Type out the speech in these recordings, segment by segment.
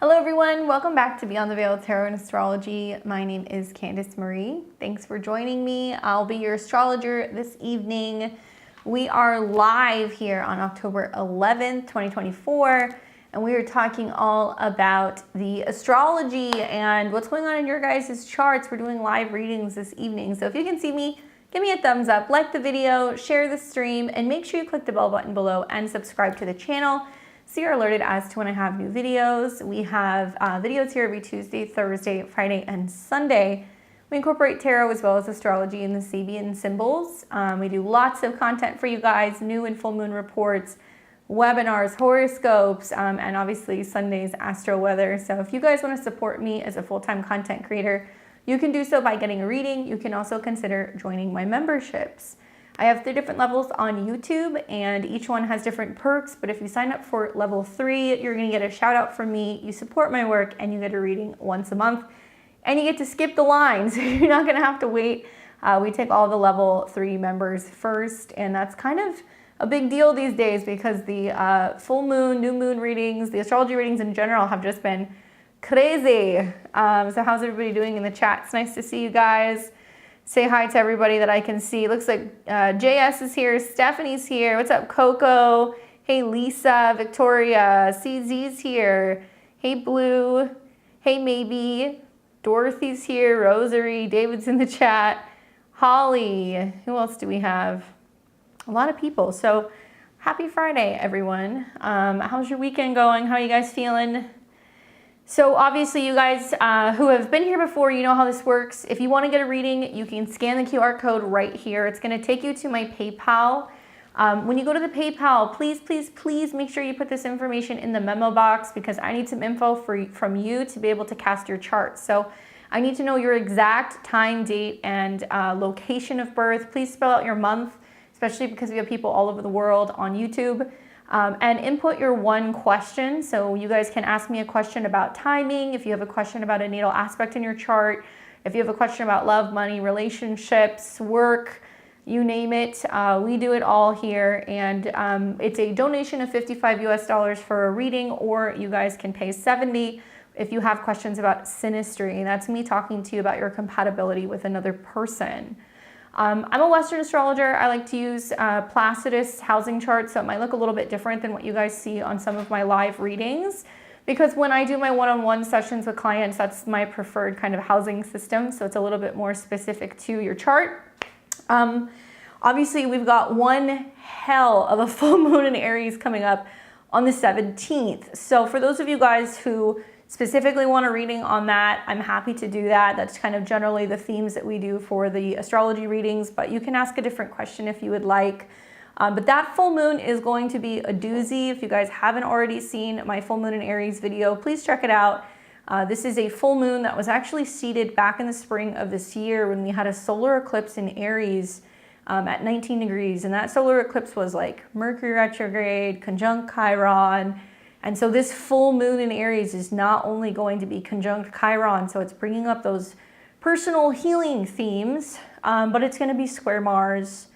Hello everyone, welcome back to Beyond the Veil Tarot and Astrology. My name is Candice Marie. Thanks for joining me. I'll be your astrologer this evening. We are live here on October 11th, 2024, and we are talking all about the astrology and what's going on in your guys' charts. We're doing live readings this evening, so if you can see me, give me a thumbs up, like the video, share the stream, and make sure you click the bell button below and subscribe to the channel so you're alerted as to when I have new videos. We have videos here every Tuesday, Thursday, Friday, and Sunday. We incorporate tarot as well as astrology and the Sabian symbols. We do lots of content for you guys, new and full moon reports, webinars, horoscopes, and obviously Sunday's astro weather. So if you guys want to support me as a full-time content creator, you can do so by getting a reading. You can also consider joining my memberships. I have 3 different levels on YouTube, and each one has different perks, but if you sign up for level 3, you're gonna get a shout out from me, you support my work, and you get a reading once a month, and you get to skip the line, so you're not gonna have to wait. We take all the level 3 members first, and that's kind of a big deal these days because the full moon, new moon readings, the astrology readings in general have just been crazy. So how's everybody doing in the chat? It's nice to see you guys. Say hi to everybody that I can see. Looks like JS is here, Stephanie's here. What's up, Coco? Hey, Lisa, Victoria, CZ's here. Hey, Blue. Hey, Maybe. Dorothy's here, Rosary, David's in the chat. Holly, who else do we have? A lot of people. So happy Friday, everyone. How's your weekend going? How are you guys feeling? So obviously you guys who have been here before, you know how this works. If you want to get a reading, you can scan the QR code right here. It's going to take you to my PayPal. When you go to the PayPal, please, please, please make sure you put this information in the memo box because I need some info from you to be able to cast your chart. So I need to know your exact time, date, and location of birth. Please spell out your month, especially because we have people all over the world on YouTube. And input your one question. So you guys can ask me a question about timing, if you have a question about a natal aspect in your chart, if you have a question about love, money, relationships, work, you name it. We do it all here. And it's a donation of $55 US for a reading, or you guys can pay $70 if you have questions about Sinistry. That's me talking to you about your compatibility with another person. I'm a Western astrologer. I like to use Placidus housing charts, so it might look a little bit different than what you guys see on some of my live readings, because when I do my one-on-one sessions with clients, that's my preferred kind of housing system, so it's a little bit more specific to your chart. Obviously, we've got one hell of a full moon in Aries coming up on the 17th. So for those of you guys who specifically want a reading on that, I'm happy to do that. That's kind of generally the themes that we do for the astrology readings, but you can ask a different question if you would like. But that full moon is going to be a doozy. If you guys haven't already seen my full moon in Aries video, please check it out. This is a full moon that was actually seeded back in the spring of this year when we had a solar eclipse in Aries at 19 degrees. And that solar eclipse was like Mercury retrograde, conjunct Chiron. And so this full moon in Aries is not only going to be conjunct Chiron, so it's bringing up those personal healing themes, but it's going to be square Mars.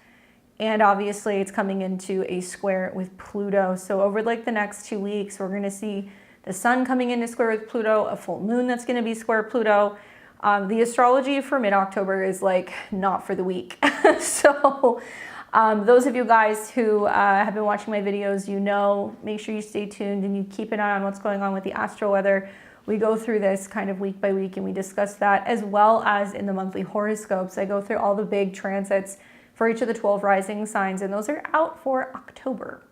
And obviously it's coming into a square with Pluto. So over like the next 2 weeks, we're going to see the sun coming into square with Pluto, a full moon that's going to be square Pluto. The astrology for mid-October is like not for the weak. So those of you guys who have been watching my videos, you know, make sure you stay tuned and you keep an eye on what's going on with the astro weather. We go through this kind of week by week and we discuss that, as well as in the monthly horoscopes. I go through all the big transits for each of the 12 rising signs, and those are out for October.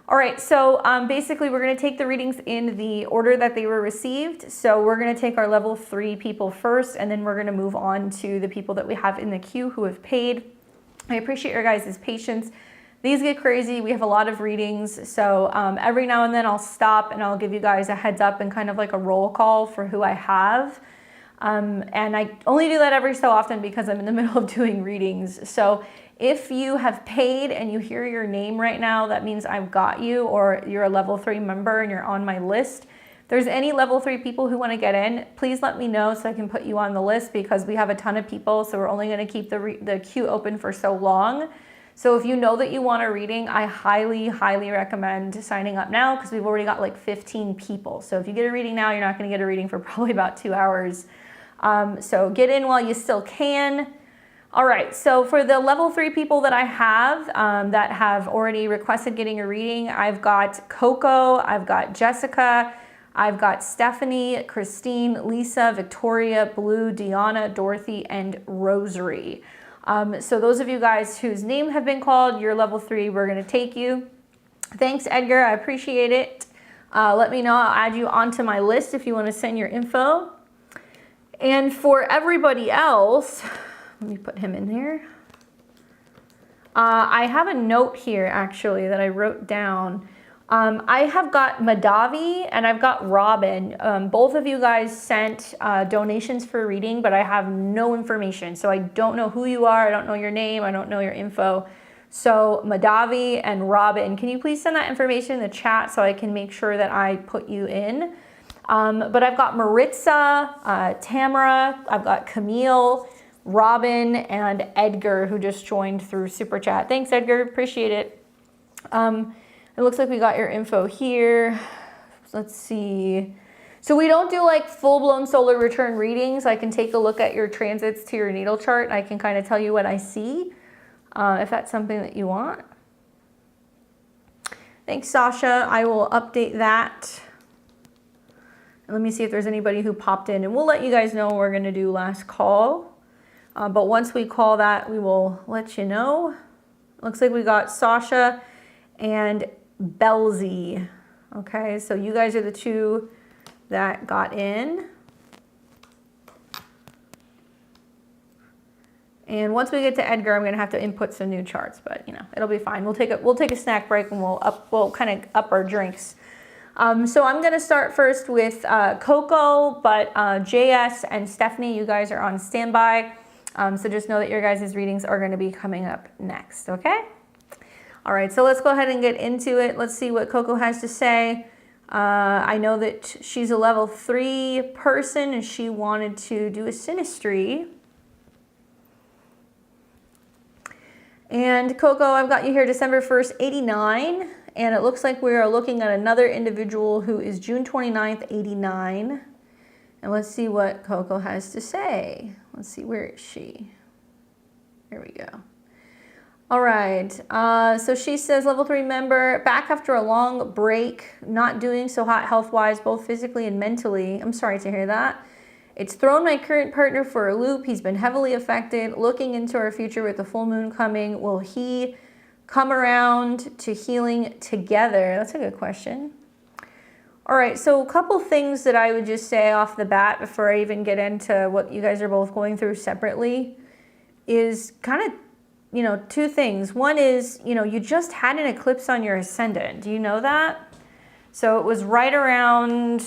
All right, so basically we're going to take the readings in the order that they were received. So we're going to take our level 3 people first, and then we're going to move on to the people that we have in the queue who have paid. I appreciate your guys' patience. These get crazy. We have a lot of readings. So every now and then I'll stop and I'll give you guys a heads up and kind of like a roll call for who I have. And I only do that every so often because I'm in the middle of doing readings. So if you have paid and you hear your name right now, that means I've got you, or you're a level 3 member and you're on my list. If there's any level 3 people who want to get in, please let me know so I can put you on the list, because we have a ton of people. So we're only going to keep the queue open for so long. So if you know that you want a reading, I highly, highly recommend signing up now because we've already got like 15 people. So if you get a reading now, you're not going to get a reading for probably about 2 hours. So get in while you still can. All right, so for the level 3 people that I have that have already requested getting a reading, I've got Coco, I've got Jessica, I've got Stephanie, Christine, Lisa, Victoria, Blue, Deanna, Dorothy, and Rosary. So those of you guys whose name have been called, you're level 3, we're gonna take you. Thanks, Edgar, I appreciate it. Let me know, I'll add you onto my list if you wanna send your info. And for everybody else, let me put him in here. I have a note here actually that I wrote down. I have got Madavi and I've got Robin. Both of you guys sent donations for a reading, but I have no information. So I don't know who you are. I don't know your name. I don't know your info. So Madavi and Robin, can you please send that information in the chat so I can make sure that I put you in? But I've got Maritza, Tamara, I've got Camille, Robin, and Edgar, who just joined through Super Chat. Thanks, Edgar. Appreciate it. It looks like we got your info here. Let's see. So we don't do like full-blown solar return readings. I can take a look at your transits to your natal chart. I can kind of tell you what I see, if that's something that you want. Thanks, Sasha. I will update that. Let me see if there's anybody who popped in, and we'll let you guys know we're going to do last call. But once we call that, we will let you know. Looks like we got Sasha and Belzy. Okay, so you guys are the 2 that got in. And once we get to Edgar, I'm gonna have to input some new charts, but you know, it'll be fine. We'll take a snack break and we'll kind of up our drinks. So I'm gonna start first with Coco, but JS and Stephanie, you guys are on standby. So just know that your guys' readings are going to be coming up next, okay? All right, so let's go ahead and get into it. Let's see what Coco has to say. I know that she's a level 3 person and she wanted to do a Sinistry. And Coco, I've got you here December 1st, 89. And it looks like we are looking at another individual who is June 29th, 89. And let's see what Coco has to say. Let's see, where is she? Here we go. All right, so she says, level 3 member, back after a long break, not doing so hot health-wise, both physically and mentally. I'm sorry to hear that. It's thrown my current partner for a loop. He's been heavily affected. Looking into our future with the full moon coming, will he come around to healing together? That's a good question. All right, so a couple things that I would just say off the bat before I even get into what you guys are both going through separately is kind of, you know, 2 things. One is, you know, you just had an eclipse on your ascendant. Do you know that? So it was right around,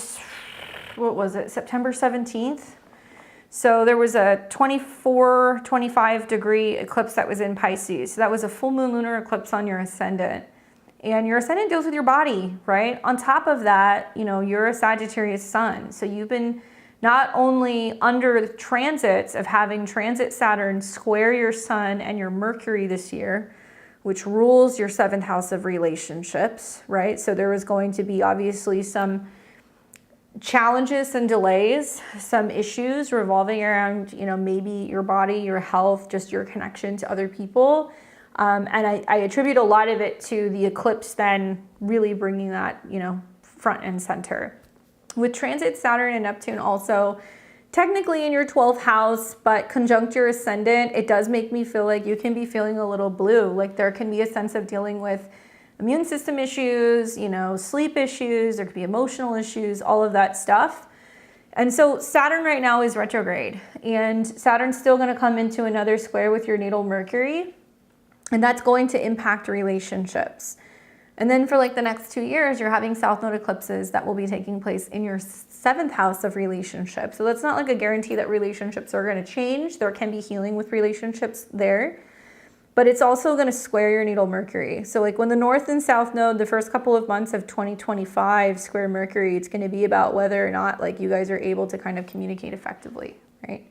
what was it, September 17th? So there was a 24, 25 degree eclipse that was in Pisces. So that was a full moon lunar eclipse on your ascendant. And your ascendant deals with your body, right? On top of that, you know, you're a Sagittarius sun. So you've been not only under the transits of having transit Saturn square your sun and your Mercury this year, which rules your 7th house of relationships, right? So there was going to be obviously some challenges and delays, some issues revolving around, you know, maybe your body, your health, just your connection to other people. And I attribute a lot of it to the eclipse then really bringing that, you know, front and center. With transit Saturn and Neptune also technically in your 12th house, but conjunct your ascendant, it does make me feel like you can be feeling a little blue. Like there can be a sense of dealing with immune system issues, you know, sleep issues, there could be emotional issues, all of that stuff. And so Saturn right now is retrograde, and Saturn's still going to come into another square with your natal Mercury, and that's going to impact relationships. And then for like the next 2 years, you're having South Node eclipses that will be taking place in your 7th house of relationships. So that's not like a guarantee that relationships are going to change. There can be healing with relationships there, but it's also going to square your natal Mercury. So like when the North and South Node, the first couple of months of 2025 square Mercury, it's going to be about whether or not like you guys are able to kind of communicate effectively, right?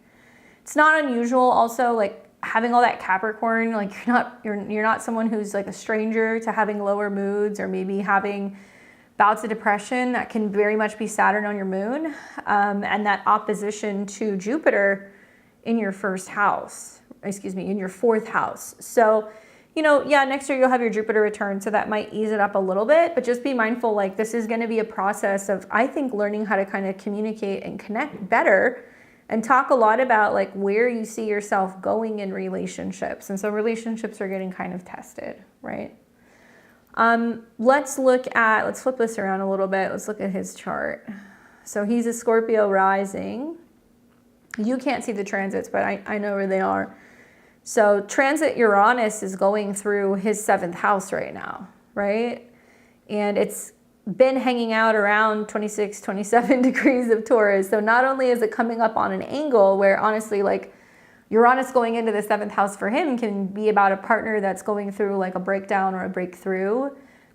It's not unusual also, like having all that Capricorn, like you're not someone who's like a stranger to having lower moods or maybe having bouts of depression. That can very much be Saturn on your moon, and that opposition to Jupiter in your first house, in your fourth house. So, you know, yeah, next year you'll have your Jupiter return, so that might ease it up a little bit, but just be mindful, like this is going to be a process of, I think, learning how to kind of communicate and connect better and talk a lot about like where you see yourself going in relationships. And so relationships are getting kind of tested, right? Let's flip this around a little bit. Let's look at his chart. So he's a Scorpio rising. You can't see the transits, but I know where they are. So transit Uranus is going through his 7th house right now, right? And it's been hanging out around 26, 27 degrees of Taurus. So not only is it coming up on an angle where honestly, like Uranus going into the 7th house for him can be about a partner that's going through like a breakdown or a breakthrough.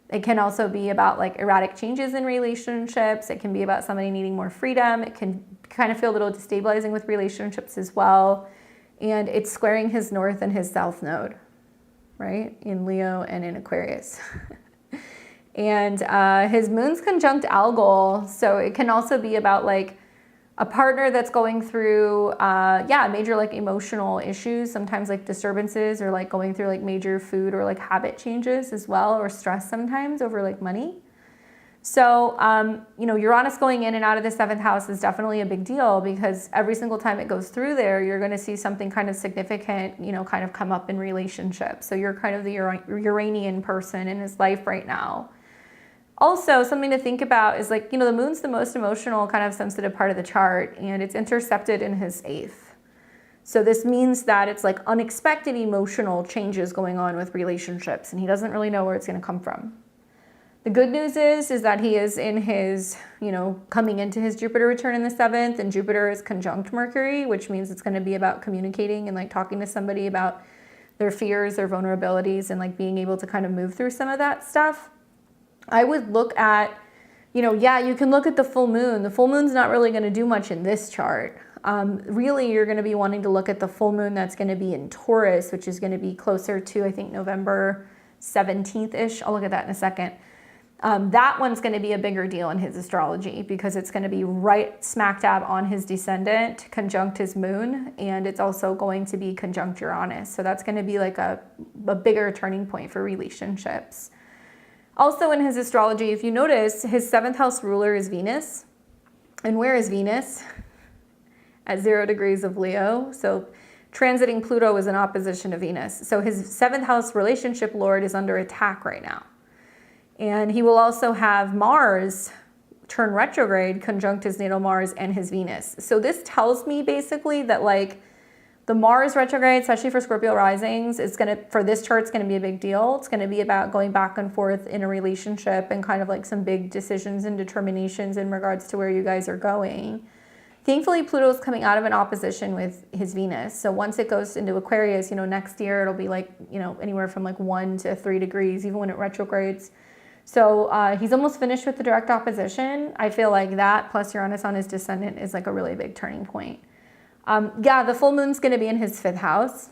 It can also be about like erratic changes in relationships. It can be about somebody needing more freedom. It can kind of feel a little destabilizing with relationships as well. And it's squaring his north and his south node, right? In Leo and in Aquarius. And his moon's conjunct Algol. So it can also be about like a partner that's going through, major like emotional issues, sometimes like disturbances, or like going through like major food or like habit changes as well, or stress sometimes over like money. So, you know, Uranus going in and out of the 7th house is definitely a big deal, because every single time it goes through there, you're going to see something kind of significant, you know, kind of come up in relationships. So you're kind of the Uranian person in his life right now. Also, something to think about is like, you know, the moon's the most emotional, kind of sensitive part of the chart, and it's intercepted in his 8th. So this means that it's like unexpected emotional changes going on with relationships, and he doesn't really know where it's going to come from. The good news is that he is in his, you know, coming into his Jupiter return in the 7th, and Jupiter is conjunct Mercury, which means it's going to be about communicating and like talking to somebody about their fears, their vulnerabilities, and like being able to kind of move through some of that stuff. I would look at, you know, yeah, you can look at the full moon. The full moon's not really going to do much in this chart. Really, you're going to be wanting to look at the full moon that's going to be in Taurus, which is going to be closer to, I think, November 17th-ish. I'll look at that in a second. That one's going to be a bigger deal in his astrology, because it's going to be right smack dab on his descendant, conjunct his moon, and it's also going to be conjunct Uranus. So that's going to be like a bigger turning point for relationships. Also in his astrology, if you notice, his 7th house ruler is Venus. And where is Venus? At 0 degrees of Leo. So transiting Pluto is in opposition to Venus. So his 7th house relationship lord is under attack right now. And he will also have Mars turn retrograde, conjunct his natal Mars and his Venus. So this tells me basically that like the Mars retrograde, especially for Scorpio risings, for this chart, it's going to be a big deal. It's going to be about going back and forth in a relationship and kind of like some big decisions and determinations in regards to where you guys are going. Thankfully, Pluto is coming out of an opposition with his Venus. So once it goes into Aquarius, you know, next year it'll be like, you know, anywhere from like 1 to 3 degrees, even when it retrogrades. So he's almost finished with the direct opposition. I feel like that plus Uranus on his descendant is like a really big turning point. The full moon's going to be in his 5th house,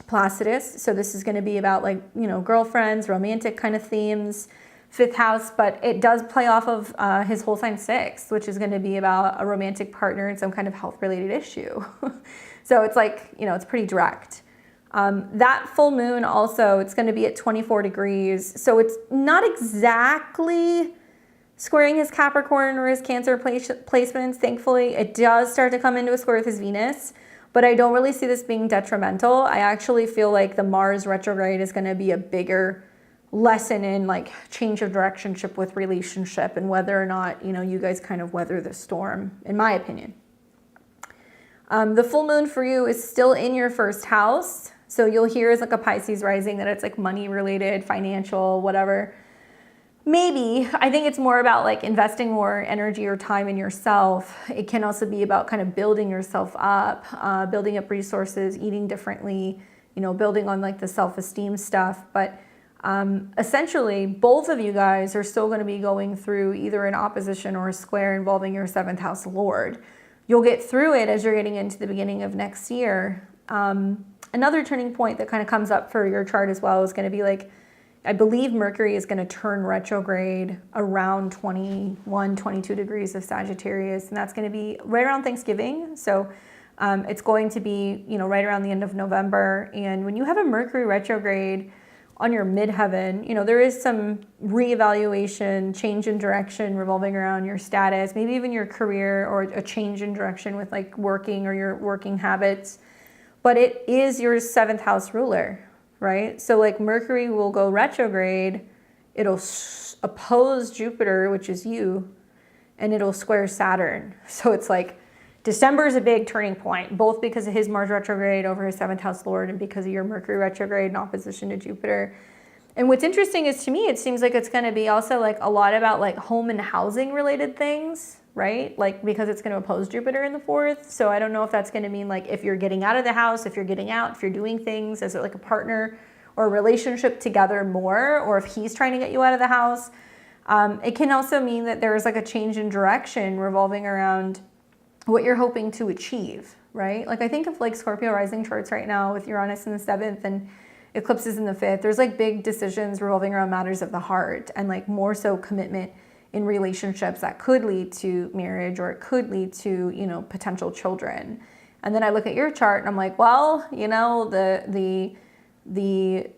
Placidus. So this is going to be about like, you know, girlfriends, romantic kind of themes, 5th house, but it does play off of his whole sign 6th, which is going to be about a romantic partner and some kind of health related issue. So it's like, you know, it's pretty direct. That full moon also, it's going to be at 24 degrees. So it's not exactly squaring his Capricorn or his Cancer placements. Thankfully, it does start to come into a square with his Venus, but I don't really see this being detrimental. I actually feel like the Mars retrograde is going to be a bigger lesson in like change of directionship with relationship and whether or not, you know, you guys kind of weather the storm, in my opinion. The full moon for you is still in your 1st house. So you'll hear as like a Pisces rising that it's like money related, financial, whatever. Maybe. I think it's more about like investing more energy or time in yourself. It can also be about kind of building yourself up, building up resources, eating differently, you know, building on like the self-esteem stuff. But essentially, both of you guys are still going to be going through either an opposition or a square involving your 7th house lord. You'll get through it as you're getting into the beginning of next year. Another turning point that kind of comes up for your chart as well is going to be like, I believe Mercury is going to turn retrograde around 21, 22 degrees of Sagittarius, and that's going to be right around Thanksgiving. So it's going to be, you know, right around the end of November. And when you have a Mercury retrograde on your midheaven, you know, there is some reevaluation, change in direction revolving around your status, maybe even your career, or a change in direction with like working or your working habits. But it is your 7th house ruler, right? So like Mercury will go retrograde, it'll oppose Jupiter, which is you, and it'll square Saturn. So it's like December is a big turning point, both because of his Mars retrograde over his 7th house lord and because of your Mercury retrograde in opposition to Jupiter. And what's interesting is, to me, it seems like it's going to be also like a lot about like home and housing related things, right? Like because it's going to oppose Jupiter in the 4th. So I don't know if that's going to mean like if you're getting out of the house, if you're getting out, if you're doing things as like a partner or a relationship together more, or if he's trying to get you out of the house. It can also mean that there's like a change in direction revolving around what you're hoping to achieve, right? Like I think of like Scorpio rising charts right now with Uranus in the 7th and eclipses in the 5th. There's like big decisions revolving around matters of the heart, and like more so commitment in relationships that could lead to marriage, or it could lead to, you know, potential children. And then I look at your chart and I'm like, well, you know, the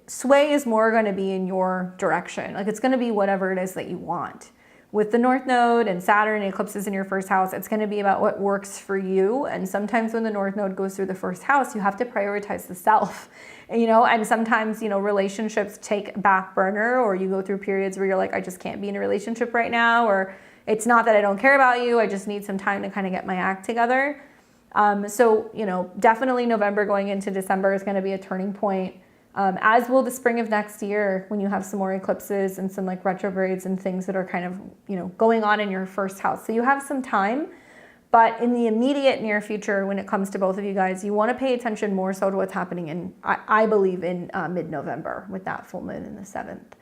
sway is more going to be in your direction. Like it's going to be whatever it is that you want. With the North Node and Saturn eclipses in your 1st house, it's going to be about what works for you. And sometimes when the North Node goes through the 1st house, you have to prioritize the self, you know, and sometimes, you know, relationships take back burner, or you go through periods where you're like, I just can't be in a relationship right now, or it's not that I don't care about you, I just need some time to kind of get my act together. So, you know, definitely November going into December is going to be a turning point. As will the spring of next year, when you have some more eclipses and some like retrogrades and things that are kind of, you know, going on in your 1st house. So you have some time, but in the immediate near future, when it comes to both of you guys, you want to pay attention more so to what's happening in, I believe, in mid-November with that full moon in the 7th.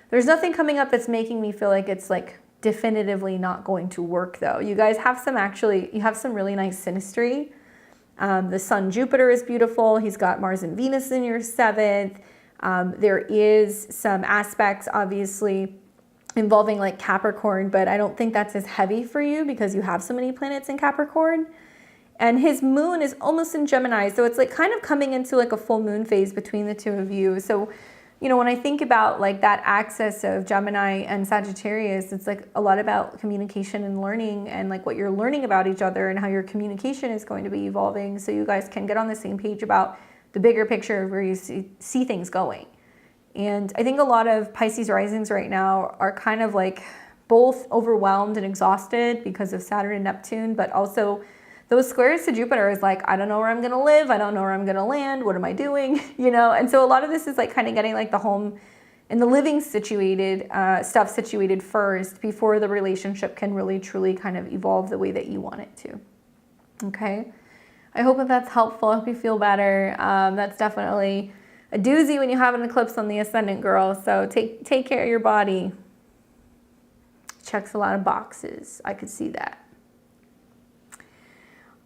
There's nothing coming up that's making me feel like it's like definitively not going to work though. You guys have some you have some really nice Sinistry. The Sun Jupiter is beautiful. He's got Mars and Venus in your 7th. There is some aspects obviously involving like Capricorn, but I don't think that's as heavy for you because you have so many planets in Capricorn. And his moon is almost in Gemini. So it's like kind of coming into like a full moon phase between the two of you. So, you know, when I think about like that axis of Gemini and Sagittarius, it's like a lot about communication and learning, and like what you're learning about each other and how your communication is going to be evolving, so you guys can get on the same page about the bigger picture of where you see things going. And I think a lot of Pisces risings right now are kind of like both overwhelmed and exhausted because of Saturn and Neptune, but also those squares to Jupiter is like, I don't know where I'm going to live. I don't know where I'm going to land. What am I doing? You know? And so a lot of this is like kind of getting like the home and the living situated, stuff situated first before the relationship can really truly kind of evolve the way that you want it to. Okay. I hope that that's helpful. I hope you feel better. That's definitely a doozy when you have an eclipse on the ascendant, girl. So take care of your body. Checks a lot of boxes. I could see that.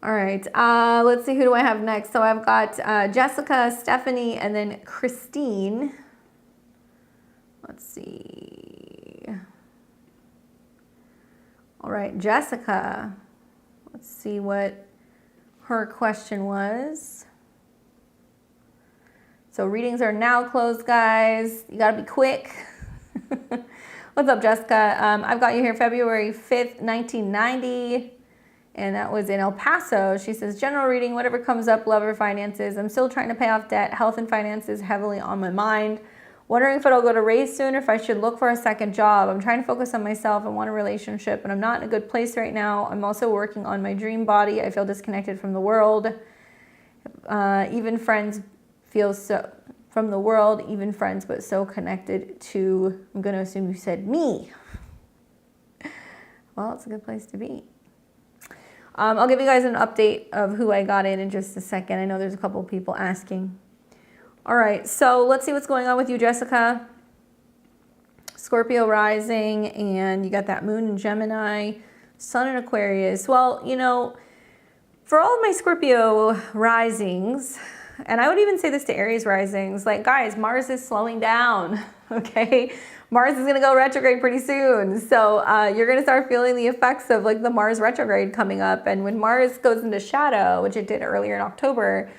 All right, let's see, who do I have next? So I've got Jessica, Stephanie, and then Christine. Let's see. All right, Jessica. Let's see what her question was. So readings are now closed, guys. You gotta be quick. What's up, Jessica? I've got you here February 5th, 1990. And that was in El Paso. She says, general reading, whatever comes up, love or finances. I'm still trying to pay off debt. Health and finances heavily on my mind. Wondering if it'll go to raise soon or if I should look for a second job. I'm trying to focus on myself and want a relationship, and I'm not in a good place right now. I'm also working on my dream body. I feel disconnected from the world. Even friends feel so from the world, even friends, but so connected to, I'm going to assume you said me. Well, it's a good place to be. I'll give you guys an update of who I got in just a second. I know there's a couple of people asking. All right, so let's see what's going on with you, Jessica. Scorpio rising, and you got that moon in Gemini, sun in Aquarius. Well, you know, for all of my Scorpio risings, and I would even say this to Aries risings, like, guys, Mars is slowing down, okay? Mars is going to go retrograde pretty soon. So you're going to start feeling the effects of like the Mars retrograde coming up. And when Mars goes into shadow, which it did earlier in October,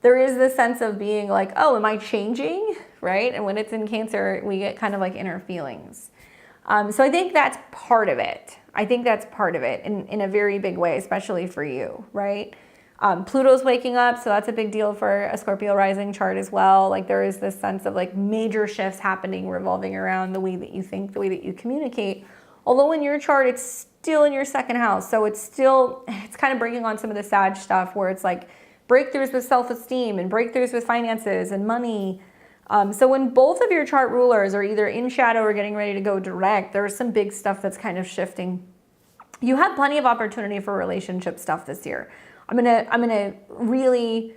there is this sense of being like, oh, am I changing? Right? And when it's in Cancer, we get kind of like inner feelings. So I think that's part of it. I think that's part of it in a very big way, especially for you, right? Pluto's waking up, so that's a big deal for a Scorpio rising chart as well. Like there is this sense of like major shifts happening, revolving around the way that you think, the way that you communicate. Although in your chart, it's still in your second house. So it's kind of bringing on some of the Sag stuff where it's like breakthroughs with self-esteem and breakthroughs with finances and money. So when both of your chart rulers are either in shadow or getting ready to go direct, there's some big stuff that's kind of shifting. You have plenty of opportunity for relationship stuff this year. I'm gonna really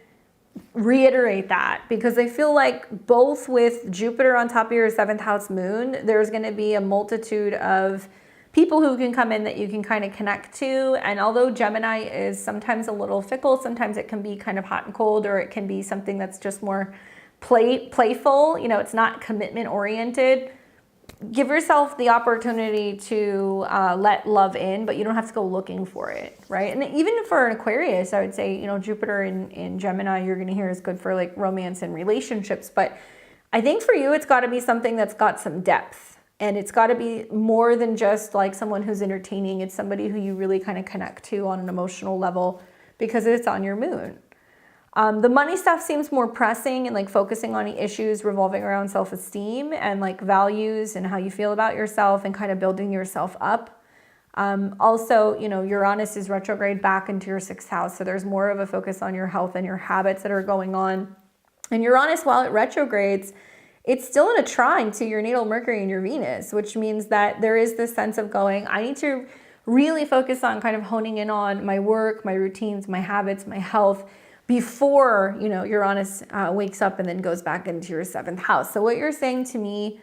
reiterate that because I feel like both with Jupiter on top of your 7th house moon, there's gonna be a multitude of people who can come in that you can kind of connect to. And although Gemini is sometimes a little fickle, sometimes it can be kind of hot and cold, or it can be something that's just more playful. You know, it's not commitment oriented. Give yourself the opportunity to let love in, but you don't have to go looking for it, right? And even for an Aquarius, I would say, you know, Jupiter in Gemini, you're going to hear is good for like romance and relationships. But I think for you, it's got to be something that's got some depth. And it's got to be more than just like someone who's entertaining. It's somebody who you really kind of connect to on an emotional level because it's on your moon. The money stuff seems more pressing and like focusing on issues revolving around self-esteem and like values and how you feel about yourself and kind of building yourself up. Also, you know, Uranus is retrograde back into your 6th house. So there's more of a focus on your health and your habits that are going on. And Uranus, while it retrogrades, it's still in a trine to your natal Mercury and your Venus, which means that there is this sense of going, I need to really focus on kind of honing in on my work, my routines, my habits, my health, before, you know, Uranus wakes up and then goes back into your 7th house. So what you're saying to me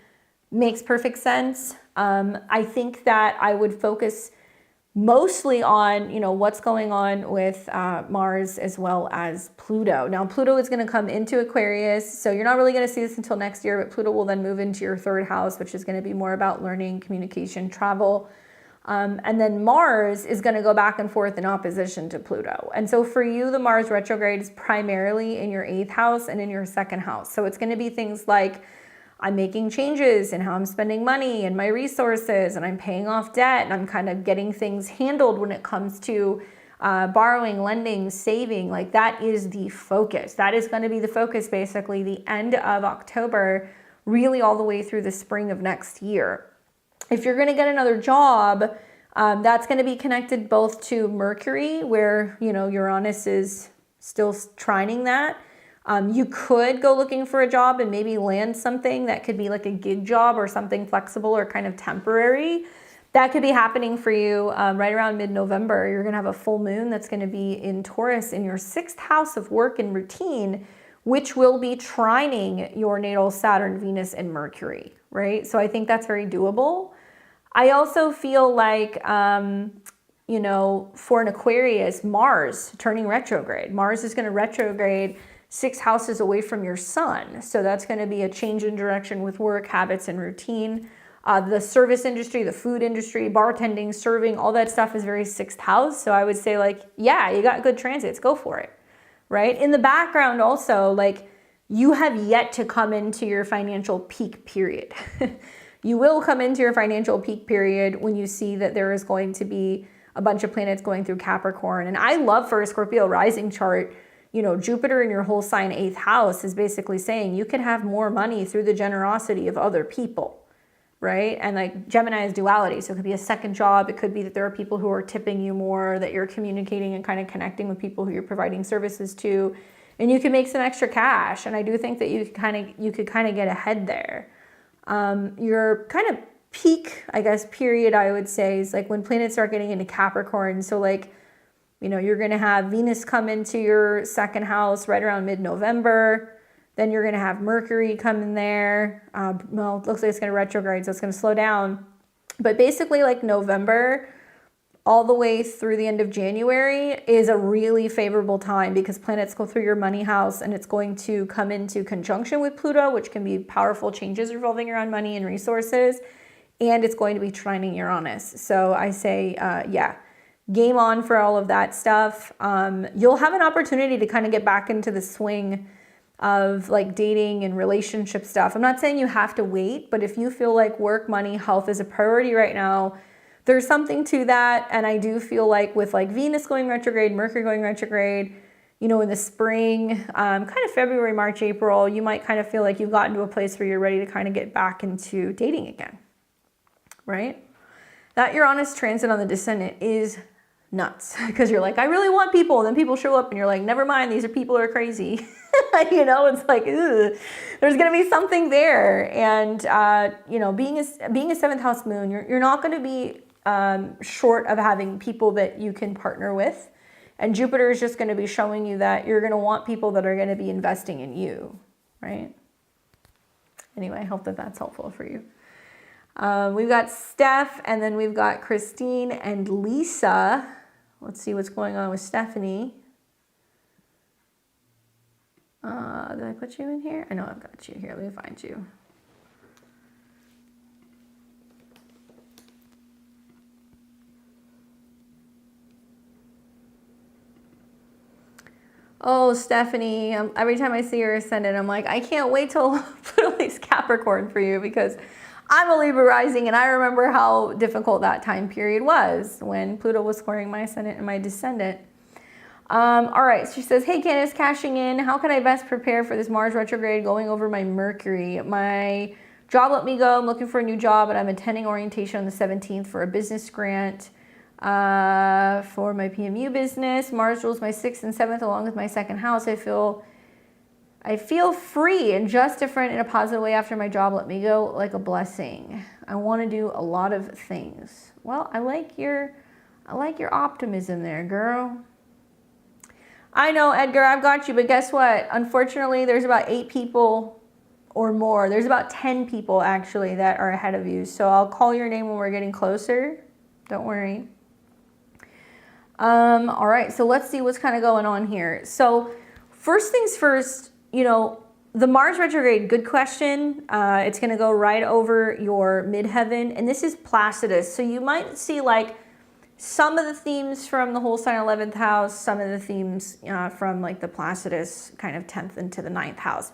makes perfect sense. I think that I would focus mostly on, you know, what's going on with Mars as well as Pluto. Now, Pluto is going to come into Aquarius, so you're not really going to see this until next year, but Pluto will then move into your 3rd house, which is going to be more about learning, communication, travel. And then Mars is going to go back and forth in opposition to Pluto. And so for you, the Mars retrograde is primarily in your 8th house and in your 2nd house. So it's going to be things like I'm making changes in how I'm spending money and my resources, and I'm paying off debt, and I'm kind of getting things handled when it comes to borrowing, lending, saving. Like that is the focus. That is going to be the focus basically the end of October, really all the way through the spring of next year. If you're going to get another job, that's going to be connected both to Mercury, where, you know, Uranus is still trining that. You could go looking for a job and maybe land something that could be like a gig job or something flexible or kind of temporary. That could be happening for you right around mid-November. You're going to have a full moon that's going to be in Taurus in your 6th house of work and routine, which will be trining your natal Saturn, Venus, and Mercury, right? So I think that's very doable. I also feel like, you know, for an Aquarius, Mars turning retrograde. Mars is going to retrograde 6 houses away from your sun. So that's going to be a change in direction with work, habits, and routine. The service industry, the food industry, bartending, serving, all that stuff is very 6th house. So I would say like, yeah, you got good transits, go for it, right? In the background also, like you have yet to come into your financial peak period. You will come into your financial peak period when you see that there is going to be a bunch of planets going through Capricorn. And I love for a Scorpio rising chart, you know, Jupiter in your whole sign 8th house is basically saying you can have more money through the generosity of other people, right? And like Gemini is duality. So it could be a second job. It could be that there are people who are tipping you more, that you're communicating and kind of connecting with people who you're providing services to, and you can make some extra cash. And I do think that you could kind of get ahead there. Your kind of peak, I guess, period, I would say, is like when planets start getting into Capricorn. So like, you know, you're going to have Venus come into your 2nd house right around mid-November. Then you're going to have Mercury come in there. Well, it looks like it's going to retrograde, so it's going to slow down. But basically like November, all the way through the end of January is a really favorable time because planets go through your money house and it's going to come into conjunction with Pluto, which can be powerful changes revolving around money and resources. And it's going to be trining Uranus. So I say, yeah, game on for all of that stuff. You'll have an opportunity to kind of get back into the swing of like dating and relationship stuff. I'm not saying you have to wait, but if you feel like work, money, health is a priority right now, there's something to that. And I do feel like with like Venus going retrograde, Mercury going retrograde, you know, in the spring, kind of February, March, April, you might kind of feel like you've gotten to a place where you're ready to kind of get back into dating again, right? That Uranus transit on the descendant is nuts because you're like, I really want people. And then people show up and you're like, never mind, these are people are crazy. You know, it's like, ugh. There's going to be something there. And, you know, being a seventh house moon, you're not going to be short of having people that you can partner with. And Jupiter is just going to be showing you that you're going to want people that are going to be investing in you, right? Anyway, I hope that that's helpful for you. We've got Steph, and then we've got Christine and Lisa. Let's see what's going on with Stephanie. Did I put you in here? I know I've got you here. Let me find you. Oh, Stephanie, every time I see your ascendant, I'm like, I can't wait till Pluto's Capricorn for you because I'm a Libra rising and I remember how difficult that time period was when Pluto was squaring my ascendant and my descendant. All right, she says, hey, Candace, cashing in. How can I best prepare for this Mars retrograde going over my Mercury? My job let me go. I'm looking for a new job, and I'm attending orientation on the 17th for a business grant for my PMU business. Mars rules my 6th and 7th along with my second house. I feel free and just different in a positive way after my job let me go, like a blessing. I want to do a lot of things. Well, I like your optimism there, girl. I know, Edgar, I've got you, but guess what? Unfortunately, there's about 8 people or more. There's about 10 people actually that are ahead of you. So I'll call your name when we're getting closer. Don't worry. All right, so let's see what's kind of going on here. So first things first, you know, the Mars retrograde, good question. It's going to go right over your midheaven, and this is Placidus. So you might see like some of the themes from the whole sign 11th house, some of the themes from like the Placidus kind of 10th into the 9th house.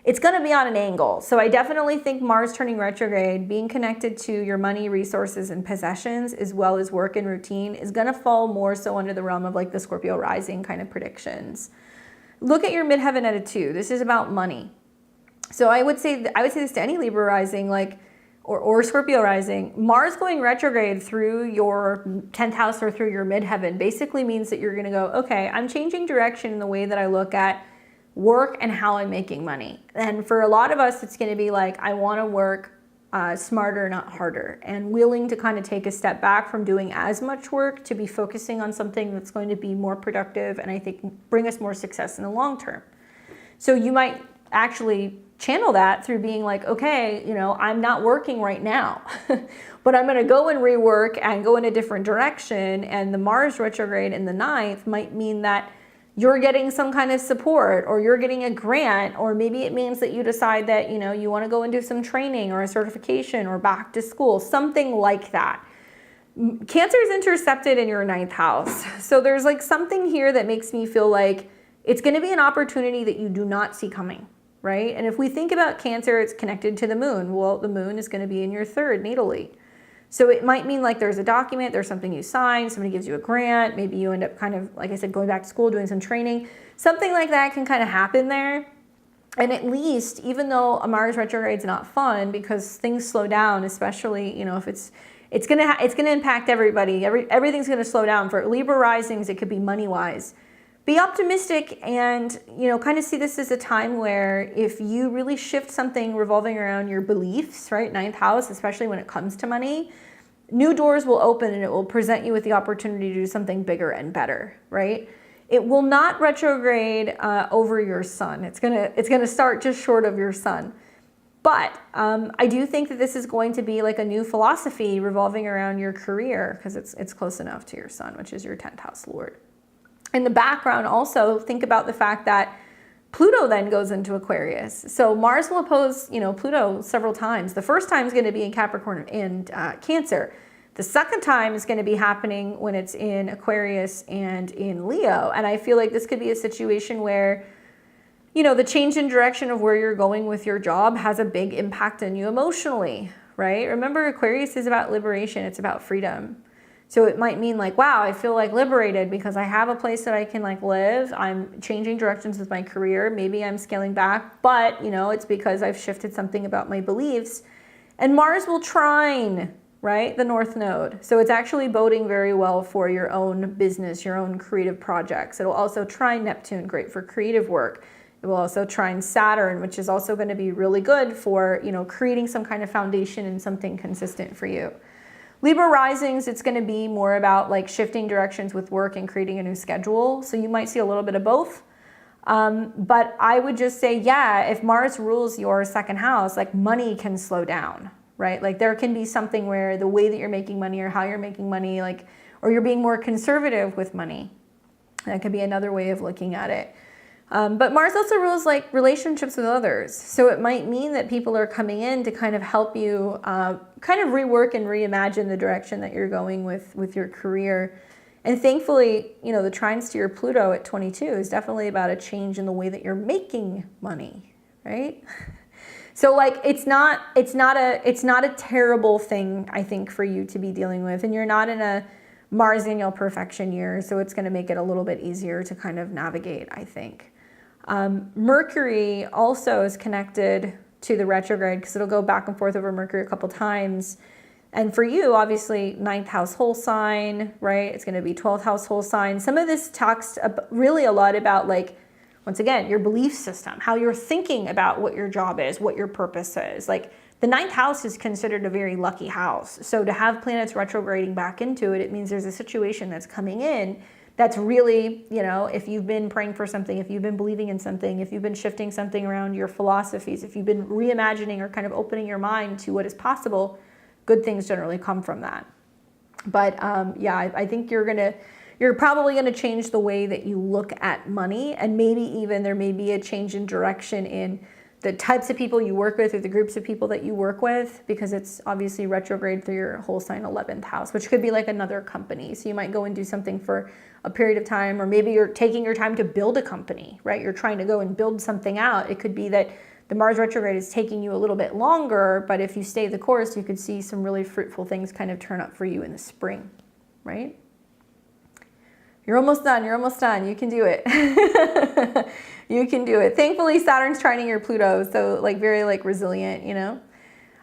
It's going to be on an angle. So I definitely think Mars turning retrograde, being connected to your money, resources, and possessions, as well as work and routine, is going to fall more so under the realm of like the Scorpio rising kind of predictions. Look at your midheaven at a 2. This is about money. So I would say this to any Libra rising, like, or Scorpio rising. Mars going retrograde through your 10th house or through your midheaven basically means that you're going to go, okay, I'm changing direction in the way that I look at work and how I'm making money. And for a lot of us, it's going to be like, I want to work smarter, not harder, and willing to kind of take a step back from doing as much work to be focusing on something that's going to be more productive and I think bring us more success in the long term. So you might actually channel that through being like, okay, you know, I'm not working right now, but I'm going to go and rework and go in a different direction. And the Mars retrograde in the 9th might mean that you're getting some kind of support, or you're getting a grant, or maybe it means that you decide that, you know, you want to go and do some training or a certification or back to school, something like that. Cancer is intercepted in your 9th house. So there's like something here that makes me feel like it's going to be an opportunity that you do not see coming, right? And if we think about Cancer, it's connected to the moon. Well, the moon is going to be in your 3rd natally. So it might mean like there's a document, there's something you sign, somebody gives you a grant, maybe you end up kind of, like I said, going back to school, doing some training. Something like that can kind of happen there. And at least, even though a Mars retrograde is not fun because things slow down, especially, you know, if it's gonna impact everybody. Everything's gonna slow down. For Libra risings, it could be money-wise. Be optimistic and, you know, kind of see this as a time where if you really shift something revolving around your beliefs, right, 9th house, especially when it comes to money, new doors will open and it will present you with the opportunity to do something bigger and better, right? It will not retrograde over your sun. It's gonna start just short of your sun. But I do think that this is going to be like a new philosophy revolving around your career, because it's close enough to your sun, which is your 10th house lord. In the background, also think about the fact that Pluto then goes into Aquarius. So Mars will oppose, Pluto several times. The first time is going to be in Capricorn and Cancer. The second time is going to be happening when it's in Aquarius and in Leo. And I feel like this could be a situation where, the change in direction of where you're going with your job has a big impact on you emotionally, right? Remember, Aquarius is about liberation. It's about freedom. So it might mean like, wow, I feel like liberated because I have a place that I can like live. I'm changing directions with my career. Maybe I'm scaling back, but it's because I've shifted something about my beliefs. And Mars will trine, right? The North Node. So it's actually boding very well for your own business, your own creative projects. It'll also trine Neptune, great for creative work. It will also trine Saturn, which is also going to be really good for, creating some kind of foundation and something consistent for you. Libra risings, it's going to be more about like shifting directions with work and creating a new schedule. So you might see a little bit of both. But I would just say, yeah, if Mars rules your second house, like money can slow down, right? Like there can be something where the way that you're making money or how you're making money, like, or you're being more conservative with money. That could be another way of looking at it. But Mars also rules like relationships with others. So it might mean that people are coming in to kind of help you kind of rework and reimagine the direction that you're going with your career. And thankfully, the trines to your Pluto at 22 is definitely about a change in the way that you're making money, right? So like it's not a terrible thing, I think, for you to be dealing with. And you're not in a Mars-annual perfection year, so it's going to make it a little bit easier to kind of navigate, I think. Mercury also is connected to the retrograde because it'll go back and forth over Mercury a couple times. And for you, obviously, 9th house whole sign, right? It's going to be 12th house whole sign. Some of this talks really a lot about, like, once again, your belief system, how you're thinking about what your job is, what your purpose is. Like, the 9th house is considered a very lucky house. So to have planets retrograding back into it, it means there's a situation that's coming in that's really, if you've been praying for something, if you've been believing in something, if you've been shifting something around your philosophies, if you've been reimagining or kind of opening your mind to what is possible, good things generally come from that. But yeah, I think you're probably gonna change the way that you look at money, and maybe even there may be a change in direction in the types of people you work with or the groups of people that you work with, because it's obviously retrograde through your whole sign 11th house, which could be like another company. So you might go and do something for a period of time, or maybe you're taking your time to build a company, right? You're trying to go and build something out. It could be that the Mars retrograde is taking you a little bit longer, but if you stay the course, you could see some really fruitful things kind of turn up for you in the spring, right? You're almost done. You're almost done. You can do it. You can do it. Thankfully, Saturn's trining your Pluto, so like very like resilient,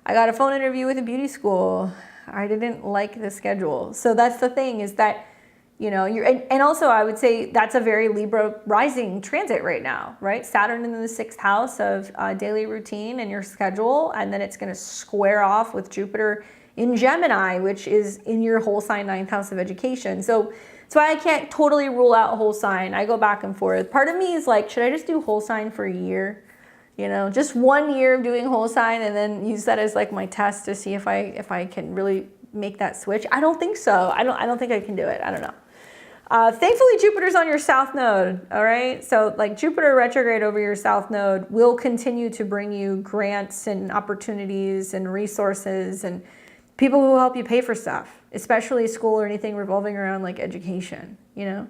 I got a phone interview with a beauty school. I didn't like the schedule. So that's the thing, is that, and also I would say that's a very Libra rising transit right now, right? Saturn in the 6th house of daily routine and your schedule, and then it's going to square off with Jupiter in Gemini, which is in your whole sign 9th house of education. So that's why I can't totally rule out whole sign. I go back and forth. Part of me is like, should I just do whole sign for a year? Just 1 year of doing whole sign and then use that as like my test to see if I can really make that switch. I don't think so. I don't think I can do it. I don't know. Thankfully, Jupiter's on your south node. All right. So like Jupiter retrograde over your south node will continue to bring you grants and opportunities and resources and people who will help you pay for stuff, especially school or anything revolving around like education, They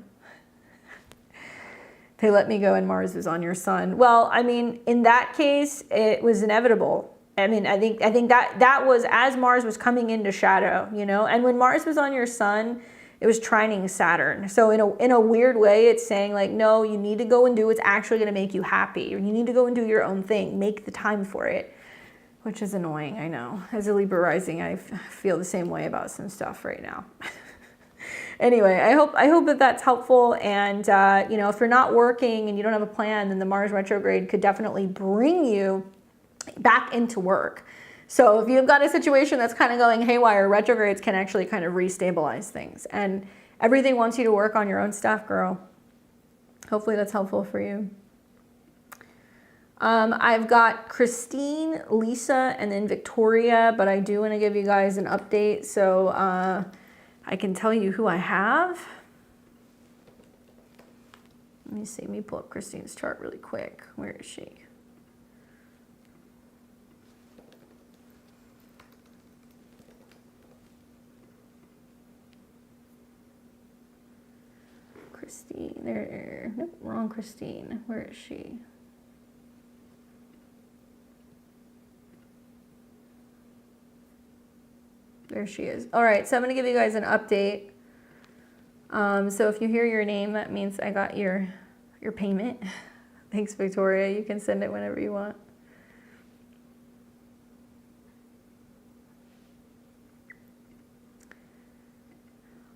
let me go and Mars was on your sun. Well, I mean, in that case, it was inevitable. I mean, I think that was as Mars was coming into shadow, and when Mars was on your sun, it was trining Saturn. So in a weird way, it's saying like, no, you need to go and do what's actually going to make you happy. You need to go and do your own thing. Make the time for it. Which is annoying, I know. As a Libra rising, I feel the same way about some stuff right now. Anyway, I hope that that's helpful. And if you're not working and you don't have a plan, then the Mars retrograde could definitely bring you back into work. So if you've got a situation that's kind of going haywire, retrogrades can actually kind of restabilize things. And everything wants you to work on your own stuff, girl. Hopefully that's helpful for you. I've got Christine, Lisa, and then Victoria, but I do want to give you guys an update, so I can tell you who I have. Let me see, let me pull up Christine's chart really quick. Where is she? Christine, there, nope, wrong Christine. Where is she? There she is. All right, so I'm gonna give you guys an update. So if you hear your name, that means I got your payment. Thanks, Victoria. You can send it whenever you want.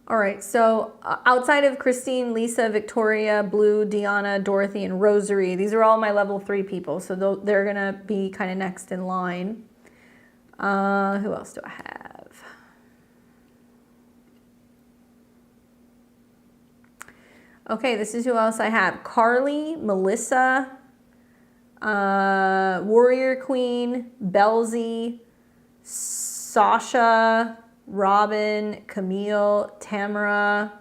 All right, so outside of Christine, Lisa, Victoria, Blue, Deanna, Dorothy, and Rosary, these are all my level 3 people, so they're gonna be kind of next in line. Who else do I have? Okay, this is who else I have. Carly, Melissa, Warrior Queen, Belzy, Sasha, Robin, Camille, Tamara,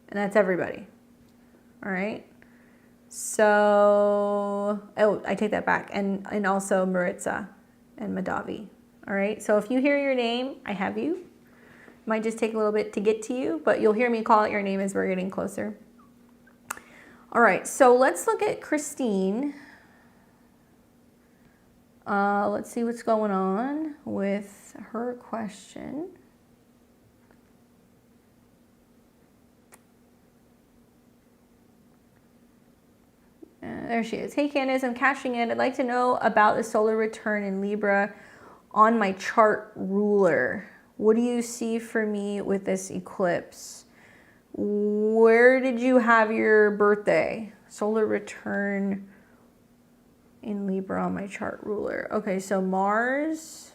and that's everybody. All right. So, oh, I take that back. And also Maritza and Madavi. All right. So if you hear your name, I have you. Might just take a little bit to get to you, but you'll hear me call out your name as we're getting closer. All right. So let's look at Christine. Let's see what's going on with her question. There she is. Hey Candace, I'm cashing in. I'd like to know about the solar return in Libra on my chart ruler. What do you see for me with this eclipse? Where did you have your birthday? Solar return in Libra on my chart ruler. Okay, so Mars.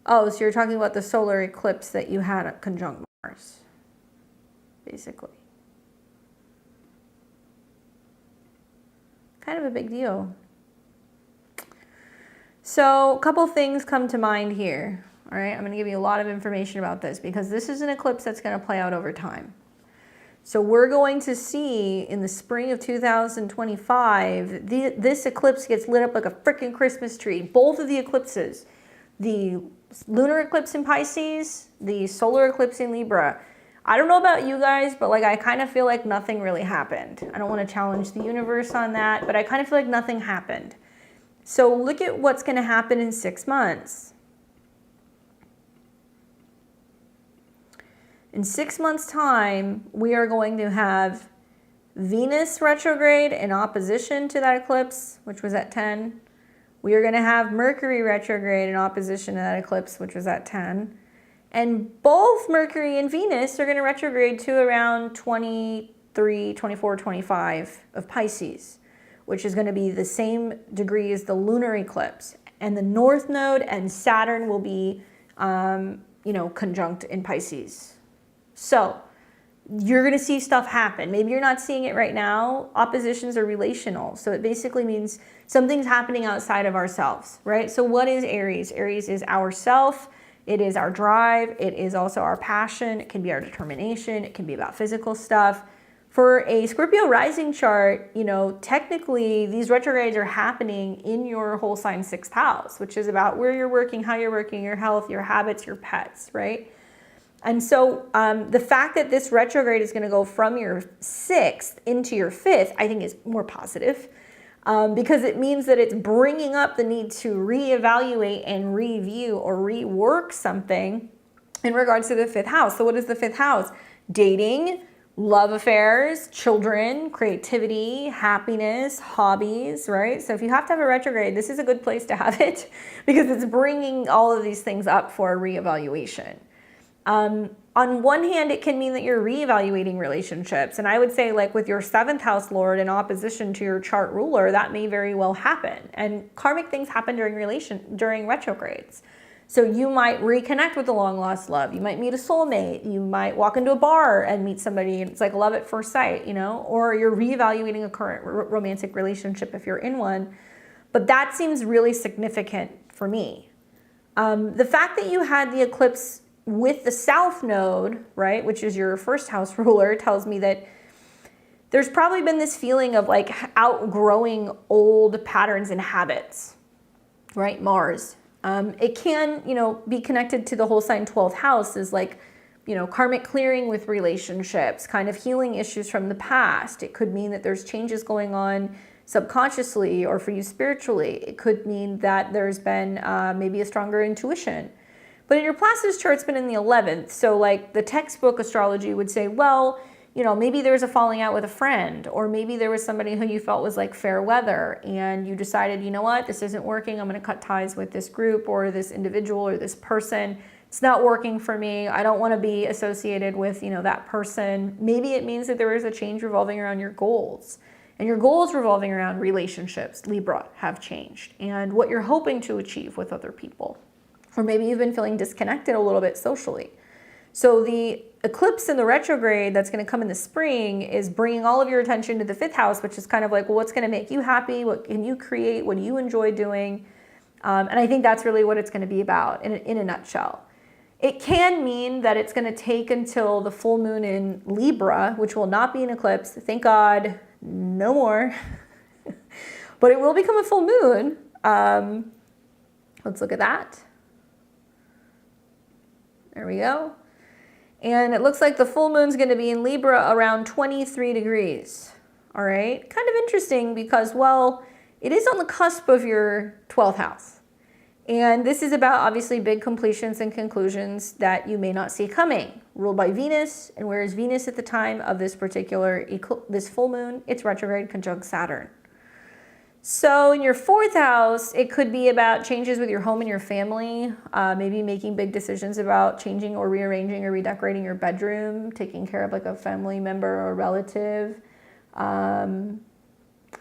Oh, so you're talking about the solar eclipse that you had at conjunct Mars, basically. Kind of a big deal. So a couple things come to mind here. All right, I'm going to give you a lot of information about this because this is an eclipse that's going to play out over time. So we're going to see in the spring of 2025, this eclipse gets lit up like a freaking Christmas tree. Both of the eclipses, the lunar eclipse in Pisces, the solar eclipse in Libra. I don't know about you guys, but like I kind of feel like nothing really happened. I don't want to challenge the universe on that, but I kind of feel like nothing happened. So look at what's going to happen in 6 months. In 6 months' time, we are going to have Venus retrograde in opposition to that eclipse, which was at 10. We are going to have Mercury retrograde in opposition to that eclipse, which was at 10. And both Mercury and Venus are going to retrograde to around 23, 24, 25 of Pisces, which is going to be the same degree as the lunar eclipse. And the North Node and Saturn will be, conjunct in Pisces. So you're going to see stuff happen. Maybe you're not seeing it right now. Oppositions are relational. So it basically means something's happening outside of ourselves, right? So what is Aries? Aries is our self. It is our drive. It is also our passion. It can be our determination. It can be about physical stuff. For a Scorpio rising chart, technically these retrogrades are happening in your whole sign 6th house, which is about where you're working, how you're working, your health, your habits, your pets, right? And so the fact that this retrograde is going to go from your 6th into your 5th, I think is more positive because it means that it's bringing up the need to reevaluate and review or rework something in regards to the 5th house. So what is the 5th house? Dating, love affairs, children, creativity, happiness, hobbies, right? So if you have to have a retrograde, this is a good place to have it because it's bringing all of these things up for a reevaluation. On one hand, it can mean that you're reevaluating relationships. And I would say like with your 7th house lord in opposition to your chart ruler, that may very well happen. And karmic things happen during retrogrades. So you might reconnect with a long lost love. You might meet a soulmate. You might walk into a bar and meet somebody and it's like love at first sight, you know, or you're reevaluating a current romantic relationship if you're in one. But that seems really significant for me. The fact that you had the eclipse with the South Node, right, which is your first house ruler, tells me that there's probably been this feeling of like outgrowing old patterns and habits, right? Mars. It can, you know, be connected to the whole sign 12th house is like, you know, karmic clearing with relationships, kind of healing issues from the past. It could mean that there's changes going on subconsciously or for you spiritually. It could mean that there's been maybe a stronger intuition. But in your Placidus chart, it's been in the 11th. So like the textbook astrology would say, well, you know, maybe there was a falling out with a friend, or maybe there was somebody who you felt was like fair weather and you decided, you know what, this isn't working. I'm going to cut ties with this group or this individual or this person. It's not working for me. I don't want to be associated with, you know, that person. Maybe it means that there is a change revolving around your goals, and your goals revolving around relationships, Libra, have changed, and what you're hoping to achieve with other people. Or maybe you've been feeling disconnected a little bit socially. So the eclipse in the retrograde that's going to come in the spring is bringing all of your attention to the 5th house, which is kind of like, well, what's going to make you happy? What can you create? What do you enjoy doing? And I think that's really what it's going to be about in a nutshell. It can mean that it's going to take until the full moon in Libra, which will not be an eclipse. Thank God, no more. But it will become a full moon. Let's look at that. There we go. And it looks like the full moon's going to be in Libra around 23 degrees. All right. Kind of interesting because, well, it is on the cusp of your 12th house. And this is about obviously big completions and conclusions that you may not see coming. Ruled by Venus. And where is Venus at the time of this particular this full moon? It's retrograde conjunct Saturn. So in your 4th house, it could be about changes with your home and your family, maybe making big decisions about changing or rearranging or redecorating your bedroom, taking care of like a family member or relative, that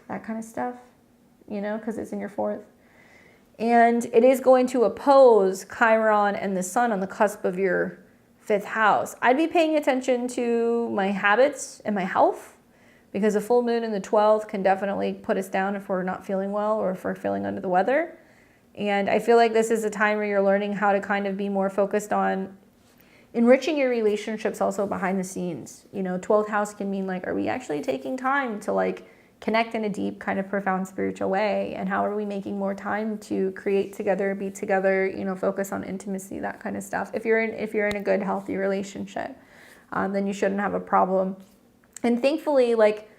kind of stuff, you know, because it's in your 4th. And it is going to oppose Chiron and the sun on the cusp of your 5th house. I'd be paying attention to my habits and my health, because a full moon in the 12th can definitely put us down if we're not feeling well or if we're feeling under the weather. And I feel like this is a time where you're learning how to kind of be more focused on enriching your relationships also behind the scenes. You know, 12th house can mean like, are we actually taking time to like connect in a deep kind of profound spiritual way? And how are we making more time to create together, be together, you know, focus on intimacy, that kind of stuff. If you're in a good, healthy relationship, then you shouldn't have a problem. And thankfully, like,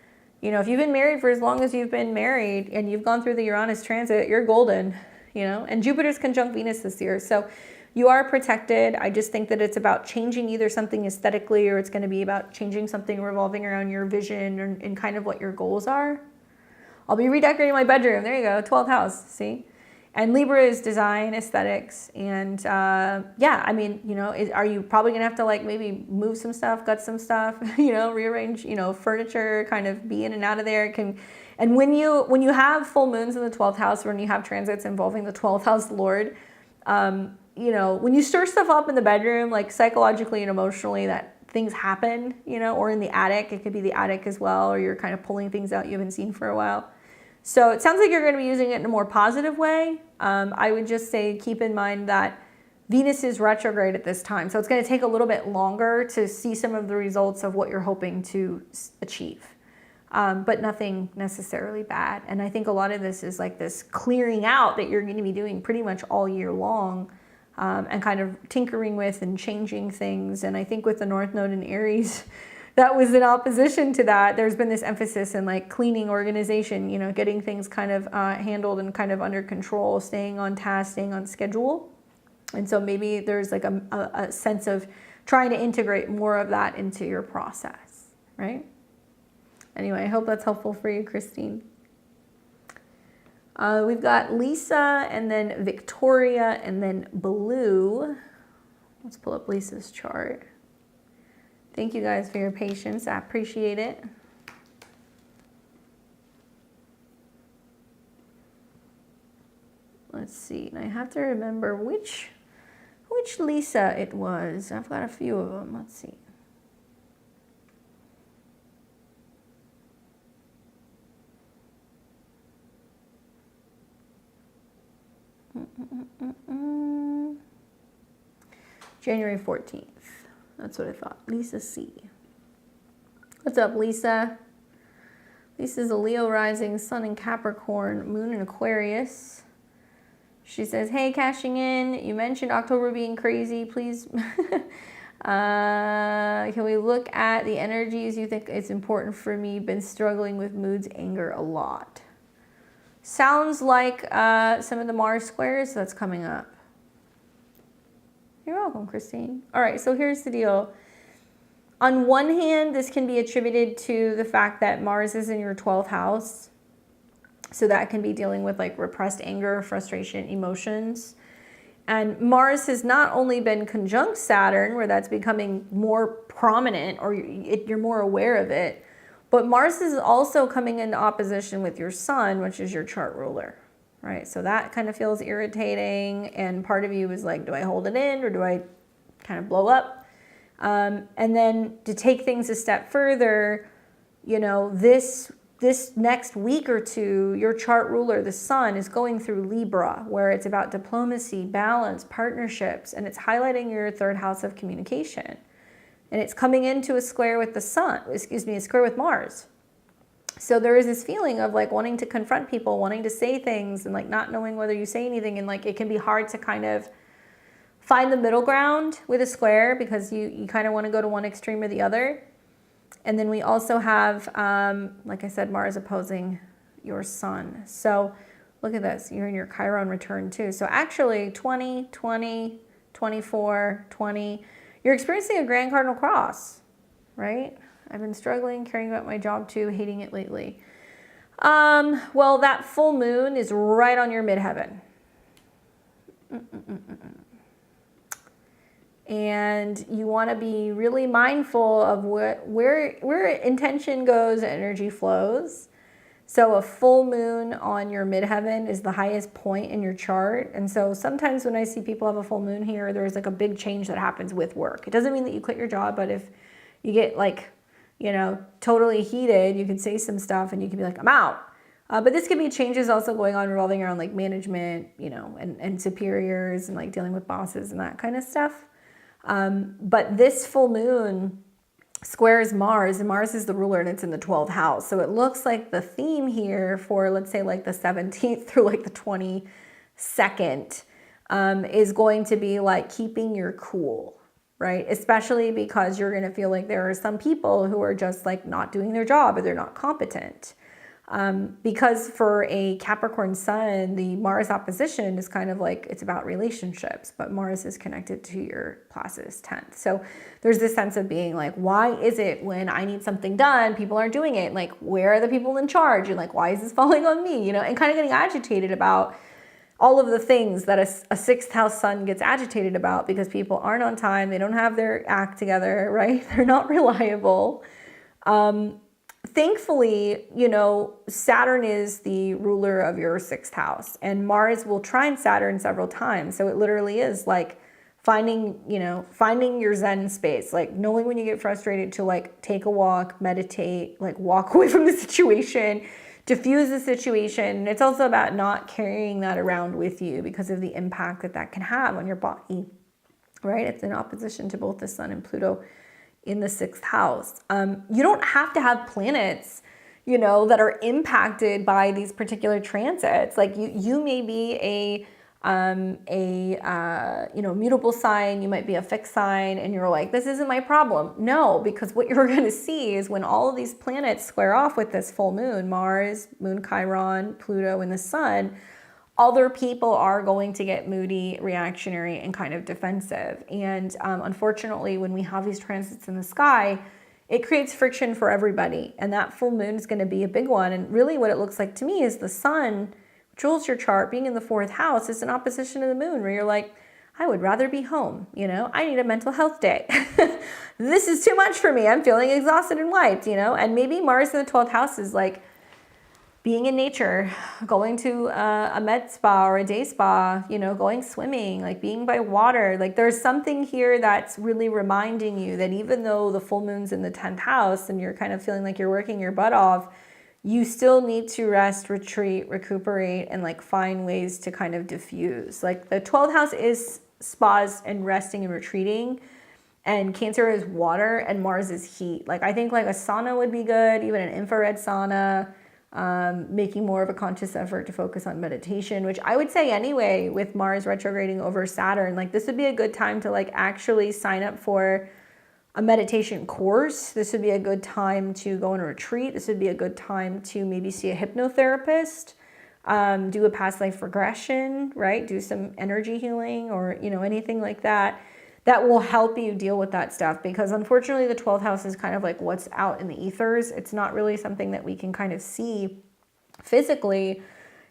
you know, if you've been married for as long as you've been married and you've gone through the Uranus transit, you're golden, you know, and Jupiter's conjunct Venus this year. So you are protected. I just think that it's about changing either something aesthetically, or it's going to be about changing something revolving around your vision and kind of what your goals are. I'll be redecorating my bedroom. There you go. 12th house. See? And Libra is design, aesthetics, and yeah, I mean, you know, are you probably gonna have to like maybe move some stuff, gut some stuff, you know, rearrange, you know, furniture, kind of be in and out of there. And when you have full moons in the 12th house, when you have transits involving the 12th house Lord, you know, when you stir stuff up in the bedroom, like psychologically and emotionally, that things happen, you know, or in the attic, it could be the attic as well, or you're kind of pulling things out you haven't seen for a while. So it sounds like you're going to be using it in a more positive way. I would just say keep in mind that Venus is retrograde at this time. So it's going to take a little bit longer to see some of the results of what you're hoping to achieve. But nothing necessarily bad. And I think a lot of this is like this clearing out that you're going to be doing pretty much all year long, and kind of tinkering with and changing things. And I think with the North Node in Aries, that was in opposition to that. There's been this emphasis in like cleaning, organization, you know, getting things kind of handled and kind of under control, staying on task, staying on schedule. And so maybe there's like a sense of trying to integrate more of that into your process, right? Anyway, I hope that's helpful for you, Christine. We've got Lisa and then Victoria and then Blue. Let's pull up Lisa's chart. Thank you guys for your patience. I appreciate it. Let's see. And I have to remember which which Lisa it was. I've got a few of them. Let's see. January 14th. That's what I thought. Lisa C. What's up, Lisa? Lisa's a Leo rising, Sun in Capricorn, Moon in Aquarius. She says, hey, cashing in. You mentioned October being crazy. Please, can we look at the energies you think it's important for me? Been struggling with moods, anger a lot. Sounds like some of the Mars squares that's coming up. You're welcome, Christine. All right, so here's the deal. On one hand, this can be attributed to the fact that Mars is in your 12th house. So that can be dealing with like repressed anger, frustration, emotions. And Mars has not only been conjunct Saturn, where that's becoming more prominent or you're more aware of it, but Mars is also coming into opposition with your Sun, which is your chart ruler, right? So that kind of feels irritating. And part of you is like, do I hold it in or do I kind of blow up? And then to take things a step further, you know, this next week or two, your chart ruler, the Sun, is going through Libra, where it's about diplomacy, balance, partnerships, and it's highlighting your third house of communication. And it's coming into a square with the Sun, a square with Mars. So there is this feeling of like wanting to confront people, wanting to say things, and like not knowing whether you say anything, and like it can be hard to kind of find the middle ground with a square because you kind of want to go to one extreme or the other. And then we also have, like I said, Mars opposing your Sun. So look at this. You're in your Chiron return too. So actually 20, 20, 24, 20, you're experiencing a grand cardinal cross, right? I've been struggling, caring about my job too, hating it lately. Well, that full moon is right on your midheaven. And you want to be really mindful of where intention goes, energy flows. So a full moon on your midheaven is the highest point in your chart. And so sometimes when I see people have a full moon here, there's like a big change that happens with work. It doesn't mean that you quit your job, but if you get like, you know, totally heated, you can say some stuff and you can be like, I'm out. But this could be changes also going on revolving around like management, you know, and superiors and like dealing with bosses and that kind of stuff. But this full moon squares Mars, and Mars is the ruler and it's in the 12th house. So it looks like the theme here for, let's say, like the 17th through like the 22nd is going to be like keeping your cool, right? Especially because you're going to feel like there are some people who are just like not doing their job or they're not competent. Because for a Capricorn Sun, the Mars opposition is kind of like, it's about relationships, but Mars is connected to your Placidus 10th. So there's this sense of being like, why is it when I need something done, people aren't doing it? Like, where are the people in charge? And like, why is this falling on me? You know, and kind of getting agitated about all of the things that a sixth house Sun gets agitated about because people aren't on time. They don't have their act together, right? They're not reliable. Thankfully, you know, Saturn is the ruler of your sixth house, and Mars will trine Saturn several times. So it literally is like finding your Zen space, like knowing when you get frustrated to like take a walk, meditate, like walk away from the situation, diffuse the situation. It's also about not carrying that around with you because of the impact that that can have on your body, right? It's in opposition to both the Sun and Pluto in the sixth house. You don't have to have planets, you know, that are impacted by these particular transits. Like you may be a mutable sign, you might be a fixed sign, and you're like, this isn't my problem. No, because what you're going to see is when all of these planets square off with this full moon, Mars, Moon Chiron, Pluto, and the Sun, other people are going to get moody, reactionary, and kind of defensive. And unfortunately, when we have these transits in the sky, it creates friction for everybody. And that full moon is going to be a big one. And really what it looks like to me is the Sun, which rules your chart, being in the 4th house, is in opposition to the moon, where you're like, I would rather be home. You know, I need a mental health day. This is too much for me. I'm feeling exhausted and wiped, you know, and maybe Mars in the 12th house is like, being in nature, going to a med spa or a day spa, you know, going swimming, like being by water. Like there's something here that's really reminding you that even though the full moon's in the 10th house and you're kind of feeling like you're working your butt off, you still need to rest, retreat, recuperate, and like find ways to kind of diffuse. Like the 12th house is spas and resting and retreating, and Cancer is water and Mars is heat. Like I think like a sauna would be good, even an infrared sauna, making more of a conscious effort to focus on meditation, which I would say anyway, with Mars retrograding over Saturn, like this would be a good time to like actually sign up for a meditation course. This would be a good time to go on a retreat. This would be a good time to maybe see a hypnotherapist, do a past life regression, right? Do some energy healing or, you know, anything like that. That will help you deal with that stuff, because unfortunately the 12th house is kind of like what's out in the ethers. It's not really something that we can kind of see physically.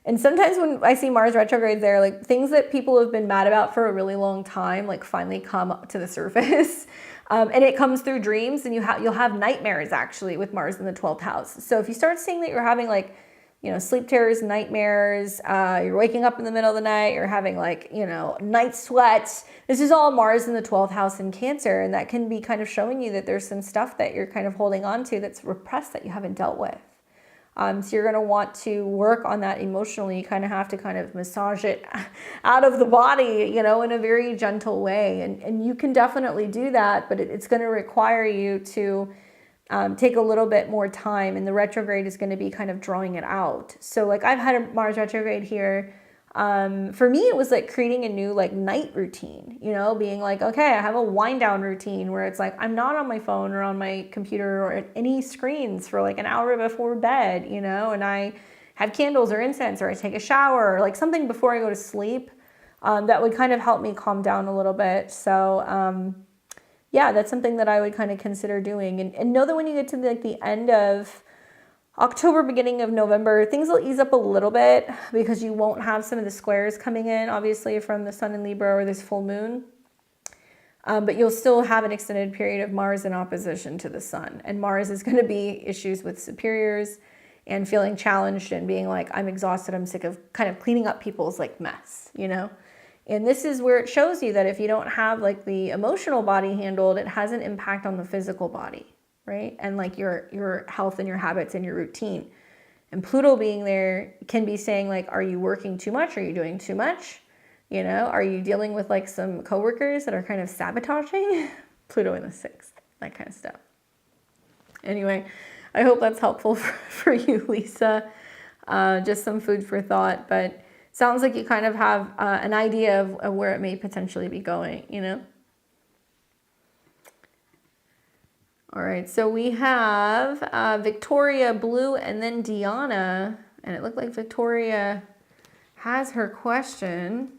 And sometimes when I see Mars retrograde there, like things that people have been mad about for a really long time, like finally come up to the surface. And it comes through dreams, and you'll have nightmares actually with Mars in the 12th house. So if you start seeing that you're having like, you know, sleep terrors, nightmares, you're waking up in the middle of the night, you're having like, you know, night sweats. This is all Mars in the 12th house in Cancer, and that can be kind of showing you that there's some stuff that you're kind of holding on to that's repressed that you haven't dealt with. So you're going to want to work on that emotionally. You kind of have to kind of massage it out of the body, you know, in a very gentle way. And you can definitely do that, but it's going to require you to take a little bit more time, and the retrograde is going to be kind of drawing it out. So like I've had a Mars retrograde here. For me, it was like creating a new like night routine, you know, being like, okay, I have a wind down routine where it's like, I'm not on my phone or on my computer or any screens for like an hour before bed, you know, and I have candles or incense, or I take a shower or like something before I go to sleep. That would kind of help me calm down a little bit. So, yeah, that's something that I would kind of consider doing, and know that when you get to like the end of October, beginning of November, things will ease up a little bit because you won't have some of the squares coming in, obviously, from the sun in Libra or this full moon. But you'll still have an extended period of Mars in opposition to the sun. And Mars is going to be issues with superiors and feeling challenged and being like, I'm exhausted, I'm sick of kind of cleaning up people's like mess, you know? And this is where it shows you that if you don't have like the emotional body handled, it has an impact on the physical body. Right? And like your health and your habits and your routine. And Pluto being there can be saying like, are you working too much? Are you doing too much? You know, are you dealing with like some coworkers that are kind of sabotaging? Pluto in the 6th, that kind of stuff. Anyway, I hope that's helpful for you, Lisa. Just some food for thought, but sounds like you kind of have an idea of where it may potentially be going, you know? All right, so we have Victoria Blue and then Deanna, and it looked like Victoria has her question.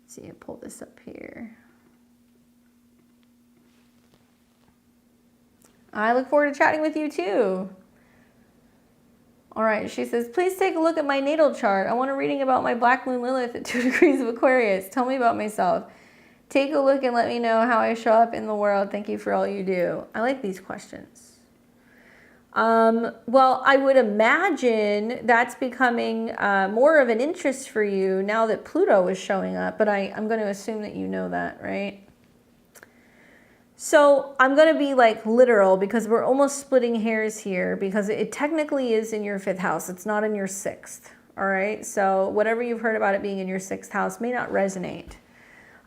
Let's see, I pull this up here. I look forward to chatting with you too. All right, she says, please take a look at my natal chart. I want a reading about my Black Moon Lilith at 2 degrees of Aquarius. Tell me about myself. Take a look and let me know how I show up in the world. Thank you for all you do. I like these questions. Well, I would imagine that's becoming more of an interest for you now that Pluto is showing up, but I'm going to assume that you know that, right? So I'm going to be like literal because we're almost splitting hairs here because it technically is in your 5th house. It's not in your 6th. All right. So whatever you've heard about it being in your 6th house may not resonate.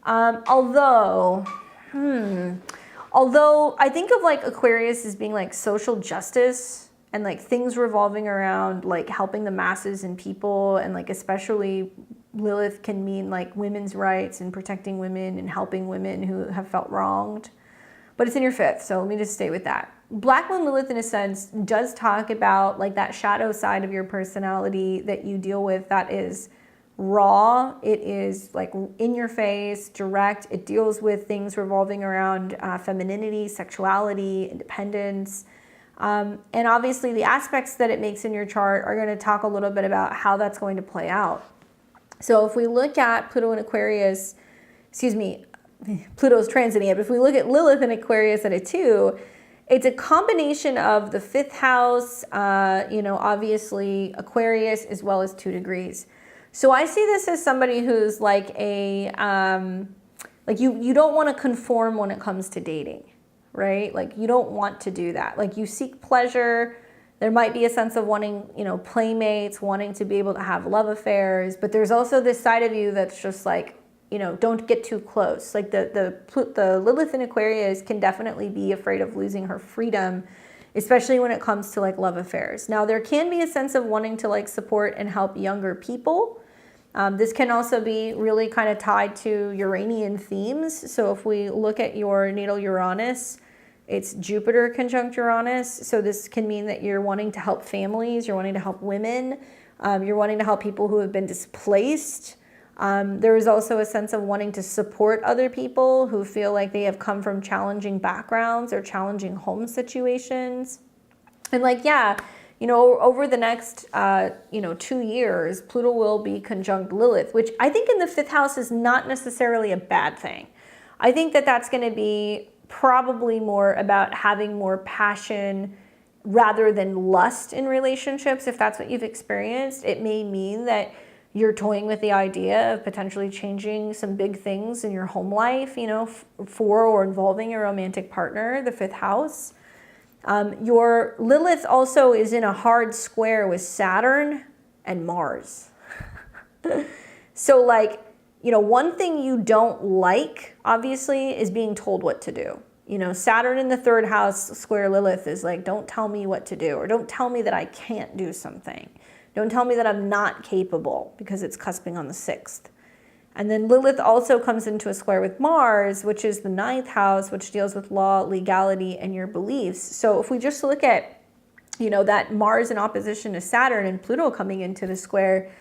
Although I think of like Aquarius as being like social justice and like things revolving around like helping the masses and people, and like especially Lilith can mean like women's rights and protecting women and helping women who have felt wronged. But it's in your 5th, so let me just stay with that. Black Moon Lilith, in a sense, does talk about like that shadow side of your personality that you deal with that is raw. It is like in your face, direct. It deals with things revolving around femininity, sexuality, independence. And obviously the aspects that it makes in your chart are going to talk a little bit about how that's going to play out. So if we look at Pluto in Aquarius, Pluto's transiting it, but if we look at Lilith in Aquarius at a 2, It's a combination of the 5th house, you know, obviously Aquarius, as well as 2 degrees. So I see this as somebody who's like a, like you don't want to conform when it comes to dating, right? Like you don't want to do that. Like you seek pleasure. There might be a sense of wanting, you know, playmates, wanting to be able to have love affairs, but there's also this side of you that's just like, you know, don't get too close. Like the Lilith in Aquarius can definitely be afraid of losing her freedom, especially when it comes to like love affairs. Now there can be a sense of wanting to like support and help younger people. This can also be really kind of tied to Uranian themes. So if we look at your natal Uranus, it's Jupiter conjunct Uranus. So this can mean that you're wanting to help families, you're wanting to help women, you're wanting to help people who have been displaced. There is also a sense of wanting to support other people who feel like they have come from challenging backgrounds or challenging home situations. And like, yeah, you know, over the next, you know, 2 years, Pluto will be conjunct Lilith, which I think in the 5th house is not necessarily a bad thing. I think that that's going to be probably more about having more passion rather than lust in relationships. If that's what you've experienced, it may mean that you're toying with the idea of potentially changing some big things in your home life, you know, for or involving a romantic partner, the 5th house. Your Lilith also is in a hard square with Saturn and Mars. So like, you know, one thing you don't like, obviously, is being told what to do. You know, Saturn in the 3rd house square Lilith is like, don't tell me what to do, or don't tell me that I can't do something. Don't tell me that I'm not capable, because it's cusping on the 6th. And then Lilith also comes into a square with Mars, which is the 9th house, which deals with law, legality, and your beliefs. So if we just look at, you know, that Mars in opposition to Saturn and Pluto coming into the square,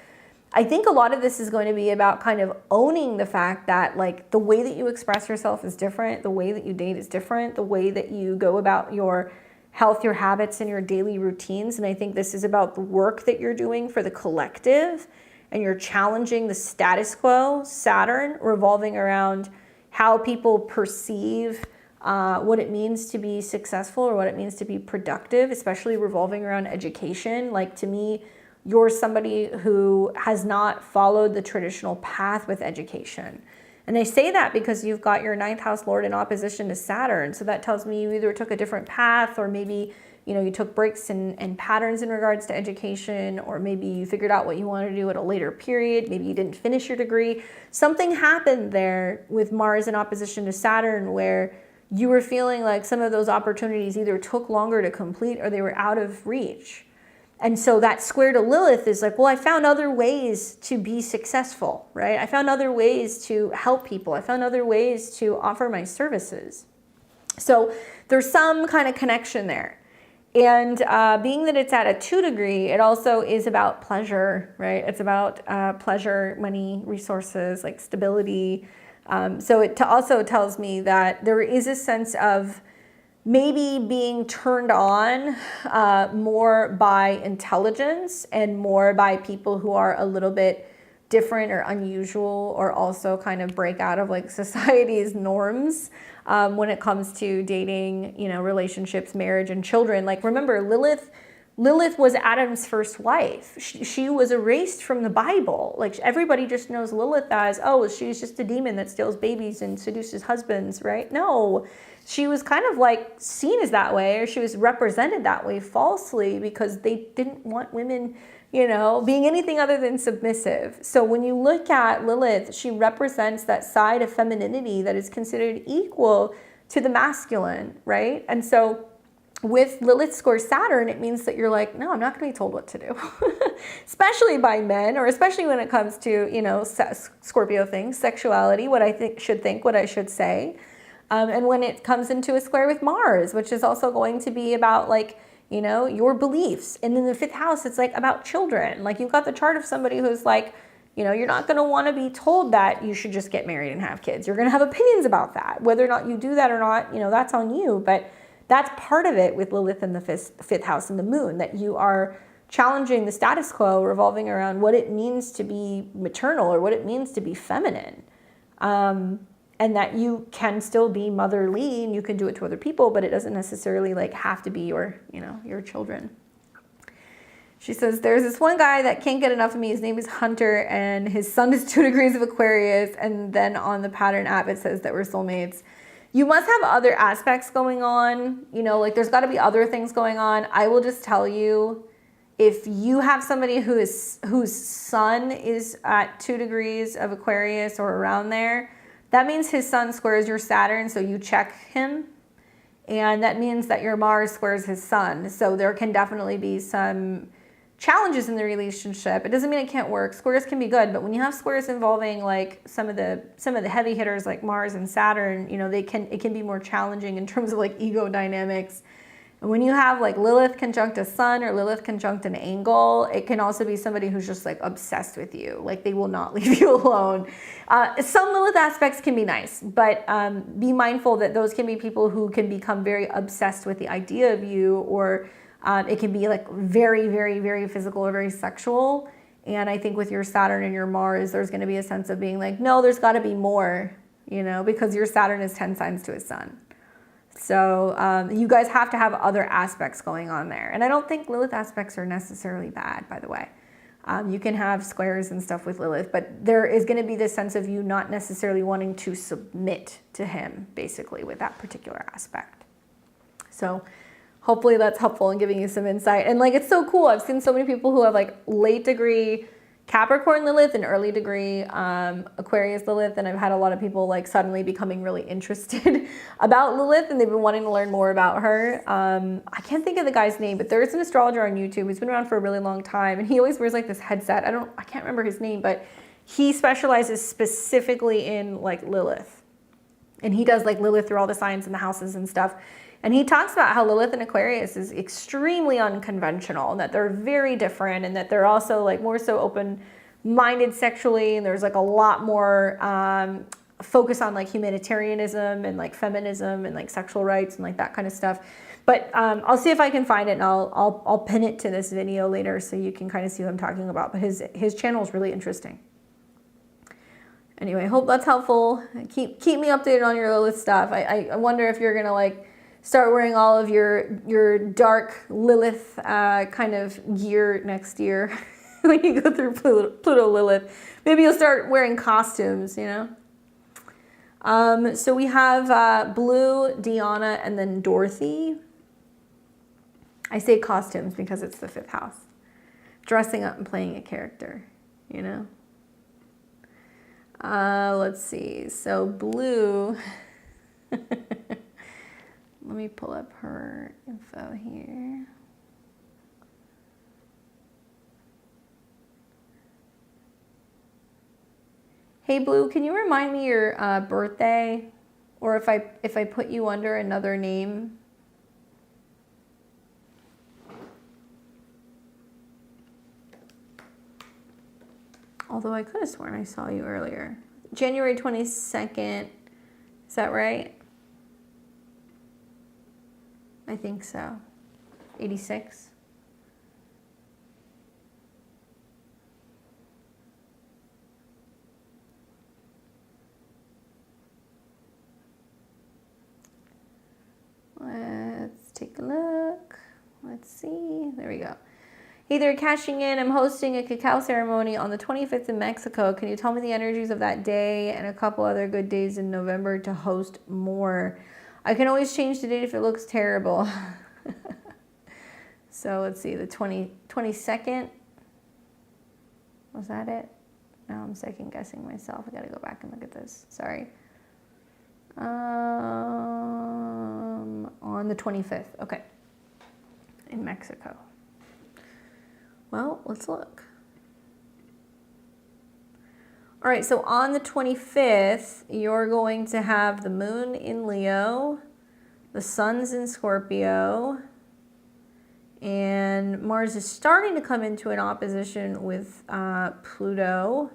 I think a lot of this is going to be about kind of owning the fact that like the way that you express yourself is different, the way that you date is different, the way that you go about your health, your habits, and your daily routines. And I think this is about the work that you're doing for the collective, and you're challenging the status quo, Saturn, revolving around how people perceive what it means to be successful or what it means to be productive, especially revolving around education. Like to me, you're somebody who has not followed the traditional path with education. And I say that because you've got your 9th house lord in opposition to Saturn. So that tells me you either took a different path, or maybe, you know, you took breaks and patterns in regards to education, or maybe you figured out what you wanted to do at a later period. Maybe you didn't finish your degree. Something happened there with Mars in opposition to Saturn where you were feeling like some of those opportunities either took longer to complete or they were out of reach. And so that square to Lilith is like, well, I found other ways to be successful, right? I found other ways to help people. I found other ways to offer my services. So there's some kind of connection there. And being that it's at a 2 degree, it also is about pleasure, right? It's about pleasure, money, resources, like stability. So it also tells me that there is a sense of maybe being turned on more by intelligence and more by people who are a little bit different or unusual, or also kind of break out of like society's norms when it comes to dating, you know, relationships, marriage, and children. Like remember, Lilith was Adam's first wife. She was erased from the Bible. Like everybody just knows Lilith as, oh, she's just a demon that steals babies and seduces husbands, right? No. She was kind of like seen as that way, or she was represented that way falsely because they didn't want women, you know, being anything other than submissive. So when you look at Lilith, she represents that side of femininity that is considered equal to the masculine, right? And so with Lilith square Saturn, it means that you're like, no, I'm not going to be told what to do, especially by men, or especially when it comes to, you know, Scorpio things, sexuality, what I think, what I should say. And when it comes into a square with Mars, which is also going to be about like, you know, your beliefs. And in the 5th house, it's like about children. Like you've got the chart of somebody who's like, you know, you're not going to want to be told that you should just get married and have kids. You're going to have opinions about that. Whether or not you do that or not, you know, that's on you. But that's part of it with Lilith in the 5th house and the moon, that you are challenging the status quo, revolving around what it means to be maternal or what it means to be feminine. and that you can still be motherly and you can do it to other people, but it doesn't necessarily like have to be your, you know, your children. She says, there's this one guy that can't get enough of me. His name is Hunter, and his sun is 2 degrees of Aquarius. And then on the pattern app, it says that we're soulmates. You must have other aspects going on. You know, like there's got to be other things going on. I will just tell you, if you have somebody whose sun is at 2 degrees of Aquarius or around there, that means his sun squares your Saturn, so you check him. And that means that your Mars squares his sun. So there can definitely be some challenges in the relationship. It doesn't mean it can't work. Squares can be good, but when you have squares involving like some of the heavy hitters like Mars and Saturn, you know, it can be more challenging in terms of like ego dynamics. And when you have like Lilith conjunct a sun or Lilith conjunct an angle, it can also be somebody who's just like obsessed with you. Like they will not leave you alone. Some Lilith aspects can be nice, but be mindful that those can be people who can become very obsessed with the idea of you, or it can be like very, very, very physical or very sexual. And I think with your Saturn and your Mars, there's going to be a sense of being like, no, there's got to be more, you know, because your Saturn is 10 signs to his sun. So you guys have to have other aspects going on there. And I don't think Lilith aspects are necessarily bad, by the way. You can have squares and stuff with Lilith, but there is going to be this sense of you not necessarily wanting to submit to him, basically, with that particular aspect. So hopefully that's helpful in giving you some insight. And like, it's so cool. I've seen so many people who have like late degree Capricorn Lilith and early degree Aquarius Lilith. And I've had a lot of people like suddenly becoming really interested about Lilith, and they've been wanting to learn more about her. I can't think of the guy's name, but there's an astrologer on YouTube. He's been around for a really long time, and he always wears like this headset. I can't remember his name, but he specializes specifically in like Lilith. And he does like Lilith through all the signs and the houses and stuff. And he talks about how Lilith and Aquarius is extremely unconventional, and that they're very different, and that they're also like more so open-minded sexually, and there's like a lot more focus on like humanitarianism and like feminism and like sexual rights and like that kind of stuff. But I'll see if I can find it, and I'll pin it to this video later so you can kind of see what I'm talking about. But his channel is really interesting. Anyway, hope that's helpful. Keep me updated on your Lilith stuff. I wonder if you're gonna like start wearing all of your dark Lilith kind of gear next year when you go through Pluto Lilith. Maybe you'll start wearing costumes, you know? So we have Blue, Deanna, and then Dorothy. I say costumes because it's the 5th house. Dressing up and playing a character, you know? Let's see. So Blue... Let me pull up her info here. Hey Blue, can you remind me your birthday? Or if I put you under another name? Although I could have sworn I saw you earlier. January 22nd, is that right? I think so. 86. Let's take a look. Let's see. There we go. Hey there, cashing in. I'm hosting a cacao ceremony on the 25th in Mexico. Can you tell me the energies of that day and a couple other good days in November to host more? I can always change the date if it looks terrible. So let's see, the 22nd. Was that it? Now I'm second guessing myself. I gotta go back and look at this. Sorry. On the 25th. Okay. In Mexico. Well, let's look. All right, so on the 25th, you're going to have the moon in Leo, the sun's in Scorpio, and Mars is starting to come into an opposition with Pluto.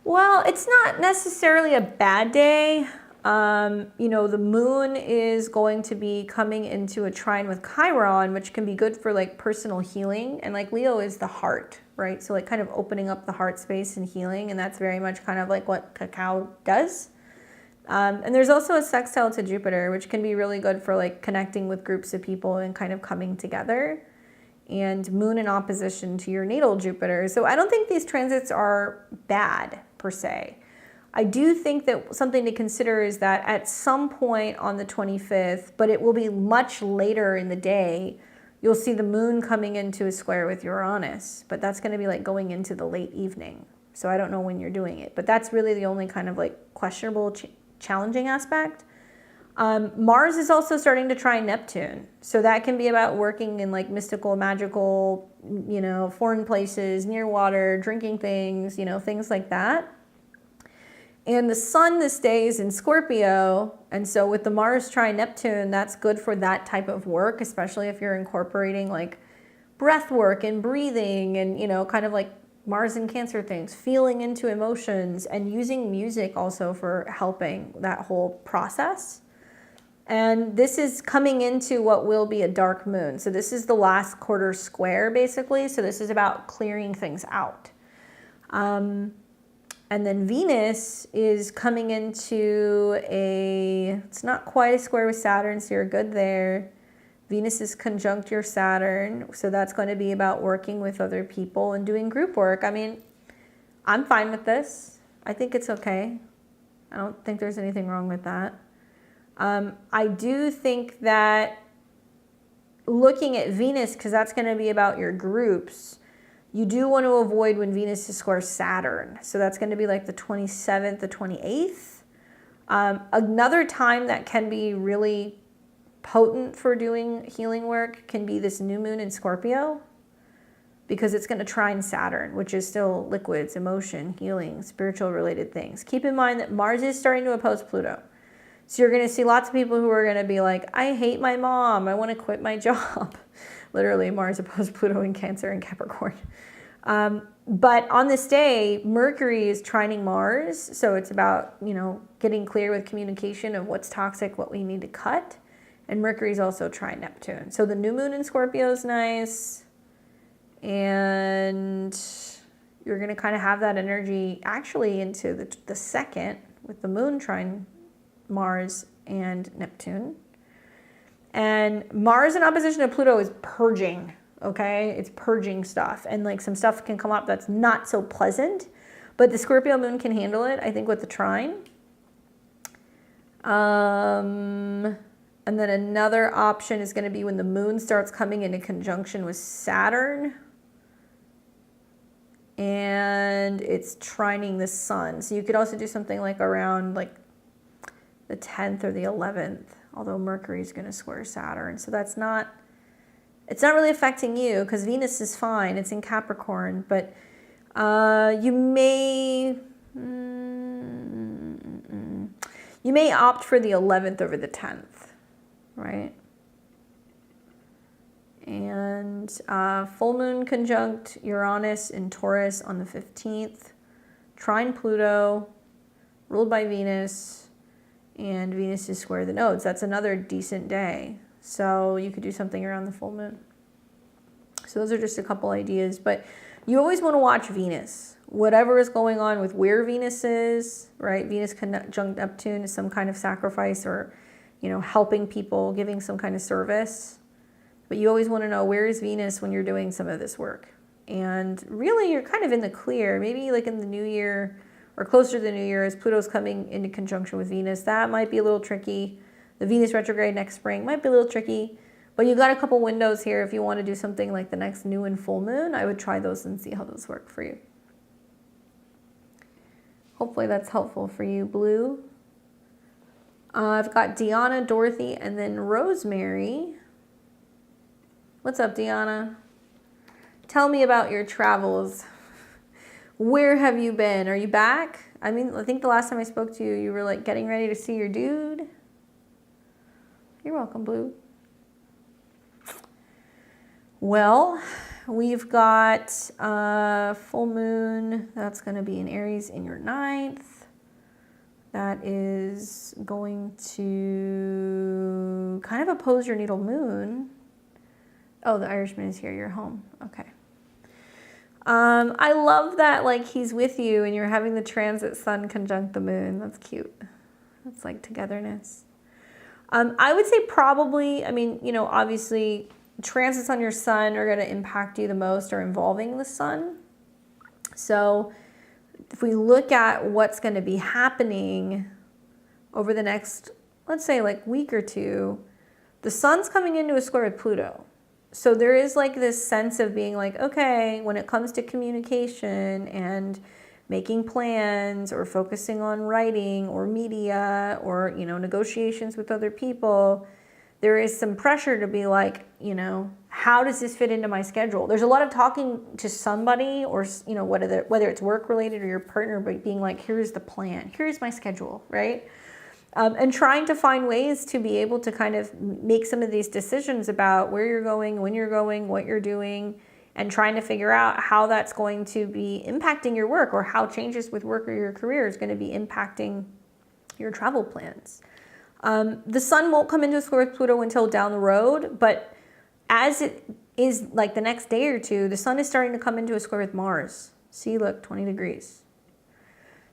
Well, it's not necessarily a bad day. You know, the moon is going to be coming into a trine with Chiron, which can be good for like personal healing. And like Leo is the heart, right? So like kind of opening up the heart space and healing. And that's very much kind of like what Cacao does. And there's also a sextile to Jupiter, which can be really good for like connecting with groups of people and kind of coming together. And Moon in opposition to your natal Jupiter. So I don't think these transits are bad per se. I do think that something to consider is that at some point on the 25th, but it will be much later in the day, you'll see the moon coming into a square with Uranus, but that's going to be like going into the late evening. So I don't know when you're doing it, but that's really the only kind of like questionable, challenging aspect. Mars is also starting to try Neptune. So that can be about working in like mystical, magical, you know, foreign places, near water, drinking things, you know, things like that. And the sun this day is in Scorpio. And so with the Mars trine Neptune, that's good for that type of work, especially if you're incorporating like breath work and breathing and, you know, kind of like Mars and Cancer things, feeling into emotions and using music also for helping that whole process. And this is coming into what will be a dark moon. So this is the last quarter square basically. So this is about clearing things out. And then Venus is coming into it's not quite a square with Saturn, so you're good there. Venus is conjunct your Saturn, so that's going to be about working with other people and doing group work. I mean, I'm fine with this. I think it's okay. I don't think there's anything wrong with that. I do think that looking at Venus, because that's going to be about your groups, you do want to avoid when Venus is square Saturn. So that's going to be like the 27th, the 28th. Another time that can be really potent for doing healing work can be this new moon in Scorpio, because it's going to trine Saturn, which is still liquids, emotion, healing, spiritual related things. Keep in mind that Mars is starting to oppose Pluto. So you're going to see lots of people who are going to be like, I hate my mom. I want to quit my job. Literally, Mars opposed Pluto in Cancer and Capricorn. But on this day, Mercury is trining Mars. So it's about, you know, getting clear with communication of what's toxic, what we need to cut. And Mercury is also trine Neptune. So the new moon in Scorpio is nice. And you're going to kind of have that energy actually into the second with the moon trine Mars and Neptune. And Mars in opposition to Pluto is purging, okay? It's purging stuff. And like some stuff can come up that's not so pleasant, but the Scorpio moon can handle it, I think, with the trine. And then another option is going to be when the moon starts coming into conjunction with Saturn. And it's trining the sun. So you could also do something like around like the 10th or the 11th. Although Mercury is going to square Saturn. So it's not really affecting you because Venus is fine. It's in Capricorn. But you may opt for the 11th over the 10th, right? And full moon conjunct Uranus in Taurus on the 15th. Trine Pluto, ruled by Venus. And Venus is square the nodes. That's another decent day. So you could do something around the full moon. So those are just a couple ideas. But you always want to watch Venus. Whatever is going on with where Venus is, right? Venus conjunct Neptune is some kind of sacrifice or, you know, helping people, giving some kind of service. But you always want to know where is Venus when you're doing some of this work. And really you're kind of in the clear. Maybe like in the new year, or closer to the new year as Pluto's coming into conjunction with Venus. That might be a little tricky. The Venus retrograde next spring might be a little tricky. But you got a couple windows here if you want to do something like the next new and full moon. I would try those and see how those work for you. Hopefully that's helpful for you, Blue. I've got Deanna, Dorothy, and then Rosemary. What's up, Deanna? Tell me about your travels. Where have you been? Are you back? I mean, I think the last time I spoke to you, you were like getting ready to see your dude. You're welcome, Blue. Well, we've got full moon. That's going to be in Aries in your 9th. That is going to kind of oppose your natal moon. Oh, the Irishman is here. You're home. Okay. I love that, like, he's with you and you're having the transit sun conjunct the moon. That's cute. It's like togetherness. I would say probably, I mean, you know, obviously transits on your sun are going to impact you the most or involving the sun. So if we look at what's going to be happening over the next, let's say like week or two, the sun's coming into a square with Pluto. So there is like this sense of being like, okay, when it comes to communication and making plans or focusing on writing or media or, you know, negotiations with other people, there is some pressure to be like, you know, how does this fit into my schedule? There's a lot of talking to somebody or, you know, whether it's work related or your partner, but being like, here's the plan, here's my schedule, right? And trying to find ways to be able to kind of make some of these decisions about where you're going, when you're going, what you're doing, and trying to figure out how that's going to be impacting your work or how changes with work or your career is going to be impacting your travel plans. The sun won't come into a square with Pluto until down the road, but as it is like the next day or two, the sun is starting to come into a square with Mars. See, look, 20 degrees.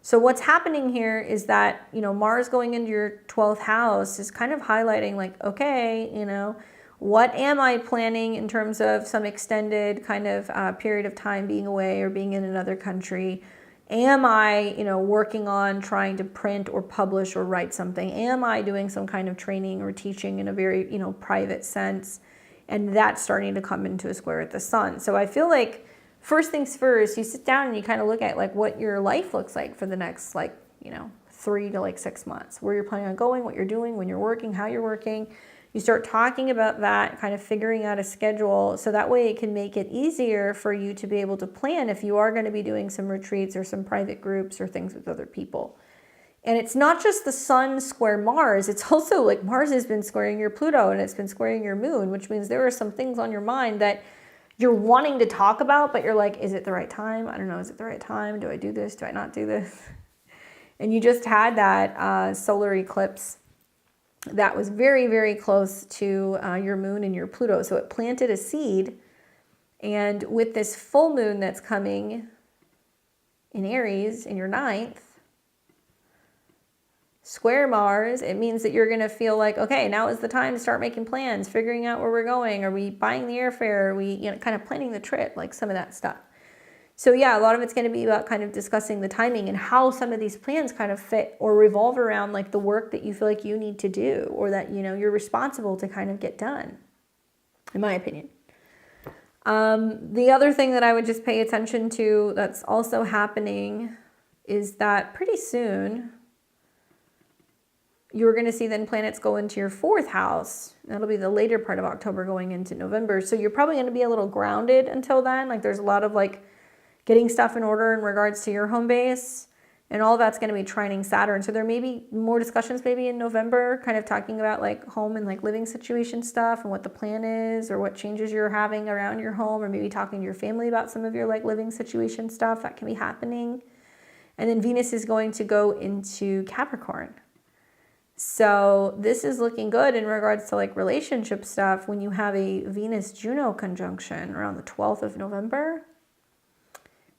So what's happening here is that, you know, Mars going into your 12th house is kind of highlighting like, okay, you know, what am I planning in terms of some extended kind of period of time being away or being in another country? Am I, you know, working on trying to print or publish or write something? Am I doing some kind of training or teaching in a very, you know, private sense? And that's starting to come into a square with the sun. So I feel like first things first, you sit down and you kind of look at like what your life looks like for the next like, you know, 3 to like 6 months, where you're planning on going, what you're doing, when you're working, how you're working. You start talking about that, kind of figuring out a schedule, so that way it can make it easier for you to be able to plan if you are going to be doing some retreats or some private groups or things with other people. And it's not just the sun square Mars, it's also like Mars has been squaring your Pluto and it's been squaring your moon, which means there are some things on your mind that you're wanting to talk about, but you're like, is it the right time? I don't know, is it the right time? Do I do this? Do I not do this? And you just had that solar eclipse that was very, very close to your moon and your Pluto. So it planted a seed. And with this full moon that's coming in Aries in your 9th, square Mars, it means that you're going to feel like, okay, now is the time to start making plans, figuring out where we're going. Are we buying the airfare? Are we, you know, kind of planning the trip, like some of that stuff. So yeah, a lot of it's going to be about kind of discussing the timing and how some of these plans kind of fit or revolve around like the work that you feel like you need to do or that, you know, you're responsible to kind of get done, in my opinion. The other thing that I would just pay attention to that's also happening is that pretty soon you're going to see then planets go into your 4th house. That'll be the later part of October going into November. So you're probably going to be a little grounded until then. Like there's a lot of like getting stuff in order in regards to your home base, and all that's going to be trining Saturn. So there may be more discussions maybe in November, kind of talking about like home and like living situation stuff and what the plan is or what changes you're having around your home, or maybe talking to your family about some of your like living situation stuff that can be happening. And then Venus is going to go into Capricorn. So this is looking good in regards to like relationship stuff when you have a Venus-Juno conjunction around the 12th of November.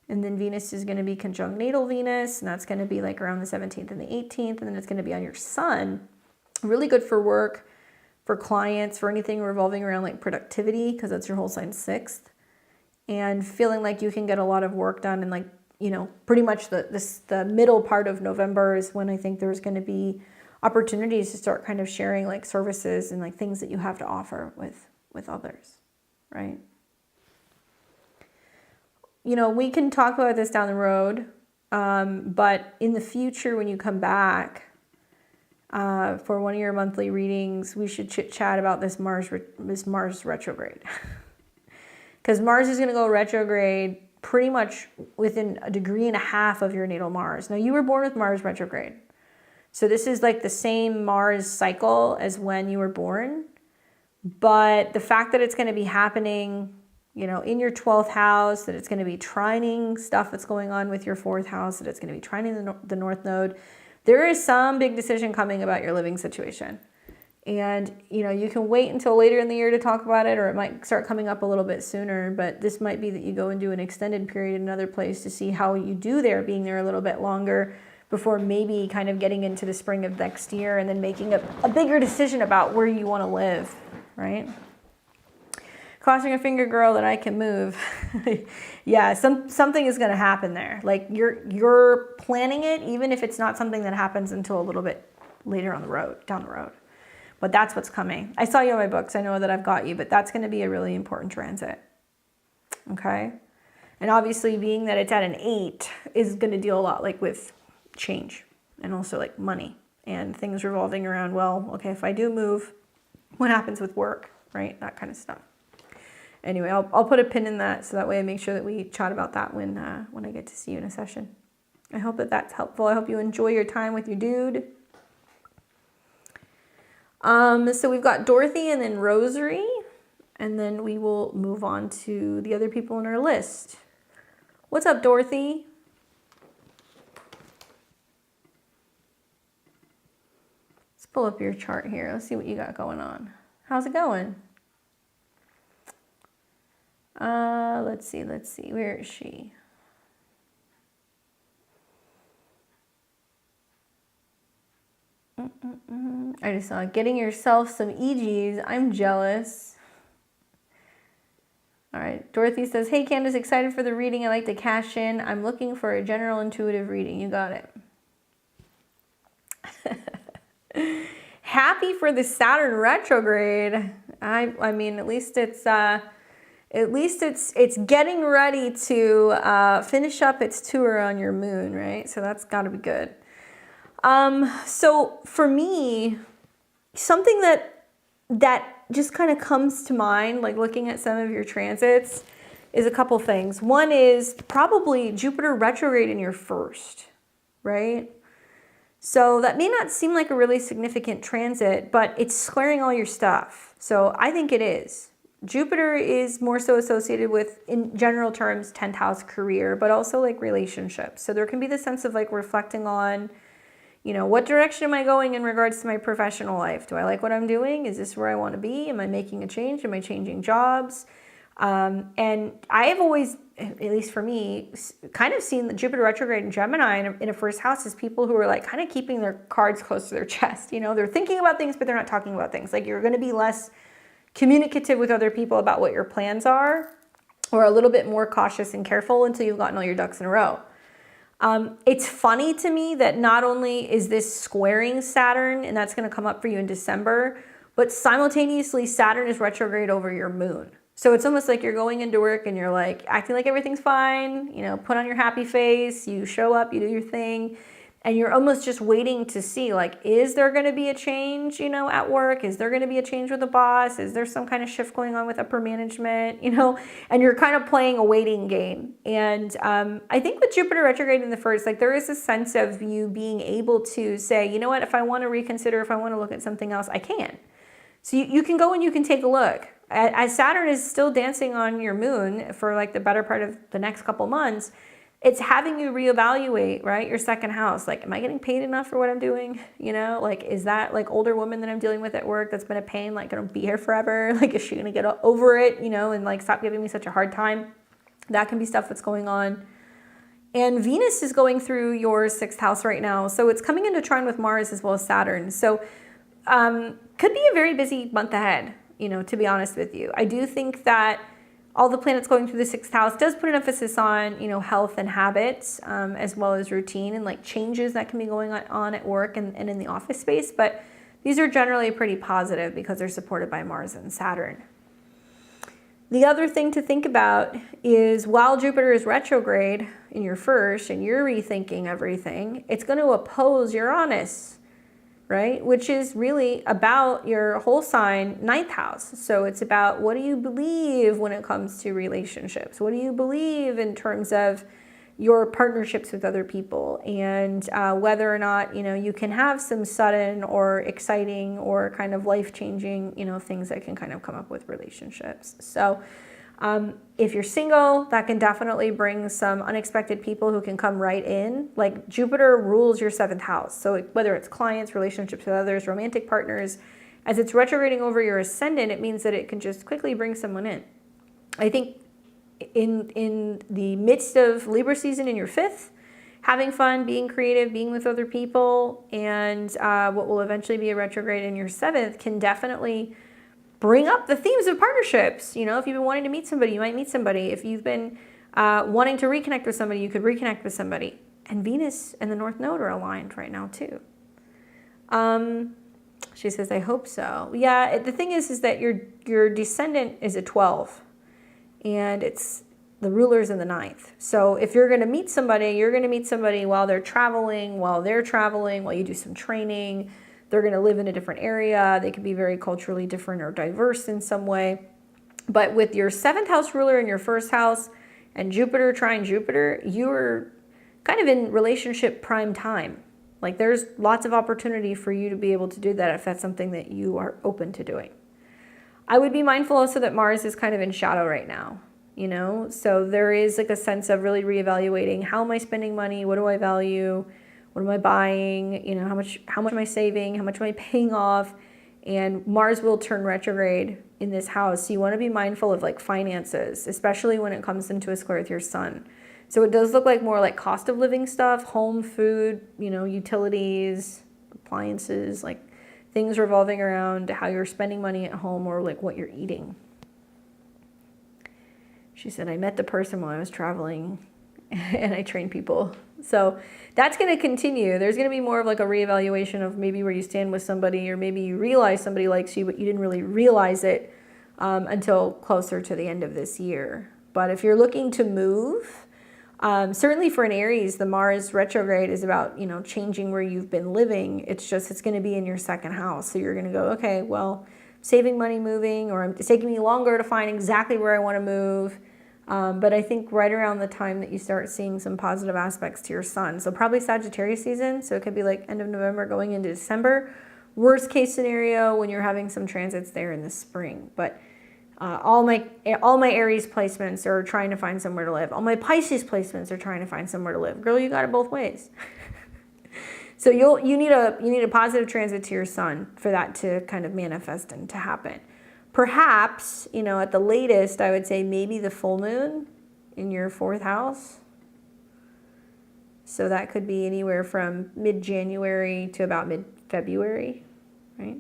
And then Venus is going to be conjunct natal Venus, and that's going to be like around the 17th and the 18th, and then it's going to be on your sun. Really good for work, for clients, for anything revolving around like productivity, because that's your whole sign 6th. And feeling like you can get a lot of work done, and like, you know, pretty much the middle part of November is when I think there's going to be opportunities to start kind of sharing like services and like things that you have to offer with others, right? You know, we can talk about this down the road, but in the future when you come back for one of your monthly readings, we should chit chat about this Mars retrograde. Because Mars is going to go retrograde pretty much within 1.5 degrees of your natal Mars. Now, you were born with Mars retrograde. So this is like the same Mars cycle as when you were born. But the fact that it's going to be happening, you know, in your 12th house, that it's going to be trining stuff that's going on with your 4th house, that it's going to be trining the North Node, there is some big decision coming about your living situation. And, you know, you can wait until later in the year to talk about it, or it might start coming up a little bit sooner. But this might be that you go and do an extended period in another place to see how you do there, being there a little bit longer, before maybe kind of getting into the spring of next year and then making a bigger decision about where you want to live, right? Crossing your finger, girl, that I can move. Yeah, something is going to happen there. Like you're planning it, even if it's not something that happens until a little bit later on the road, down the road. But that's what's coming. I saw you in my books. I know that I've got you, but that's going to be a really important transit. Okay? And obviously, being that it's at an 8 is going to deal a lot like with change and also like money and things revolving around, well, okay, if I do move, what happens with work, right? That kind of stuff. Anyway, I'll put a pin in that so that way I make sure that we chat about that when I get to see you in a session. I hope that that's helpful. I hope you enjoy your time with your dude. So we've got Dorothy and then Rosary, and then we will move on to the other people in our list. What's up, Dorothy? Let's pull up your chart here. Let's see what you got going on. How's it going? Let's see. Where is she? I just saw getting yourself some EGs. I'm jealous. All right. Dorothy says, hey, Candace, excited for the reading. I like to cash in. I'm looking for a general intuitive reading. You got it. Happy for the Saturn retrograde. I mean, at least it's getting ready to finish up its tour on your moon, right? So that's got to be good. So for me, something that just kind of comes to mind, like looking at some of your transits, is a couple things. One is probably Jupiter retrograde in your first, right? So that may not seem like a really significant transit, but it's squaring all your stuff. So I think it is. Jupiter is more so associated with, in general terms, 10th house career, but also like relationships. So there can be the sense of like reflecting on, you know, what direction am I going in regards to my professional life? Do I like what I'm doing? Is this where I want to be? Am I making a change? Am I changing jobs? And I have always, at least for me, kind of seen the Jupiter retrograde in Gemini in a first house as people who are like kind of keeping their cards close to their chest. You know, they're thinking about things, but they're not talking about things. Like you're going to be less communicative with other people about what your plans are, or a little bit more cautious and careful until you've gotten all your ducks in a row. It's funny to me that not only is this squaring Saturn, and that's going to come up for you in December, but simultaneously Saturn is retrograde over your moon. So it's almost like you're going into work and you're like acting like everything's fine, you know, put on your happy face, you show up, you do your thing, and you're almost just waiting to see, like, is there going to be a change, you know, at work? Is there going to be a change with the boss? Is there some kind of shift going on with upper management, you know? And you're kind of playing a waiting game. And I think with Jupiter retrograde in the first, like, there is a sense of you being able to say, you know what, if I want to reconsider, if I want to look at something else, I can. So you can go and you can take a look. As Saturn is still dancing on your moon for like the better part of the next couple months, it's having you reevaluate, right? Your second house. Like, am I getting paid enough for what I'm doing? You know, like, is that like older woman that I'm dealing with at work that's been a pain, like, gonna be here forever? Like, is she gonna get over it, you know, and like stop giving me such a hard time? That can be stuff that's going on. And Venus is going through your 6th house right now. So it's coming into trine with Mars as well as Saturn. So could be a very busy month ahead, you know, to be honest with you. I do think that all the planets going through the 6th house does put an emphasis on, you know, health and habits, as well as routine and like changes that can be going on at work and in the office space. But these are generally pretty positive because they're supported by Mars and Saturn. The other thing to think about is while Jupiter is retrograde in your first and you're rethinking everything, it's going to oppose Uranus, right? Which is really about your whole sign, 9th house. So it's about, what do you believe when it comes to relationships? What do you believe in terms of your partnerships with other people, and whether or not, you know, you can have some sudden or exciting or kind of life-changing, you know, things that can kind of come up with relationships. So if you're single, that can definitely bring some unexpected people who can come right in. Like, Jupiter rules your 7th house. So whether it's clients, relationships with others, romantic partners, as it's retrograding over your ascendant, it means that it can just quickly bring someone in. I think in the midst of Libra season in your 5th, having fun, being creative, being with other people, and what will eventually be a retrograde in your 7th can definitely bring up the themes of partnerships. You know, if you've been wanting to meet somebody, you might meet somebody. If you've been wanting to reconnect with somebody, you could reconnect with somebody. And Venus and the North Node are aligned right now too. She says, I hope so. Yeah, the thing is that your descendant is a 12, and it's the ruler's in the 9th. So if you're going to meet somebody, you're going to meet somebody while they're traveling, while you do some training. They're going to live in a different area. They could be very culturally different or diverse in some way. But with your 7th house ruler in your 1st house and Jupiter trine Jupiter, you're kind of in relationship prime time. Like there's lots of opportunity for you to be able to do that if that's something that you are open to doing. I would be mindful also that Mars is kind of in shadow right now, you know? So there is like a sense of really reevaluating, how am I spending money? What do I value? What am I buying? You know, how much am I saving? How much am I paying off? And Mars will turn retrograde in this house. So you want to be mindful of like finances, especially when it comes into a square with your sun. So it does look like more like cost of living stuff, home, food, you know, utilities, appliances, like things revolving around how you're spending money at home or like what you're eating. She said, I met the person while I was traveling and I train people. So that's going to continue. There's going to be more of like a reevaluation of maybe where you stand with somebody, or maybe you realize somebody likes you, but you didn't really realize it until closer to the end of this year. But if you're looking to move, certainly for an Aries, the Mars retrograde is about, you know, changing where you've been living. It's going to be in your 2nd house. So you're going to go, okay, well, saving money, moving, or it's taking me longer to find exactly where I want to move. But I think right around the time that you start seeing some positive aspects to your sun. So probably Sagittarius season. So it could be like end of November going into December. Worst case scenario when you're having some transits there in the spring. But all my Aries placements are trying to find somewhere to live. All my Pisces placements are trying to find somewhere to live. Girl, you got it both ways. So you need a positive transit to your sun for that to kind of manifest and to happen. Perhaps, you know, at the latest, I would say maybe the full moon in your 4th house. So that could be anywhere from mid-January to about mid-February, right?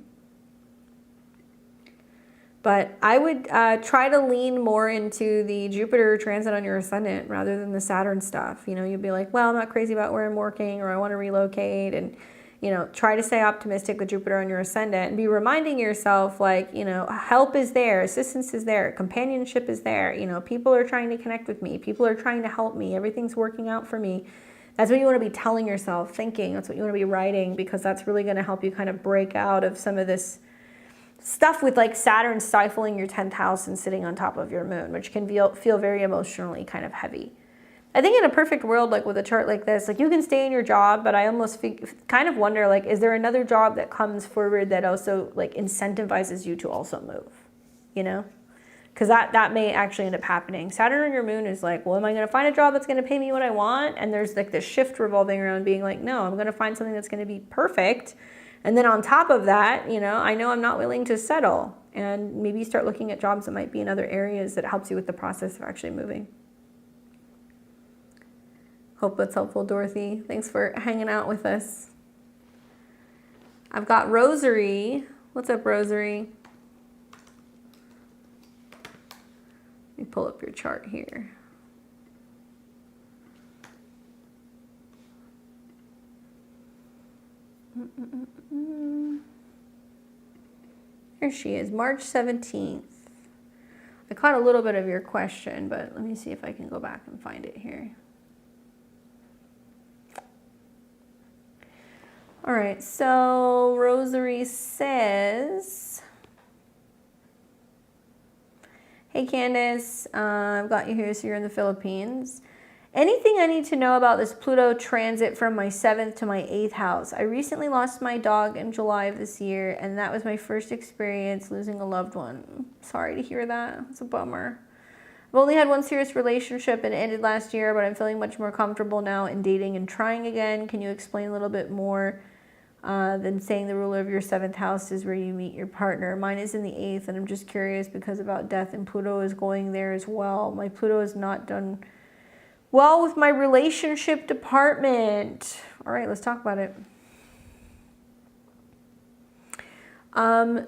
But I would try to lean more into the Jupiter transit on your ascendant rather than the Saturn stuff. You know, you'd be like, well, I'm not crazy about where I'm working, or I want to relocate, and you know, try to stay optimistic with Jupiter on your ascendant and be reminding yourself, like, you know, help is there, assistance is there, companionship is there. You know, people are trying to connect with me. People are trying to help me. Everything's working out for me. That's what you want to be telling yourself, thinking. That's what you want to be writing, because that's really going to help you kind of break out of some of this stuff with like Saturn stifling your 10th house and sitting on top of your moon, which can feel very emotionally kind of heavy. I think in a perfect world, like with a chart like this, like you can stay in your job, but I almost kind of wonder, like, is there another job that comes forward that also like incentivizes you to also move, you know? Because that may actually end up happening. Saturn on your moon is like, well, am I going to find a job that's going to pay me what I want? And there's like this shift revolving around being like, no, I'm going to find something that's going to be perfect. And then on top of that, you know I'm not willing to settle. And maybe you start looking at jobs that might be in other areas that helps you with the process of actually moving. Hope that's helpful, Dorothy. Thanks for hanging out with us. I've got Rosary. What's up, Rosary? Let me pull up your chart here. Here she is, March 17th. I caught a little bit of your question, but let me see if I can go back and find it here. All right, so Rosary says, hey Candace, I've got you here, so you're in the Philippines. Anything I need to know about this Pluto transit from my 7th to my 8th house? I recently lost my dog in July of this year, and that was my first experience losing a loved one. Sorry to hear that. It's a bummer. I've only had one serious relationship and it ended last year, but I'm feeling much more comfortable now in dating and trying again. Can you explain a little bit more than saying the ruler of your 7th house is where you meet your partner? Mine is in the 8th, and I'm just curious because about death, and Pluto is going there as well. My Pluto is not done Well, with my relationship department, all right, let's talk about it.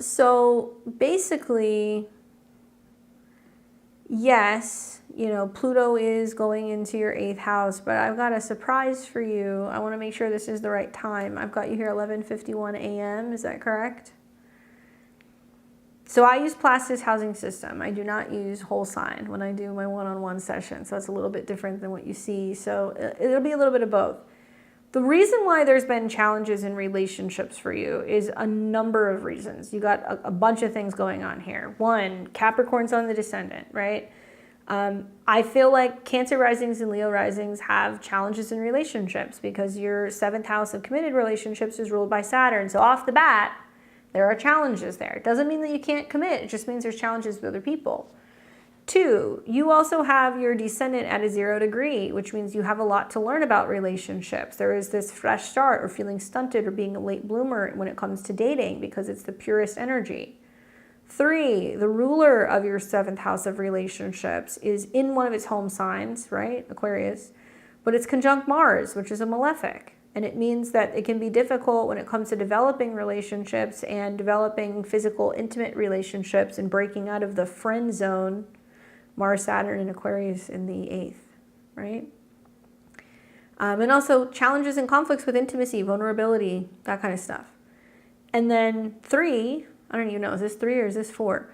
So basically, yes, you know, Pluto is going into your 8th house, but I've got a surprise for you. I want to make sure this is the right time. I've got you here 11:51 a.m. Is that correct? So I use Placid's housing system. I do not use whole sign when I do my one-on-one session. So it's a little bit different than what you see. So it'll be a little bit of both. The reason why there's been challenges in relationships for you is a number of reasons. You got a bunch of things going on here. One, Capricorn's on the descendant, right? I feel like Cancer risings and Leo risings have challenges in relationships because your 7th house of committed relationships is ruled by Saturn. So off the bat, there are challenges there. It doesn't mean that you can't commit. It just means there's challenges with other people. 2, you also have your descendant at a 0 degree, which means you have a lot to learn about relationships. There is this fresh start or feeling stunted or being a late bloomer when it comes to dating because it's the purest energy. 3, the ruler of your 7th house of relationships is in one of its home signs, right? Aquarius, but it's conjunct Mars, which is a malefic. And it means that it can be difficult when it comes to developing relationships and developing physical, intimate relationships and breaking out of the friend zone, Mars, Saturn, and Aquarius in the 8th, right? And also challenges and conflicts with intimacy, vulnerability, that kind of stuff. And then 3, I don't even know, is this 3 or is this 4?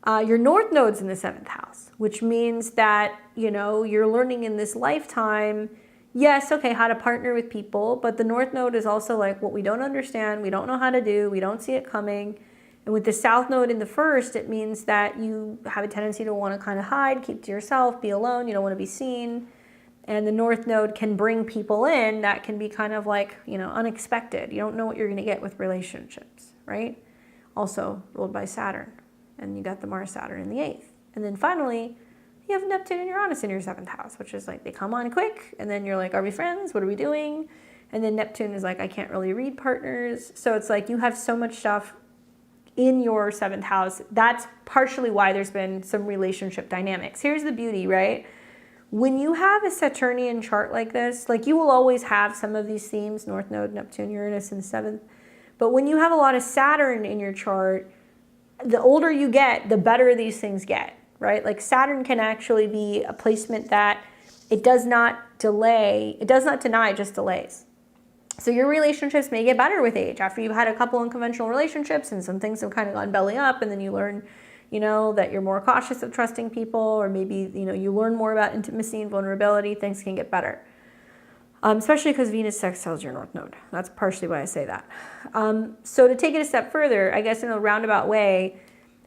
Your North Node's in the 7th house, which means that, you know, you're learning in this lifetime, yes, okay, how to partner with people, but the North Node is also like what we don't understand, we don't know how to do, we don't see it coming. And with the South Node in the 1st, it means that you have a tendency to want to kind of hide, keep to yourself, be alone, you don't want to be seen. And the North Node can bring people in that can be kind of like, you know, unexpected. You don't know what you're going to get with relationships, right? Also ruled by Saturn. And you got the Mars, Saturn in the 8th. And then finally, you have Neptune and Uranus in your 7th house, which is like they come on quick, and then you're like, are we friends? What are we doing? And then Neptune is like, I can't really read partners. So it's like you have so much stuff in your 7th house. That's partially why there's been some relationship dynamics. Here's the beauty, right? When you have a Saturnian chart like this, like you will always have some of these themes, North Node, Neptune, Uranus in the 7th. But when you have a lot of Saturn in your chart, the older you get, the better these things get. Right? Like Saturn can actually be a placement that it does not delay, it does not deny, it just delays. So your relationships may get better with age after you've had a couple unconventional relationships and some things have kind of gone belly up, and then you learn, you know, that you're more cautious of trusting people, or maybe, you know, you learn more about intimacy and vulnerability, things can get better. Especially because Venus sextiles your North Node. That's partially why I say that. So to take it a step further, I guess in a roundabout way,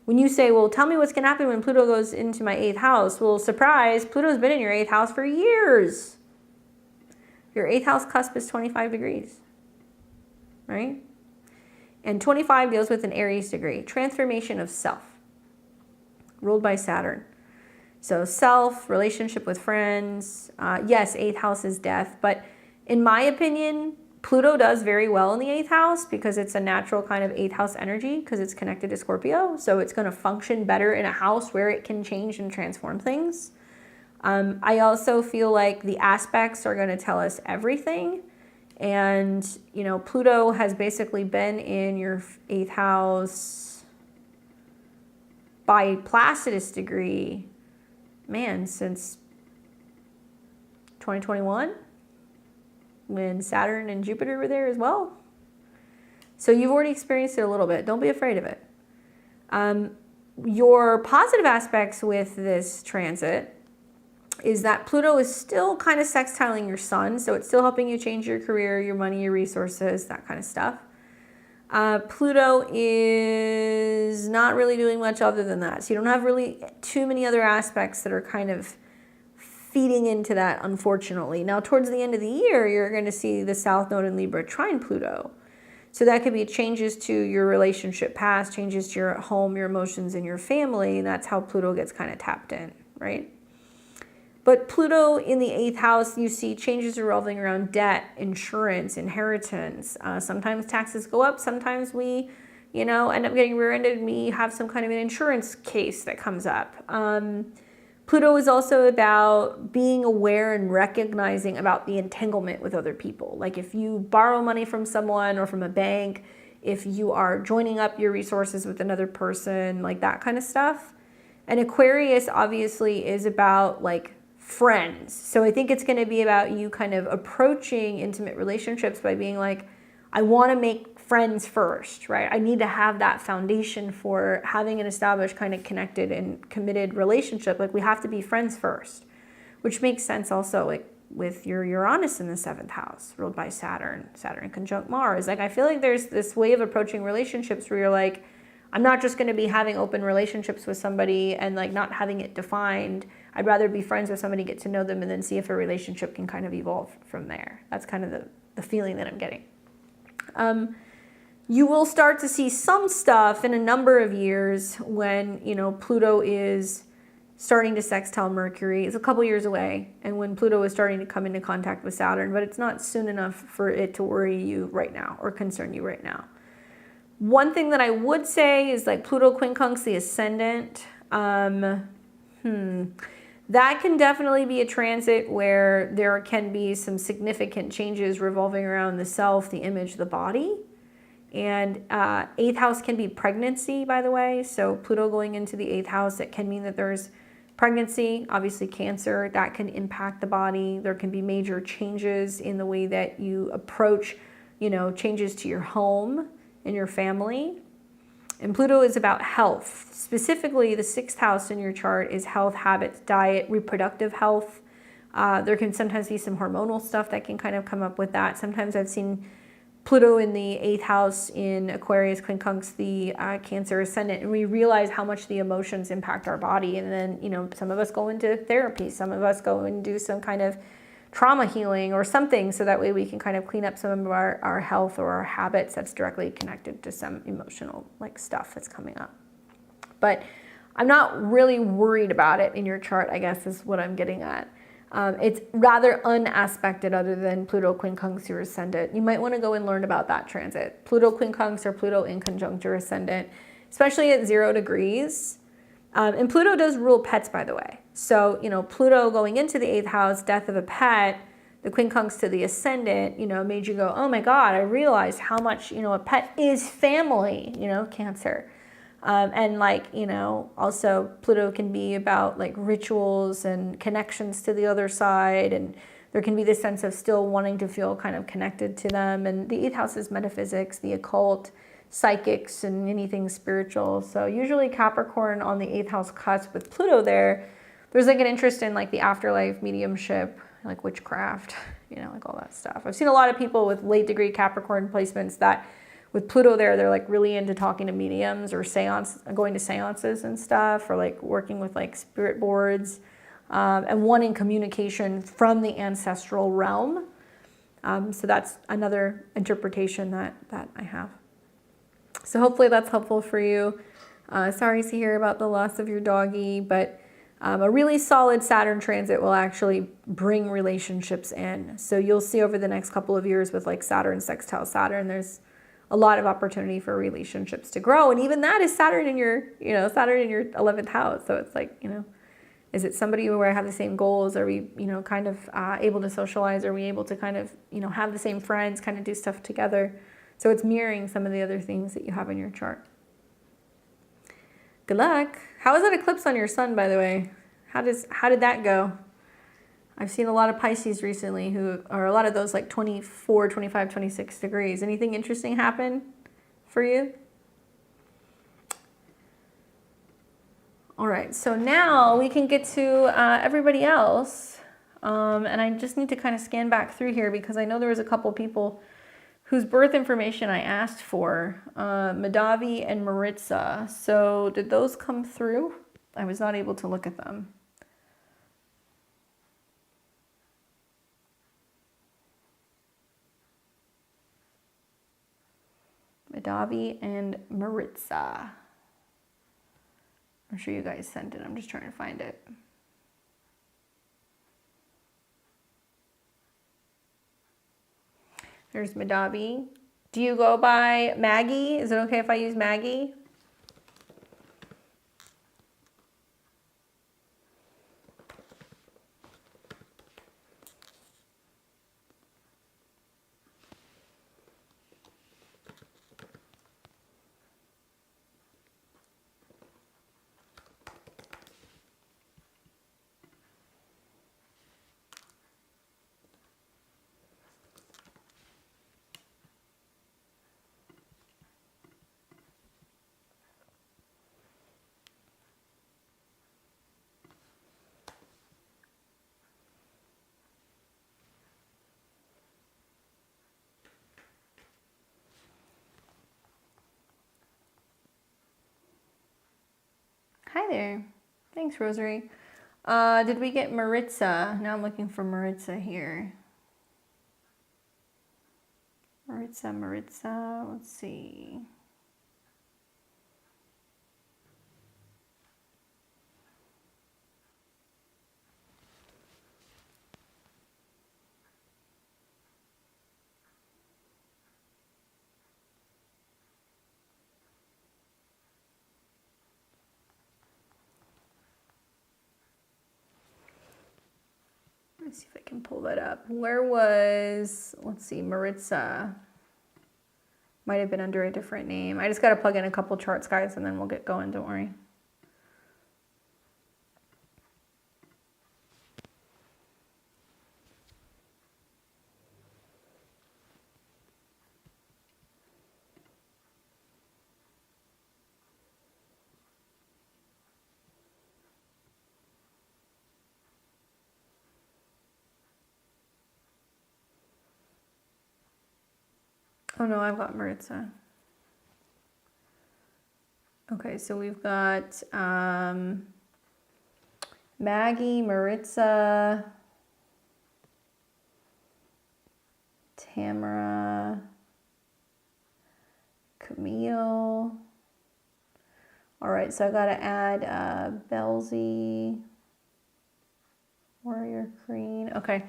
when you say, well, tell me what's going to happen when Pluto goes into my 8th house. Well, surprise, Pluto's been in your 8th house for years. Your 8th house cusp is 25 degrees, right? And 25 deals with an Aries degree, transformation of self, ruled by Saturn. So self, relationship with friends, yes, 8th house is death, but in my opinion, Pluto does very well in the 8th house because it's a natural kind of 8th house energy because it's connected to Scorpio. So it's going to function better in a house where it can change and transform things. I also feel like the aspects are going to tell us everything. And, you know, Pluto has basically been in your 8th house by Placidus degree, man, since 2021. When Saturn and Jupiter were there as well. So you've already experienced it a little bit. Don't be afraid of it. Your positive aspects with this transit is that Pluto is still kind of sextiling your sun. So it's still helping you change your career, your money, your resources, that kind of stuff. Pluto is not really doing much other than that. So you don't have really too many other aspects that are kind of feeding into that, unfortunately. Now, towards the end of the year, you're going to see the South Node in Libra trine Pluto. So that could be changes to your relationship past, changes to your home, your emotions, and your family. And that's how Pluto gets kind of tapped in, right? But Pluto in the 8th house, you see changes revolving around debt, insurance, inheritance. Sometimes taxes go up. Sometimes we, end up getting rear-ended and we have some kind of an insurance case that comes up. Pluto is also about being aware and recognizing about the entanglement with other people. Like if you borrow money from someone or from a bank, if you are joining up your resources with another person, like that kind of stuff. And Aquarius obviously is about like friends. So I think it's going to be about you kind of approaching intimate relationships by being like, I want to make friends first, right? I need to have that foundation for having an established kind of connected and committed relationship. Like we have to be friends first, which makes sense also like with your Uranus in the 7th house, ruled by Saturn conjunct Mars. Like I feel like there's this way of approaching relationships where you're like, I'm not just going to be having open relationships with somebody and like not having it defined. I'd rather be friends with somebody, get to know them, and then see if a relationship can kind of evolve from there. That's kind of the feeling that I'm getting. You will start to see some stuff in a number of years when, you know, Pluto is starting to sextile Mercury. It's a couple years away, and when Pluto is starting to come into contact with Saturn, but it's not soon enough for it to worry you right now or concern you right now. One thing that I would say is like Pluto quincunx the ascendant. That can definitely be a transit where there can be some significant changes revolving around the self, the image, the body. And 8th house can be pregnancy, by the way. So Pluto going into the 8th house, it can mean that there's pregnancy, obviously Cancer, that can impact the body. There can be major changes in the way that you approach, you know, changes to your home and your family. And Pluto is about health. Specifically, the 6th house in your chart is health, habits, diet, reproductive health. There can sometimes be some hormonal stuff that can kind of come up with that. Sometimes I've seen Pluto in the 8th house in Aquarius quincunx the Cancer ascendant, and we realize how much the emotions impact our body. And then, you know, some of us go into therapy, some of us go and do some kind of trauma healing or something, so that way we can kind of clean up some of our health or our habits that's directly connected to some emotional like stuff that's coming up. But I'm not really worried about it in your chart, I guess is what I'm getting at. It's rather unaspected other than Pluto quincunx your ascendant. You might want to go and learn about that transit. Pluto quincunx or Pluto in conjunct your ascendant, especially at 0 degrees. And Pluto does rule pets, by the way. So, you know, Pluto going into the 8th house, death of a pet, the quincunx to the ascendant, you know, made you go, oh my God, I realized how much, you know, a pet is family, you know, Cancer. And like, you know, also Pluto can be about like rituals and connections to the other side. And there can be this sense of still wanting to feel kind of connected to them. And the 8th house is metaphysics, the occult, psychics, and anything spiritual. So usually Capricorn on the 8th house cusp with Pluto there's like an interest in like the afterlife, mediumship, like witchcraft, you know, like all that stuff. I've seen a lot of people with late degree Capricorn placements that with Pluto there, they're like really into talking to mediums or going to seances and stuff, or like working with like spirit boards and wanting communication from the ancestral realm. So that's another interpretation that I have. So hopefully that's helpful for you. Sorry to hear about the loss of your doggy, but a really solid Saturn transit will actually bring relationships in. So you'll see over the next couple of years with like Saturn sextile Saturn, there's a lot of opportunity for relationships to grow. And even that is Saturn in your, you know, Saturn in your 11th house. So it's like, you know, is it somebody where I have the same goals? Are we, you know, kind of able to socialize? Are we able to kind of, you know, have the same friends, kind of do stuff together? So it's mirroring some of the other things that you have in your chart. Good luck. How is that eclipse on your sun, by the way? How did that go? I've seen a lot of Pisces recently who are a lot of those like 24, 25, 26 degrees. Anything interesting happen for you? All right, so now we can get to everybody else. And I just need to kind of scan back through here because I know there was a couple people whose birth information I asked for, Madavi and Maritza. So did those come through? I was not able to look at them. Madavi and Maritza. I'm sure you guys sent it. I'm just trying to find it. There's Madavi. Do you go by Maggie? Is it okay if I use Maggie? Hi there. Thanks, Rosary. Did we get Maritza? Now I'm looking for Maritza here. Maritza, let's see. Let's see if I can pull that up. Where was, let's see, Maritza. Might have been under a different name. I just got to plug in a couple charts, guys, and then we'll get going, don't worry. Oh no, I've got Maritza. Okay, so we've got Maggie, Maritza, Tamara, Camille. All right, so I got to add Belzy, Warrior Queen. Okay,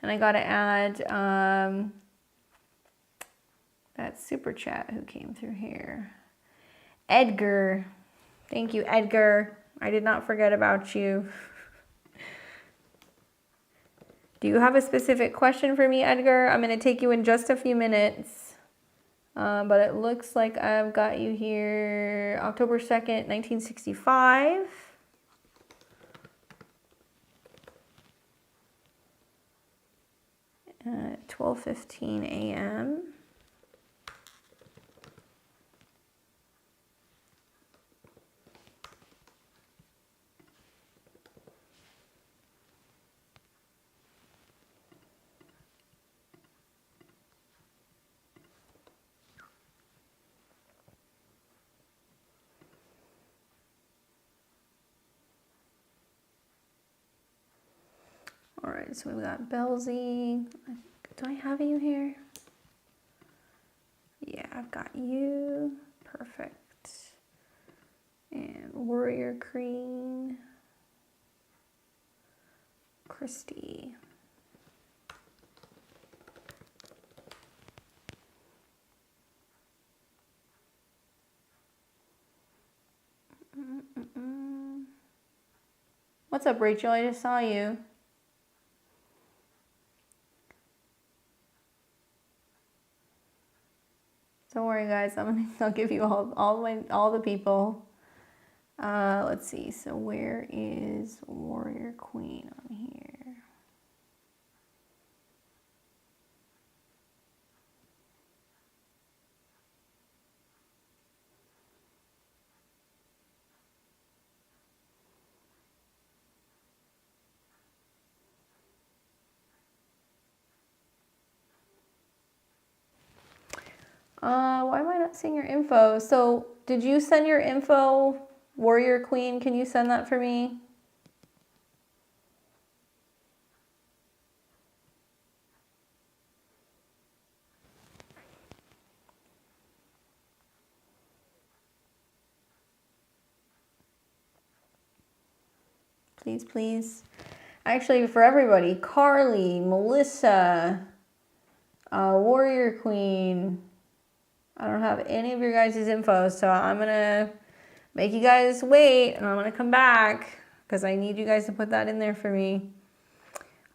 and I got to add that super chat who came through here. Edgar. Thank you, Edgar. I did not forget about you. Do you have a specific question for me, Edgar? I'm going to take you in just a few minutes. But it looks like I've got you here October 2nd, 1965. At 12:15 a.m. All right, so we've got Belzy. Do I have you here? Yeah, I've got you. Perfect. And Warrior Queen. Christy. What's up, Rachel? I just saw you. Don't worry, guys. I'll give you all the people. Let's see. So where is Warrior Queen on here? Why am I not seeing your info? So did you send your info, Warrior Queen? Can you send that for me? Please, please. Actually, for everybody, Carly, Melissa, Warrior Queen. I don't have any of your guys' info, so I'm going to make you guys wait, and I'm going to come back because I need you guys to put that in there for me.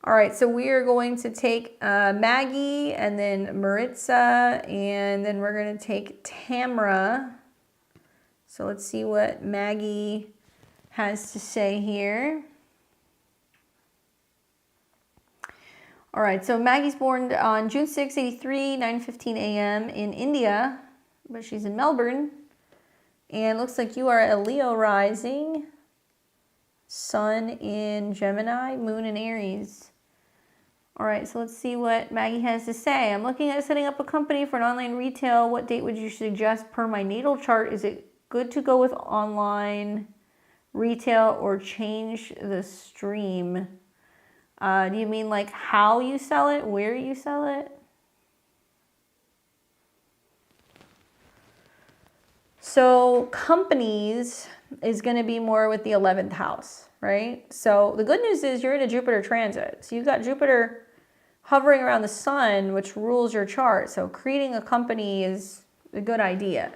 All right, so we are going to take Maggie and then Maritza, and then we're going to take Tamara. So let's see what Maggie has to say here. All right, so Maggie's born on June 6, 83, 9:15 a.m. in India, but she's in Melbourne. And looks like you are a Leo rising, Sun in Gemini, Moon in Aries. All right, so let's see what Maggie has to say. I'm looking at setting up a company for an online retail. What date would you suggest per my natal chart? Is it good to go with online retail or change the stream. Do you mean like how you sell it, where you sell it? So companies is going to be more with the 11th house, right? So the good news is you're in a Jupiter transit. So you've got Jupiter hovering around the sun, which rules your chart. So creating a company is a good idea.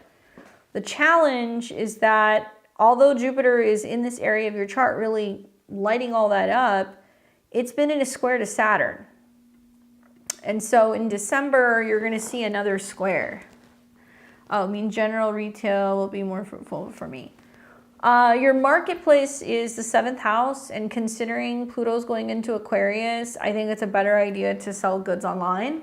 The challenge is that although Jupiter is in this area of your chart really lighting all that up, it's been in a square to Saturn. And so in December, you're going to see another square. Oh, I mean, general retail will be more fruitful for me. Your marketplace is the 7th house, and considering Pluto's going into Aquarius, I think it's a better idea to sell goods online.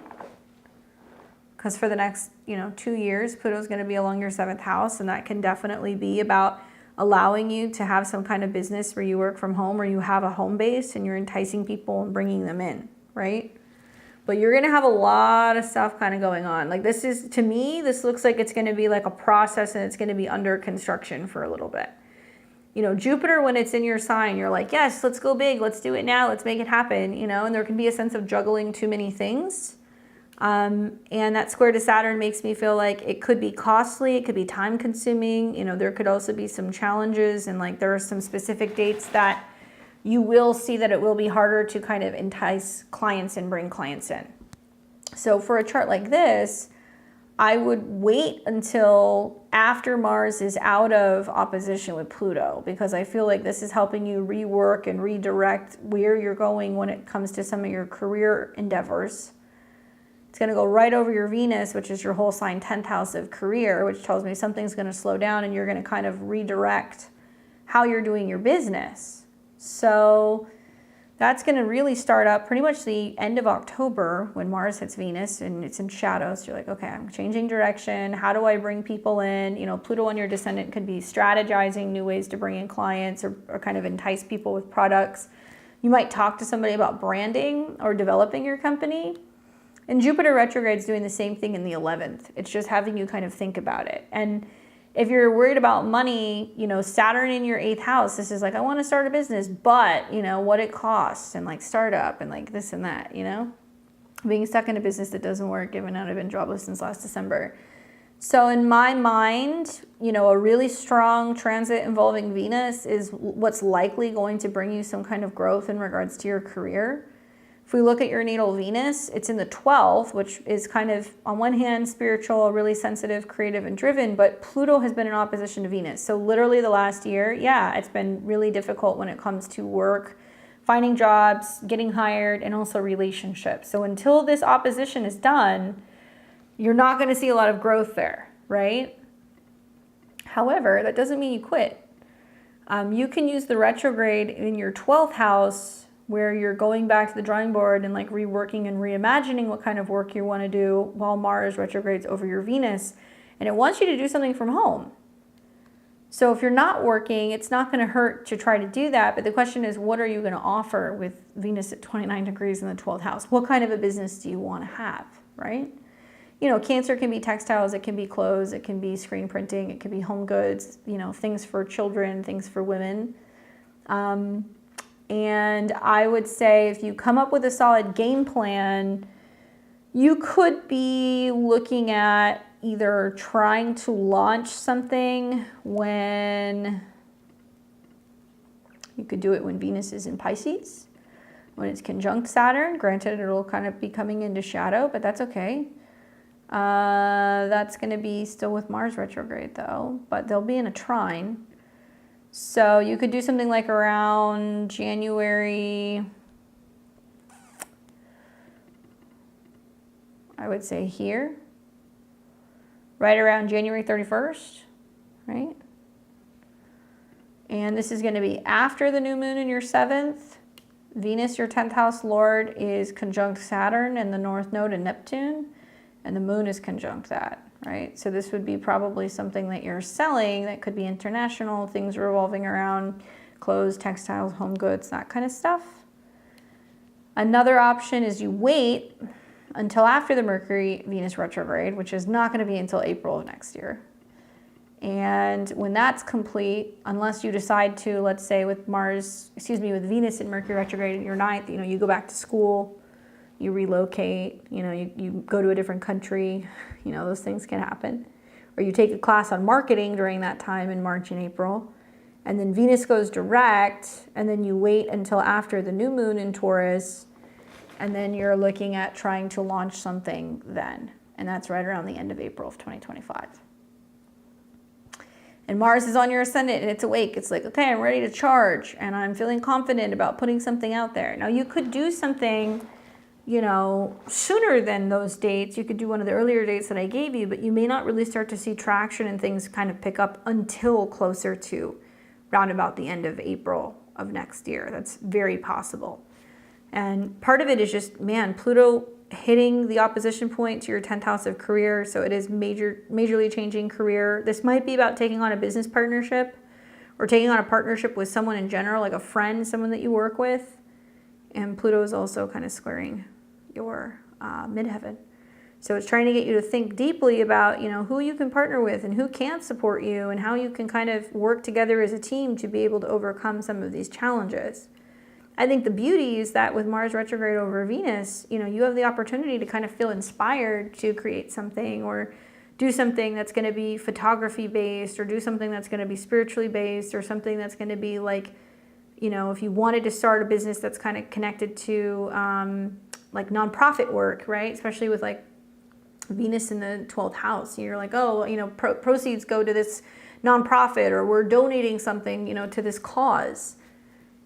Because for the next, 2 years, Pluto's going to be along your 7th house, and that can definitely be about allowing you to have some kind of business where you work from home or you have a home base and you're enticing people and bringing them in, right? But you're going to have a lot of stuff kind of going on. Like this is, to me, this looks like it's going to be like a process and it's going to be under construction for a little bit. Jupiter, when it's in your sign, you're like, yes, let's go big. Let's do it now. Let's make it happen, and there can be a sense of juggling too many things. And that square to Saturn makes me feel like it could be costly. It could be time consuming. There could also be some challenges, and like there are some specific dates that you will see that it will be harder to kind of entice clients and bring clients in. So for a chart like this, I would wait until after Mars is out of opposition with Pluto, because I feel like this is helping you rework and redirect where you're going when it comes to some of your career endeavors. It's going to go right over your Venus, which is your whole sign 10th house of career, which tells me something's going to slow down and you're going to kind of redirect how you're doing your business. So that's going to really start up pretty much the end of October when Mars hits Venus and it's in shadow. So you're like, okay, I'm changing direction. How do I bring people in? Pluto on your descendant could be strategizing new ways to bring in clients or kind of entice people with products. You might talk to somebody about branding or developing your company. And Jupiter retrograde is doing the same thing in the 11th. It's just having you kind of think about it. And if you're worried about money, Saturn in your 8th house, this is like, I want to start a business, but, what it costs and like startup and like this and that, being stuck in a business that doesn't work, given out I've been jobless since last December. So in my mind, a really strong transit involving Venus is what's likely going to bring you some kind of growth in regards to your career. If we look at your natal Venus, it's in the 12th, which is kind of, on one hand, spiritual, really sensitive, creative, and driven, but Pluto has been in opposition to Venus. So literally the last year, it's been really difficult when it comes to work, finding jobs, getting hired, and also relationships. So until this opposition is done, you're not going to see a lot of growth there, right? However, that doesn't mean you quit. You can use the retrograde in your 12th house where you're going back to the drawing board and like reworking and reimagining what kind of work you want to do while Mars retrogrades over your Venus. And it wants you to do something from home. So if you're not working, it's not going to hurt to try to do that. But the question is, what are you going to offer with Venus at 29 degrees in the 12th house? What kind of a business do you want to have, right? Cancer can be textiles, it can be clothes, it can be screen printing, it can be home goods, things for children, things for women. And I would say if you come up with a solid game plan, you could be looking at either trying to launch something when you could do it when Venus is in Pisces, when it's conjunct Saturn. Granted, it'll kind of be coming into shadow, but that's okay. That's going to be still with Mars retrograde though, but they'll be in a trine. So you could do something like around January, I would say here, right around January 31st, right? And this is going to be after the new moon in your 7th. Venus, your 10th house lord, is conjunct Saturn and the North Node and Neptune, and the moon is conjunct that. Right? So this would be probably something that you're selling that could be international, things revolving around clothes, textiles, home goods, that kind of stuff. Another option is you wait until after the Mercury Venus retrograde, which is not going to be until April of next year. And when that's complete, unless you decide to, let's say with with Venus and Mercury retrograde at your ninth, you go back to school, you relocate, you go to a different country, those things can happen. Or you take a class on marketing during that time in March and April. And then Venus goes direct, and then you wait until after the new moon in Taurus, and then you're looking at trying to launch something then. And that's right around the end of April of 2025. And Mars is on your ascendant and it's awake. It's like, okay, I'm ready to charge and I'm feeling confident about putting something out there. Now you could do something, sooner than those dates. You could do one of the earlier dates that I gave you, but you may not really start to see traction and things kind of pick up until closer to round about the end of April of next year. That's very possible. And part of it is just, Pluto hitting the opposition point to your 10th house of career. So it is majorly changing career. This might be about taking on a business partnership or taking on a partnership with someone in general, like a friend, someone that you work with. And Pluto is also kind of squaring your midheaven. So it's trying to get you to think deeply about, who you can partner with and who can't support you and how you can kind of work together as a team to be able to overcome some of these challenges. I think the beauty is that with Mars retrograde over Venus, you have the opportunity to kind of feel inspired to create something or do something that's going to be photography based or do something that's going to be spiritually based or something that's going to be like, if you wanted to start a business that's kind of connected to like nonprofit work, right? Especially with like Venus in the 12th house. You're like, proceeds go to this nonprofit or we're donating something, to this cause.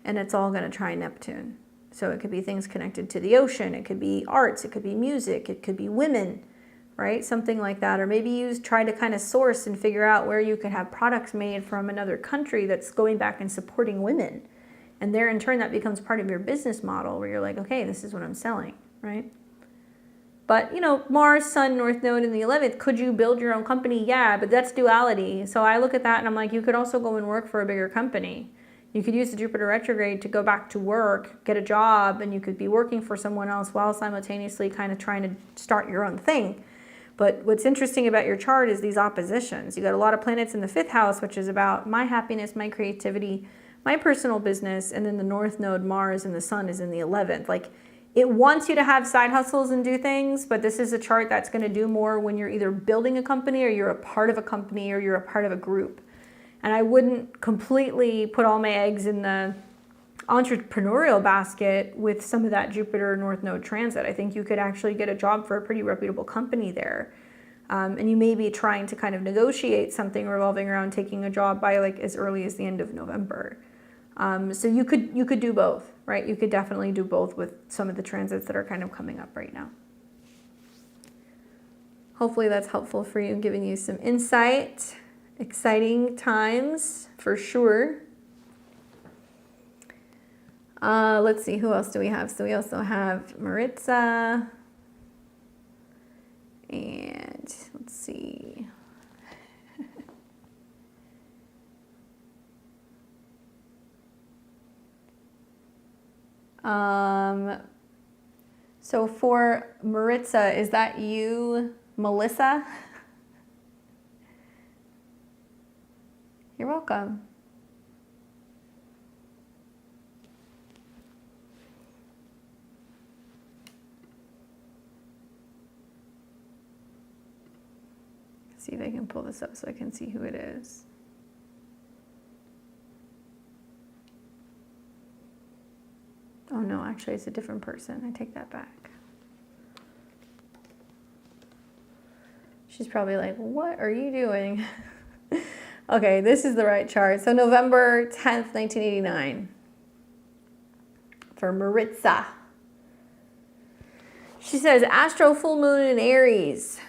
And it's all going to try Neptune. So it could be things connected to the ocean. It could be arts. It could be music. It could be women, right? Something like that. Or maybe you try to kind of source and figure out where you could have products made from another country that's going back and supporting women. And there in turn, that becomes part of your business model where you're like, okay, this is what I'm selling, right? But, Mars, Sun, North Node in the 11th, could you build your own company? Yeah, but that's duality. So I look at that and I'm like, you could also go and work for a bigger company. You could use the Jupiter retrograde to go back to work, get a job, and you could be working for someone else while simultaneously kind of trying to start your own thing. But what's interesting about your chart is these oppositions. You got a lot of planets in the 5th house, which is about my happiness, my creativity, my personal business, and then the North Node, Mars, and the Sun is in the 11th. Like, it wants you to have side hustles and do things, but this is a chart that's going to do more when you're either building a company or you're a part of a company or you're a part of a group. And I wouldn't completely put all my eggs in the entrepreneurial basket with some of that Jupiter North Node transit. I think you could actually get a job for a pretty reputable company there. And you may be trying to kind of negotiate something revolving around taking a job by like as early as the end of November. So you could do both, right? You could definitely do both with some of the transits that are kind of coming up right now. Hopefully that's helpful for you, giving you some insight. Exciting times for sure. Let's see, who else do we have? So we also have Maritza. And let's see. So for Maritza, is that you, Melissa? You're welcome. See if I can pull this up so I can see who it is. Oh no, actually it's a different person. I take that back. She's probably like, what are you doing? Okay, this is the right chart. So November 10th, 1989 for Maritza. She says, Astro full moon in Aries.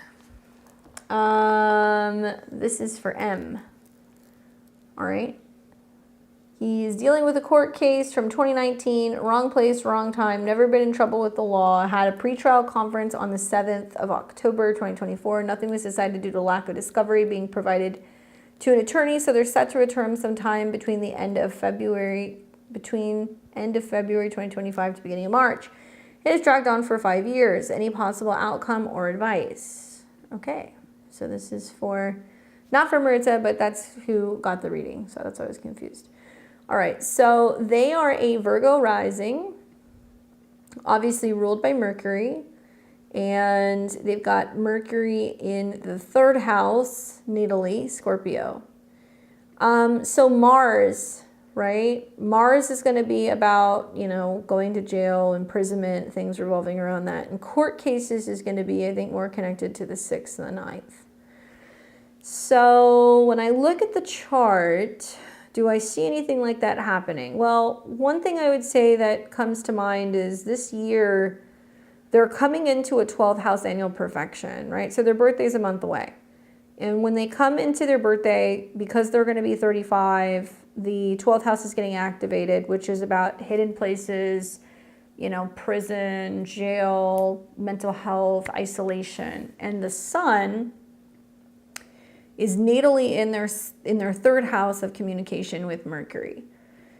This is for M. All right. He's dealing with a court case from 2019, wrong place, wrong time, never been in trouble with the law, had a pretrial conference on the 7th of October, 2024. Nothing was decided due to lack of discovery being provided to an attorney, so they're set to return sometime between end of February 2025 to beginning of March. It has dragged on for 5 years. Any possible outcome or advice? Okay, so this is for Not for Maritza, but that's who got the reading. So that's why I was confused. All right, so they are a Virgo rising, obviously ruled by Mercury. And they've got Mercury in the 3rd house, natally, Scorpio. So Mars, right? Mars is going to be about, you know, going to jail, imprisonment, things revolving around that. And court cases is going to be, I think, more connected to the 6th and the 9th. So when I look at the chart, do I see anything like that happening? Well, one thing I would say that comes to mind is this year, they're coming into a 12th house annual perfection, right? So their birthday's a month away. And when they come into their birthday, because they're going to be 35, the 12th house is getting activated, which is about hidden places, you know, prison, jail, mental health, isolation. And the sun is natally in their 3rd house of communication with Mercury.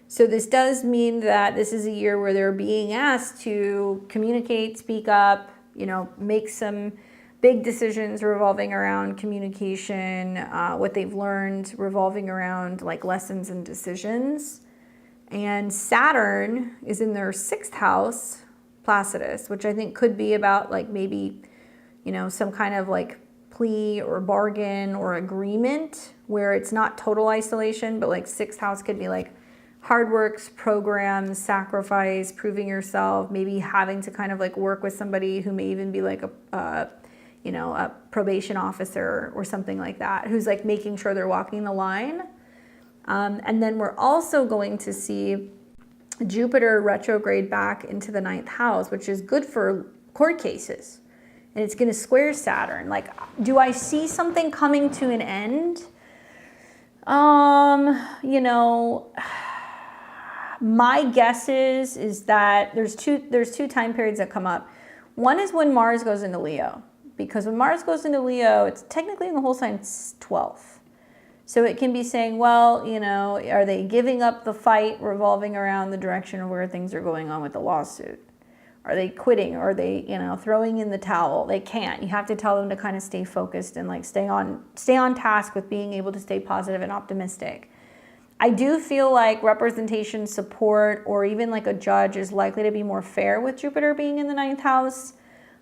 So this does mean that this is a year where they're being asked to communicate, speak up, you know, make some big decisions revolving around communication, what they've learned revolving around like lessons and decisions. And Saturn is in their 6th house, Placidus, which I think could be about like maybe, you know, some kind of like plea or bargain or agreement where it's not total isolation, but like 6th house could be like hard works, programs, sacrifice, proving yourself, maybe having to kind of like work with somebody who may even be like a probation officer or something like that, who's like making sure they're walking the line. And then we're also going to see Jupiter retrograde back into the 9th house, which is good for court cases. And it's going to square Saturn. Like, do I see something coming to an end? You know, my guess is that there's two time periods that come up. One is when Mars goes into Leo, because when Mars goes into Leo, it's technically in the whole sign's 12th. So it can be saying, well, you know, are they giving up the fight revolving around the direction of where things are going on with the lawsuit? Are they quitting? Or are they, you know, throwing in the towel? They can't. You have to tell them to kind of stay focused and like stay on task with being able to stay positive and optimistic. I do feel like representation, support, or even like a judge is likely to be more fair with Jupiter being in the 9th house.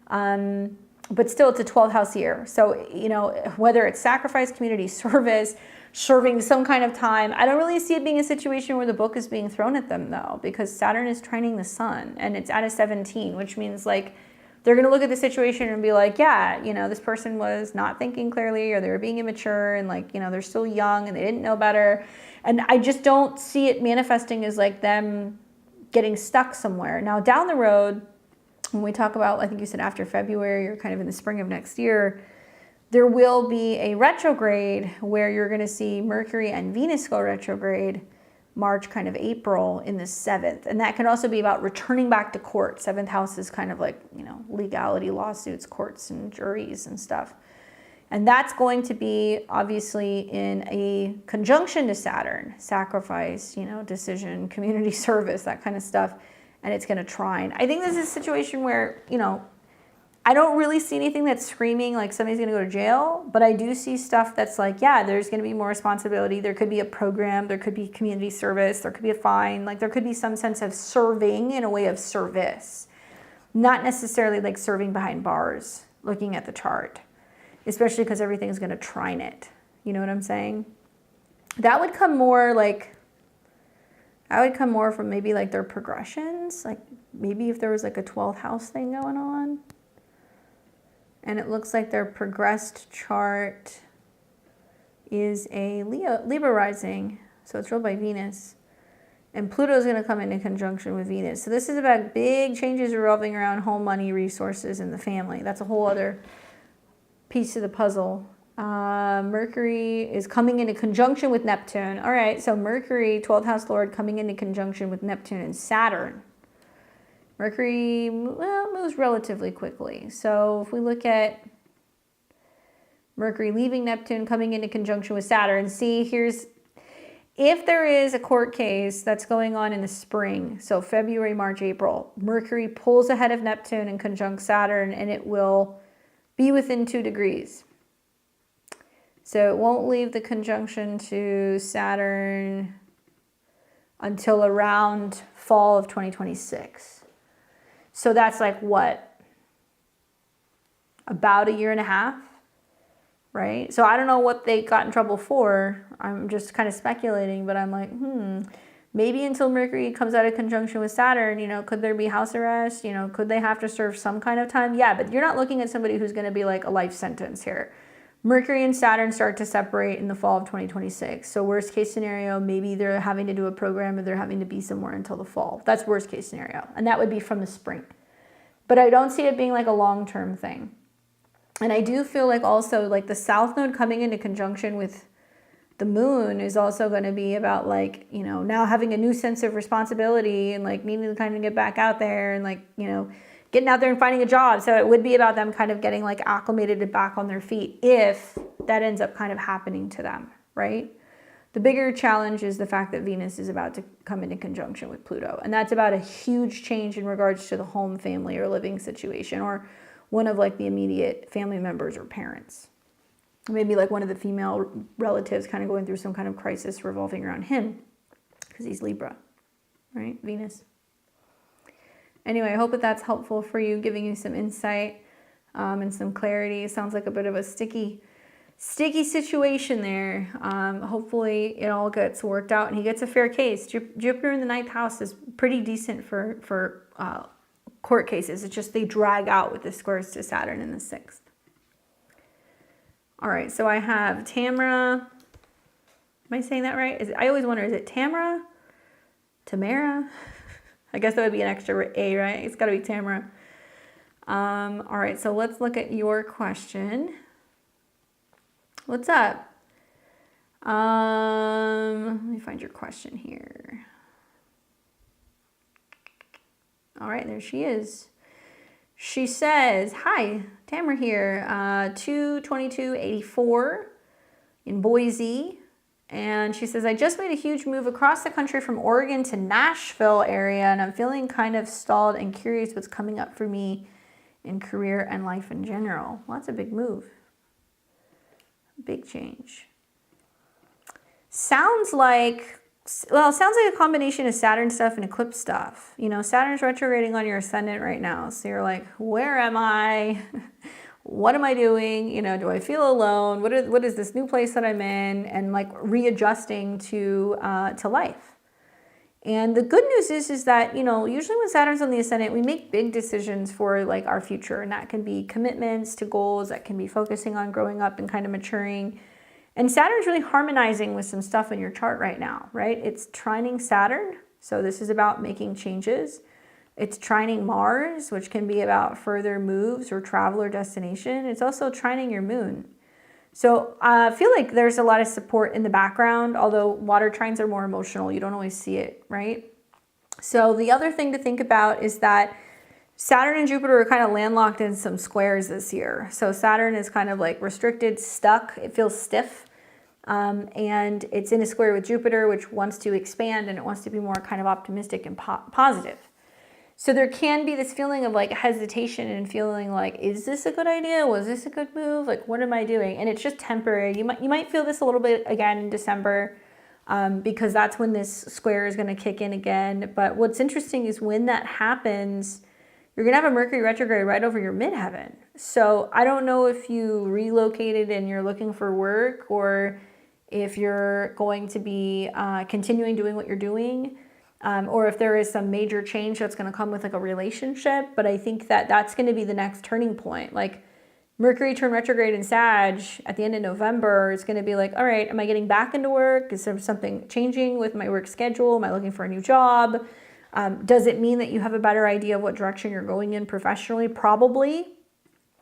But still, it's a 12th house year. So, you know, whether it's sacrifice, community service, serving some kind of time, I don't really see it being a situation where the book is being thrown at them, though, because Saturn is trining the sun and it's at a 17, which means like they're going to look at the situation and be like, yeah, you know, this person was not thinking clearly, or they were being immature, and like, you know, they're still young and they didn't know better. And I just don't see it manifesting as like them getting stuck somewhere. Now, down the road, when we talk about, I think you said after February or kind of in the spring of next year, there will be a retrograde where you're going to see Mercury and Venus go retrograde March, kind of April in the 7th. And that can also be about returning back to court. 7th house is kind of like, you know, legality, lawsuits, courts and juries and stuff. And that's going to be obviously in a conjunction to Saturn, sacrifice, you know, decision, community service, that kind of stuff. And it's going to trine. I think this is a situation where, you know, I don't really see anything that's screaming like somebody's going to go to jail, but I do see stuff that's like, yeah, there's going to be more responsibility. There could be a program. There could be community service. There could be a fine. Like there could be some sense of serving in a way of service, not necessarily like serving behind bars, looking at the chart, especially because everything's going to trine it. You know what I'm saying? That would come more like, I would come more from maybe like their progressions, like maybe if there was like a 12th house thing going on. And it looks like their progressed chart is a Libra rising, so it's ruled by Venus. And Pluto is going to come into conjunction with Venus. So this is about big changes revolving around home, money, resources, and the family. That's a whole other piece of the puzzle. Mercury is coming into conjunction with Neptune. All right, so Mercury, 12th house lord, coming into conjunction with Neptune and Saturn. Mercury, well, moves relatively quickly. So if we look at Mercury leaving Neptune, coming into conjunction with Saturn, see, here's, if there is a court case that's going on in the spring, so February, March, April, Mercury pulls ahead of Neptune and conjunct Saturn, and it will be within 2 degrees. So it won't leave the conjunction to Saturn until around fall of 2026. So that's like what? About a year and a half, right? So I don't know what they got in trouble for. I'm just kind of speculating, but I'm like, maybe until Mercury comes out of conjunction with Saturn, you know, could there be house arrest? You know, could they have to serve some kind of time? Yeah, but you're not looking at somebody who's going to be like a life sentence here. Mercury and Saturn start to separate in the fall of 2026. So worst case scenario, maybe they're having to do a program or they're having to be somewhere until the fall. That's worst case scenario. And that would be from the spring. But I don't see it being like a long-term thing. And I do feel like also like the South Node coming into conjunction with the moon is also going to be about like, you know, now having a new sense of responsibility and like needing to kind of get back out there and like, you know, getting out there and finding a job. So it would be about them kind of getting like acclimated and back on their feet if that ends up kind of happening to them, right? The bigger challenge is the fact that Venus is about to come into conjunction with Pluto. And that's about a huge change in regards to the home, family, or living situation, or one of like the immediate family members or parents. Maybe like one of the female relatives kind of going through some kind of crisis revolving around him because he's Libra, right? Venus. Anyway, I hope that that's helpful for you, giving you some insight and some clarity. It sounds like a bit of a sticky situation there. Hopefully it all gets worked out and he gets a fair case. Jupiter in the 9th house is pretty decent for court cases. It's just they drag out with the squares to Saturn in the 6th. All right, so I have Tamara. Am I saying that right? I always wonder, is it Tamara? Tamara? I guess that would be an extra A, right? It's got to be Tamara. All right, so let's look at your question. What's up? Let me find your question here. All right, there she is. She says, hi, Tamara here, 2/22/84 in Boise. And she says, I just made a huge move across the country from Oregon to Nashville area, and I'm feeling kind of stalled and curious what's coming up for me in career and life in general. Well, that's a big move. Big change. Sounds like a combination of Saturn stuff and eclipse stuff. You know, Saturn's retrograding on your ascendant right now. So you're like, where am I? What am I doing? You know, do I feel alone? What is this new place that I'm in? And like readjusting to life. And the good news is that, you know, usually when Saturn's on the ascendant, we make big decisions for like our future. And that can be commitments to goals, that can be focusing on growing up and kind of maturing. And Saturn's really harmonizing with some stuff in your chart right now, right? It's trining Saturn. So this is about making changes. It's trining Mars, which can be about further moves or travel or destination. It's also trining your moon. So I feel like there's a lot of support in the background, although water trines are more emotional. You don't always see it, right? So the other thing to think about is that Saturn and Jupiter are kind of landlocked in some squares this year. So Saturn is kind of like restricted, stuck. It feels stiff. And it's in a square with Jupiter, which wants to expand and it wants to be more kind of optimistic and positive. So there can be this feeling of like hesitation and feeling like, is this a good idea? Was this a good move? Like, what am I doing? And it's just temporary. You might feel this a little bit again in December because that's when this square is going to kick in again. But what's interesting is when that happens, you're going to have a Mercury retrograde right over your midheaven. So I don't know if you relocated and you're looking for work or if you're going to be continuing doing what you're doing. Or if there is some major change that's going to come with like a relationship. But I think that that's going to be the next turning point. Like Mercury turn retrograde in Sag at the end of November, it's going to be like, all right, am I getting back into work? Is there something changing with my work schedule? Am I looking for a new job? Does it mean that you have a better idea of what direction you're going in professionally? Probably.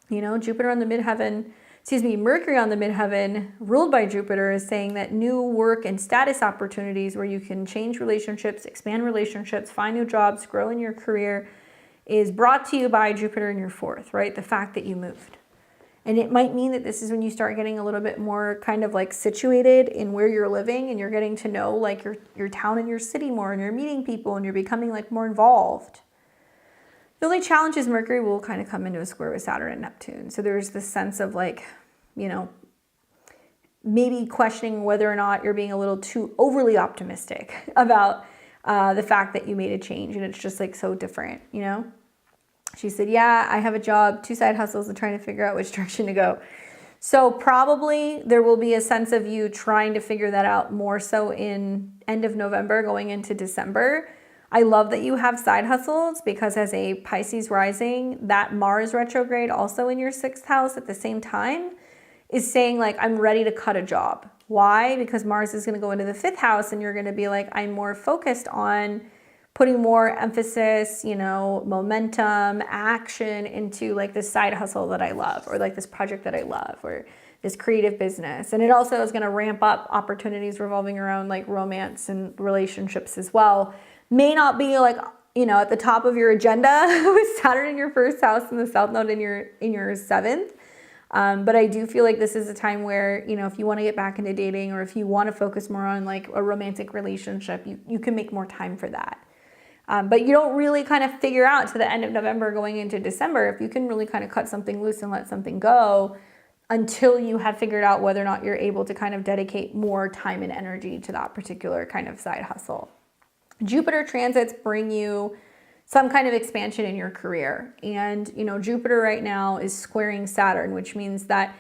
You know, Jupiter on the midheaven, Mercury on the midheaven, ruled by Jupiter, is saying that new work and status opportunities where you can change relationships, expand relationships, find new jobs, grow in your career is brought to you by Jupiter in your 4th, right? The fact that you moved. And it might mean that this is when you start getting a little bit more kind of like situated in where you're living and you're getting to know like your town and your city more and you're meeting people and you're becoming like more involved. The only challenge is Mercury will kind of come into a square with Saturn and Neptune. So there's this sense of like, you know, maybe questioning whether or not you're being a little too overly optimistic about the fact that you made a change and it's just like so different, you know? She said, yeah, I have a job, 2 side hustles, and trying to figure out which direction to go. So probably there will be a sense of you trying to figure that out more so in end of November going into December. I love that you have side hustles because as a Pisces rising, that Mars retrograde also in your 6th house at the same time is saying like, I'm ready to cut a job. Why? Because Mars is going to go into the 5th house and you're going to be like, I'm more focused on putting more emphasis, you know, momentum, action into like this side hustle that I love, or like this project that I love, or this creative business. And it also is going to ramp up opportunities revolving around like romance and relationships as well. May not be like, you know, at the top of your agenda with Saturn in your 1st house and the South Node in your 7th. But I do feel like this is a time where, you know, if you want to get back into dating or if you want to focus more on like a romantic relationship, you can make more time for that. But you don't really kind of figure out to the end of November going into December if you can really kind of cut something loose and let something go until you have figured out whether or not you're able to kind of dedicate more time and energy to that particular kind of side hustle. Jupiter transits bring you some kind of expansion in your career. And, you know, Jupiter right now is squaring Saturn, which means that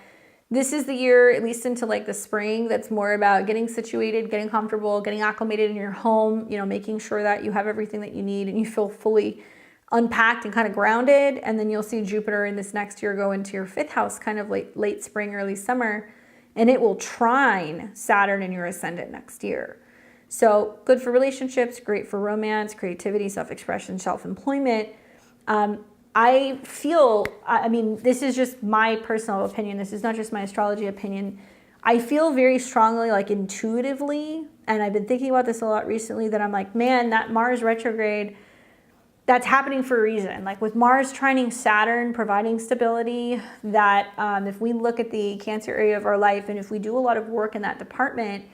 this is the year, at least into like the spring, that's more about getting situated, getting comfortable, getting acclimated in your home, you know, making sure that you have everything that you need and you feel fully unpacked and kind of grounded. And then you'll see Jupiter in this next year go into your 5th house, kind of late spring, early summer, and it will trine Saturn in your ascendant next year. So good for relationships, great for romance, creativity, self-expression, self-employment. I feel, I mean, this is just my personal opinion. This is not just my astrology opinion. I feel very strongly, like intuitively, and I've been thinking about this a lot recently, that I'm like, man, that Mars retrograde, that's happening for a reason. Like with Mars trining Saturn, providing stability, that if we look at the Cancer area of our life and if we do a lot of work in that department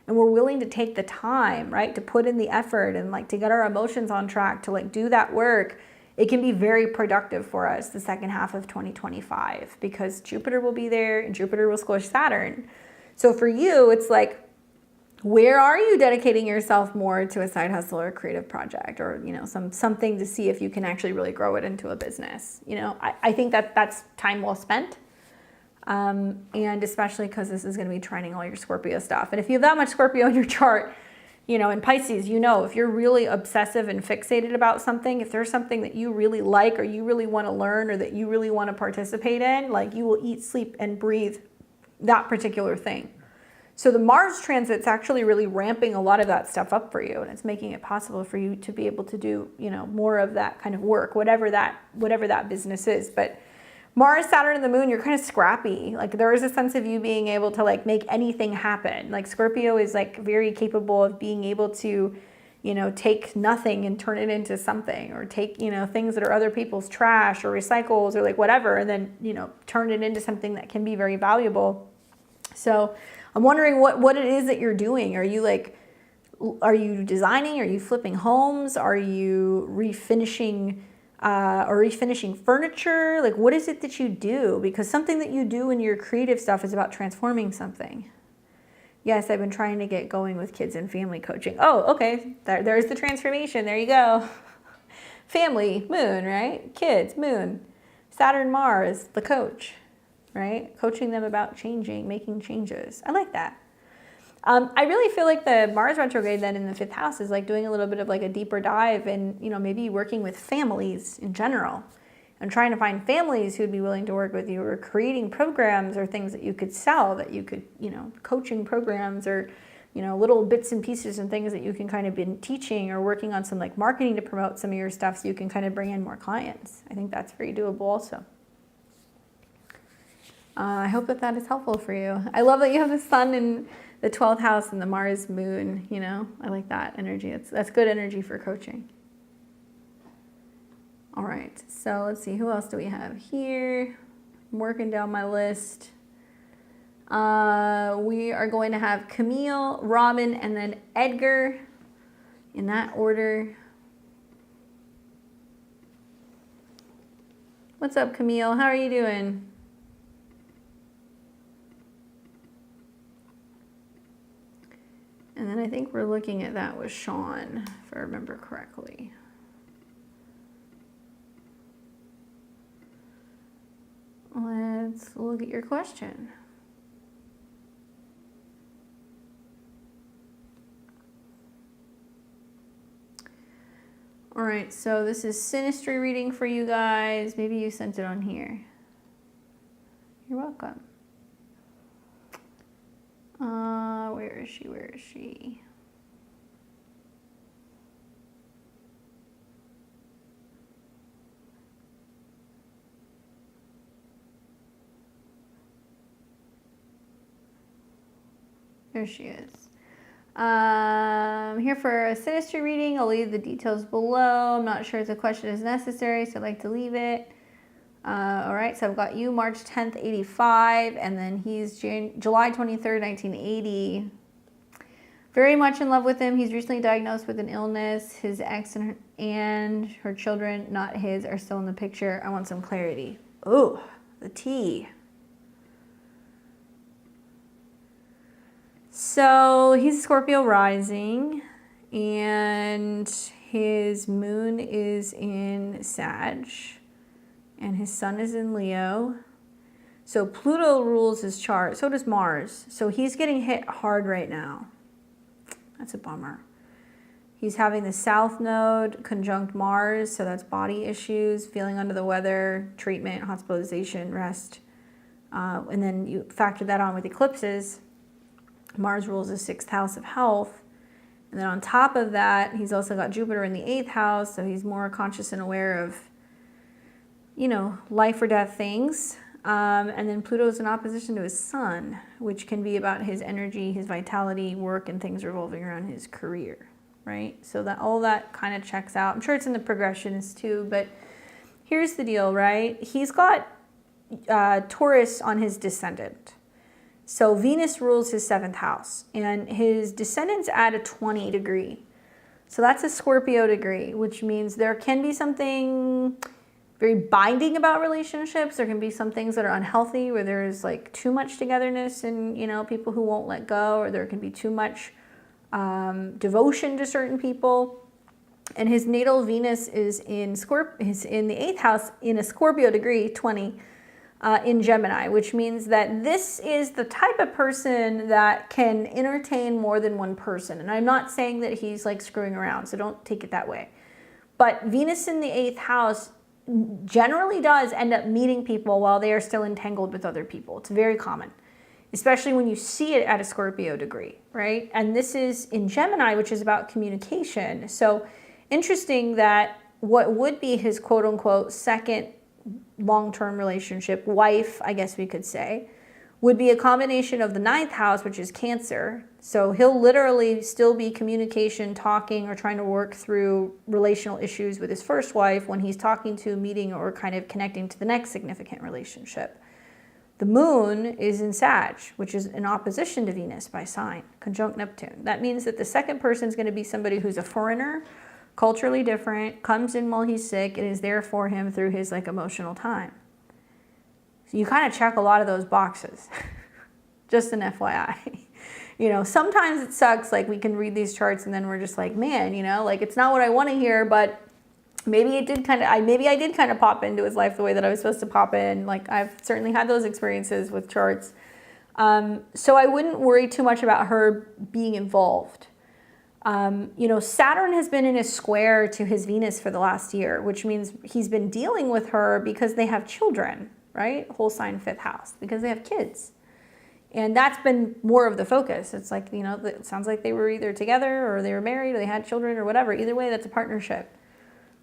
and we're willing to take the time, right, to put in the effort and like to get our emotions on track, to like do that work, it can be very productive for us the second half of 2025 because Jupiter will be there and Jupiter will squish Saturn. So for you, it's like, where are you dedicating yourself more to a side hustle or a creative project, or, you know, something to see if you can actually really grow it into a business? You know, I think that that's time well spent. And especially because this is going to be trining all your Scorpio stuff. And if you have that much Scorpio in your chart, you know, in Pisces, you know, if you're really obsessive and fixated about something, if there's something that you really like or you really want to learn or that you really want to participate in, like you will eat, sleep, and breathe that particular thing. So the Mars transit's actually really ramping a lot of that stuff up for you, and it's making it possible for you to be able to do, you know, more of that kind of work, whatever that business is. But Mars, Saturn, and the Moon, you're kind of scrappy. Like there is a sense of you being able to like make anything happen. Like Scorpio is like very capable of being able to, you know, take nothing and turn it into something, or take, you know, things that are other people's trash or recycles or like whatever, and then, you know, turn it into something that can be very valuable. So I'm wondering what it is that you're doing. Are you designing? Are you flipping homes? Are you refinishing furniture? Like, what is it that you do? Because something that you do in your creative stuff is about transforming something. Yes, I've been trying to get going with kids and family coaching. Oh, okay. There's the transformation. There you go. Family, Moon, right? Kids, Moon. Saturn, Mars, the coach, right? Coaching them about changing, making changes. I like that. I really feel like the Mars retrograde then in the 5th house is like doing a little bit of like a deeper dive and, you know, maybe working with families in general and trying to find families who'd be willing to work with you, or creating programs or things that you could sell, that you could, you know, coaching programs, or, you know, little bits and pieces and things that you can kind of be teaching or working on some like marketing to promote some of your stuff so you can kind of bring in more clients. I think that's very doable also. I hope that is helpful for you. I love that you have the sun in the 12th house and the Mars Moon, you know, I like that energy. That's good energy for coaching. All right, so let's see, who else do we have here? I'm working down my list. We are going to have Camille, Robin, and then Edgar in that order. What's up, Camille? How are you doing? And then I think we're looking at that with Sean, if I remember correctly. Let's look at your question. All right, so this is Sinistry reading for you guys. Maybe you sent it on here. You're welcome. Where is she? Where is she? There she is. Here for a Sinistry reading. I'll leave the details below. I'm not sure if the question is necessary, so I'd like to leave it. All right, so I've got you March 10th, 85, and then he's July 23rd, 1980. Very much in love with him. He's recently diagnosed with an illness. His ex and her children, not his, are still in the picture. I want some clarity. Oh, the tea. So he's Scorpio rising, and his moon is in Sag, and his sun is in Leo. So Pluto rules his chart. So does Mars. So he's getting hit hard right now. That's a bummer. He's having the South Node conjunct Mars, so that's body issues, feeling under the weather, treatment, hospitalization, rest. And then you factor that on with eclipses. Mars rules the 6th house of health. And then on top of that, he's also got Jupiter in the 8th house, so he's more conscious and aware of, you know, life or death things. And then Pluto's in opposition to his sun, which can be about his energy, his vitality, work, and things revolving around his career, right? So that all that kind of checks out. I'm sure it's in the progressions too, but here's the deal, right? He's got Taurus on his descendant. So Venus rules his 7th house, and his descendant's at a 20 degree. So that's a Scorpio degree, which means there can be something very binding about relationships. There can be some things that are unhealthy, where there's like too much togetherness and, you know, people who won't let go, or there can be too much devotion to certain people. And his natal Venus is in the 8th house in a Scorpio degree, 20, in Gemini, which means that this is the type of person that can entertain more than one person. And I'm not saying that he's like screwing around, so don't take it that way. But Venus in the 8th house generally does end up meeting people while they are still entangled with other people. It's very common, especially when you see it at a Scorpio degree, right? And this is in Gemini, which is about communication. So interesting that what would be his quote unquote second long-term relationship, wife, I guess we could say, would be a combination of the 9th house, which is Cancer. So he'll literally still be communication, talking, or trying to work through relational issues with his first wife when he's talking to, meeting, or kind of connecting to the next significant relationship. The moon is in Sag, which is in opposition to Venus by sign, conjunct Neptune. That means that the second person is going to be somebody who's a foreigner, culturally different, comes in while he's sick, and is there for him through his like emotional time. So you kind of check a lot of those boxes. Just an FYI. You know, sometimes it sucks, like we can read these charts and then we're just like, man, you know, like it's not what I want to hear, but maybe it did kind of, maybe I did kind of pop into his life the way that I was supposed to pop in. Like I've certainly had those experiences with charts. So I wouldn't worry too much about her being involved. You know, Saturn has been in a square to his Venus for the last year, which means he's been dealing with her because they have children, right? Whole sign 5th house, because they have kids. And that's been more of the focus. It's like, you know, it sounds like they were either together or they were married or they had children or whatever. Either way, that's a partnership.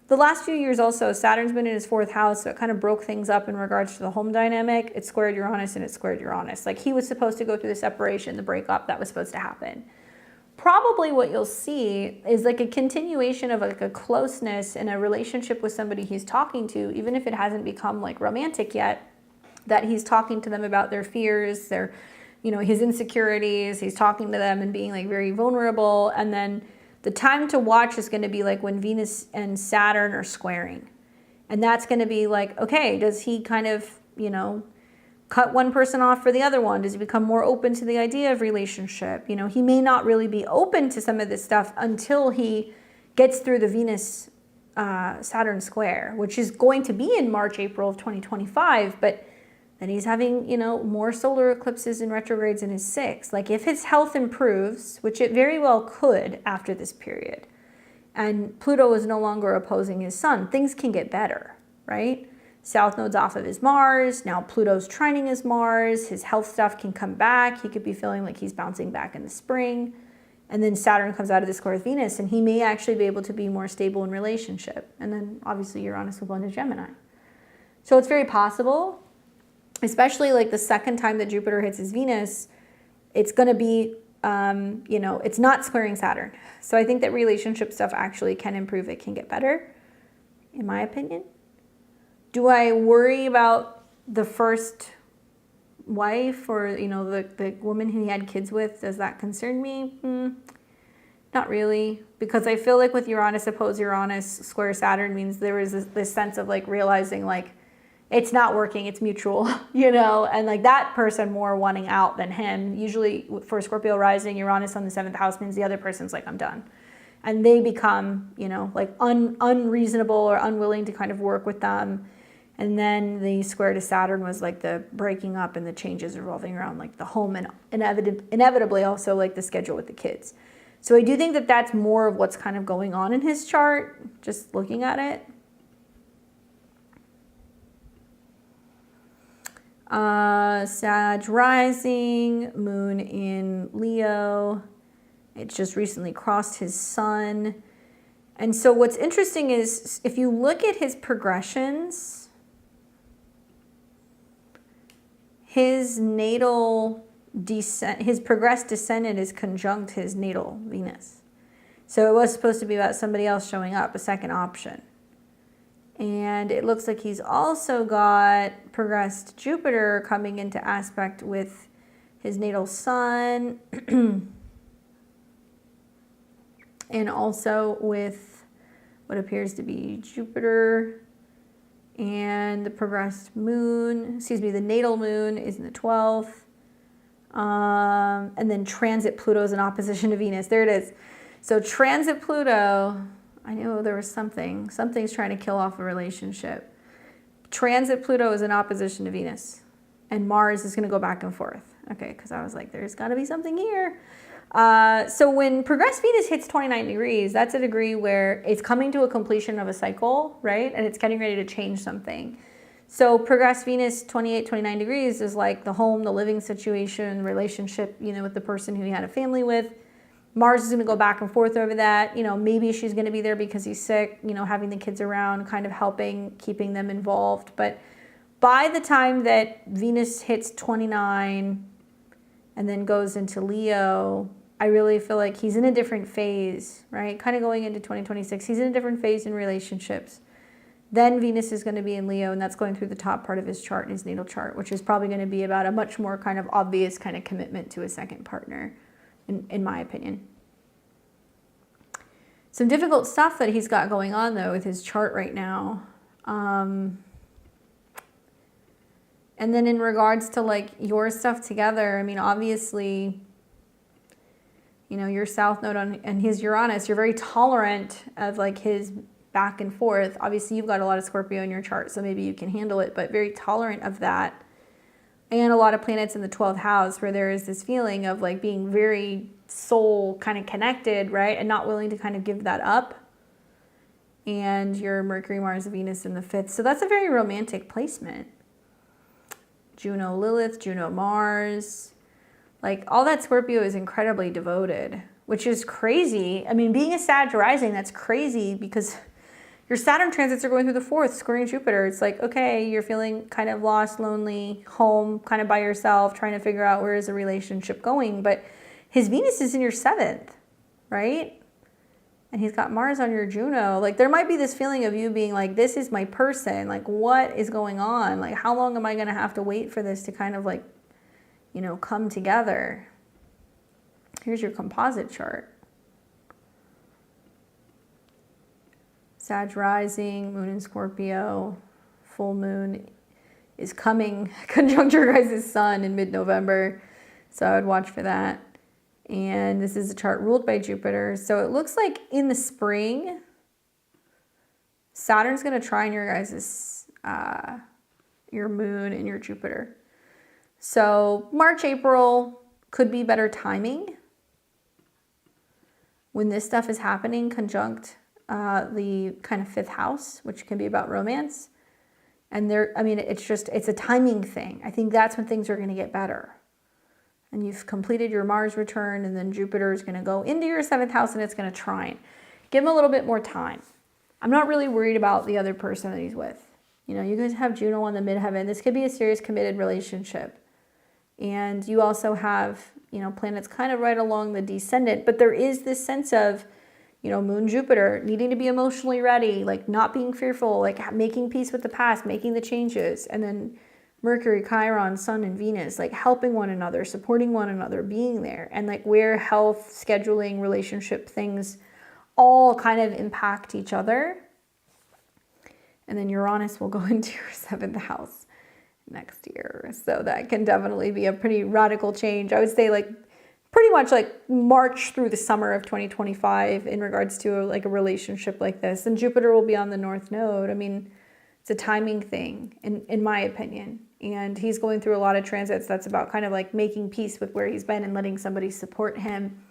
The last few years also, Saturn's been in his 4th house, so it kind of broke things up in regards to the home dynamic. It squared Uranus and it squared Uranus. Like he was supposed to go through the separation, the breakup, that was supposed to happen. Probably what you'll see is like a continuation of like a closeness in a relationship with somebody he's talking to, even if it hasn't become like romantic yet, that he's talking to them about their fears, their, you know, his insecurities. He's talking to them and being like very vulnerable. And then the time to watch is going to be like when Venus and Saturn are squaring. And that's going to be like, okay, does he kind of, you know, cut one person off for the other one? Does he become more open to the idea of relationship? You know, he may not really be open to some of this stuff until he gets through the Venus Saturn square, which is going to be in March, April of 2025, but then he's having, you know, more solar eclipses and retrogrades in his sixth. Like if his health improves, which it very well could after this period, and Pluto is no longer opposing his sun, things can get better, right? South node's off of his Mars. Now Pluto's trining his Mars. His health stuff can come back. He could be feeling like he's bouncing back in the spring. And then Saturn comes out of the square with Venus, and he may actually be able to be more stable in relationship. And then obviously Uranus will go into Gemini. So it's very possible, especially like the second time that Jupiter hits his Venus, it's going to be, you know, it's not squaring Saturn. So I think that relationship stuff actually can improve. It can get better, in my opinion. Do I worry about the first wife or, you know, the woman who he had kids with? Does that concern me? Not really, because I feel like with Uranus opposed Uranus square Saturn means there is this sense of like realizing like it's not working, it's mutual, you know, and like that person more wanting out than him. Usually for Scorpio rising, Uranus on the 7th house means the other person's like, I'm done. And they become, you know, like unreasonable or unwilling to kind of work with them. And then the square to Saturn was like the breaking up and the changes revolving around like the home and inevitably also like the schedule with the kids. So I do think that that's more of what's kind of going on in his chart, just looking at it. Sag rising, moon in Leo. It's just recently crossed his sun. And so what's interesting is if you look at his progressions, his natal descent, his progressed descendant is conjunct his natal Venus. So it was supposed to be about somebody else showing up, a second option. And it looks like he's also got progressed Jupiter coming into aspect with his natal sun and also with what appears to be Jupiter and the progressed moon, excuse me, the natal moon is in the 12th. And then transit Pluto is in opposition to Venus. There it is. So transit Pluto, I knew there was something's trying to kill off a relationship. Transit Pluto is in opposition to Venus, and Mars is going to go back and forth. Okay, because I was like, there's got to be something here. So when progressed Venus hits 29 degrees, that's a degree where it's coming to a completion of a cycle, right? And it's getting ready to change something. So progressed Venus 28, 29 degrees is like the home, the living situation, relationship, you know, with the person who he had a family with. Mars is going to go back and forth over that. You know, maybe she's going to be there because he's sick, you know, having the kids around, kind of helping, keeping them involved. But by the time that Venus hits 29 and then goes into Leo, I really feel like he's in a different phase, right? Kind of going into 2026. He's in a different phase in relationships. Then Venus is going to be in Leo, and that's going through the top part of his chart, his natal chart, which is probably going to be about a much more kind of obvious kind of commitment to a second partner, in my opinion. Some difficult stuff that he's got going on, though, with his chart right now. And then in regards to, like, your stuff together, I mean, obviously, you know, your South Node and his Uranus, you're very tolerant of, like, his back and forth. Obviously, you've got a lot of Scorpio in your chart, so maybe you can handle it, but very tolerant of that. And a lot of planets in the 12th house where there is this feeling of, like, being very soul kind of connected, right? And not willing to kind of give that up. And your Mercury, Mars, Venus in the 5th. So that's a very romantic placement. Juno, Lilith, Juno, Mars. Like, all that Scorpio is incredibly devoted, which is crazy. I mean, being a Sag rising, that's crazy because your Saturn transits are going through the 4th, squaring Jupiter. It's like, okay, you're feeling kind of lost, lonely, home, kind of by yourself, trying to figure out where is the relationship going. But his Venus is in your 7th, right? And he's got Mars on your Juno. Like, there might be this feeling of you being like, this is my person. Like, what is going on? Like, how long am I going to have to wait for this to kind of, like, you know, come together? Here's your composite chart. Sag rising, moon in Scorpio, full moon is coming conjunct your guys' sun in mid-November. So I would watch for that. And this is a chart ruled by Jupiter. So it looks like in the spring, Saturn's going to trine your guys' your moon and your Jupiter. So March, April could be better timing when this stuff is happening conjunct the kind of 5th house, which can be about romance. And it's a timing thing. I think that's when things are going to get better. And you've completed your Mars return, and then Jupiter is going to go into your 7th house and it's going to trine. Give him a little bit more time. I'm not really worried about the other person that he's with. You know, you guys have Juno on the midheaven. This could be a serious committed relationship. And you also have, you know, planets kind of right along the descendant. But there is this sense of, you know, Moon, Jupiter, needing to be emotionally ready, like not being fearful, like making peace with the past, making the changes. And then Mercury, Chiron, Sun, and Venus, like helping one another, supporting one another, being there. And like where health, scheduling, relationship things all kind of impact each other. And then Uranus will go into your 7th house next year. So that can definitely be a pretty radical change. I would say like pretty much like March through the summer of 2025 in regards to like a relationship like this. And Jupiter will be on the North Node. I mean, it's a timing thing in my opinion. And he's going through a lot of transits that's about kind of like making peace with where he's been and letting somebody support him.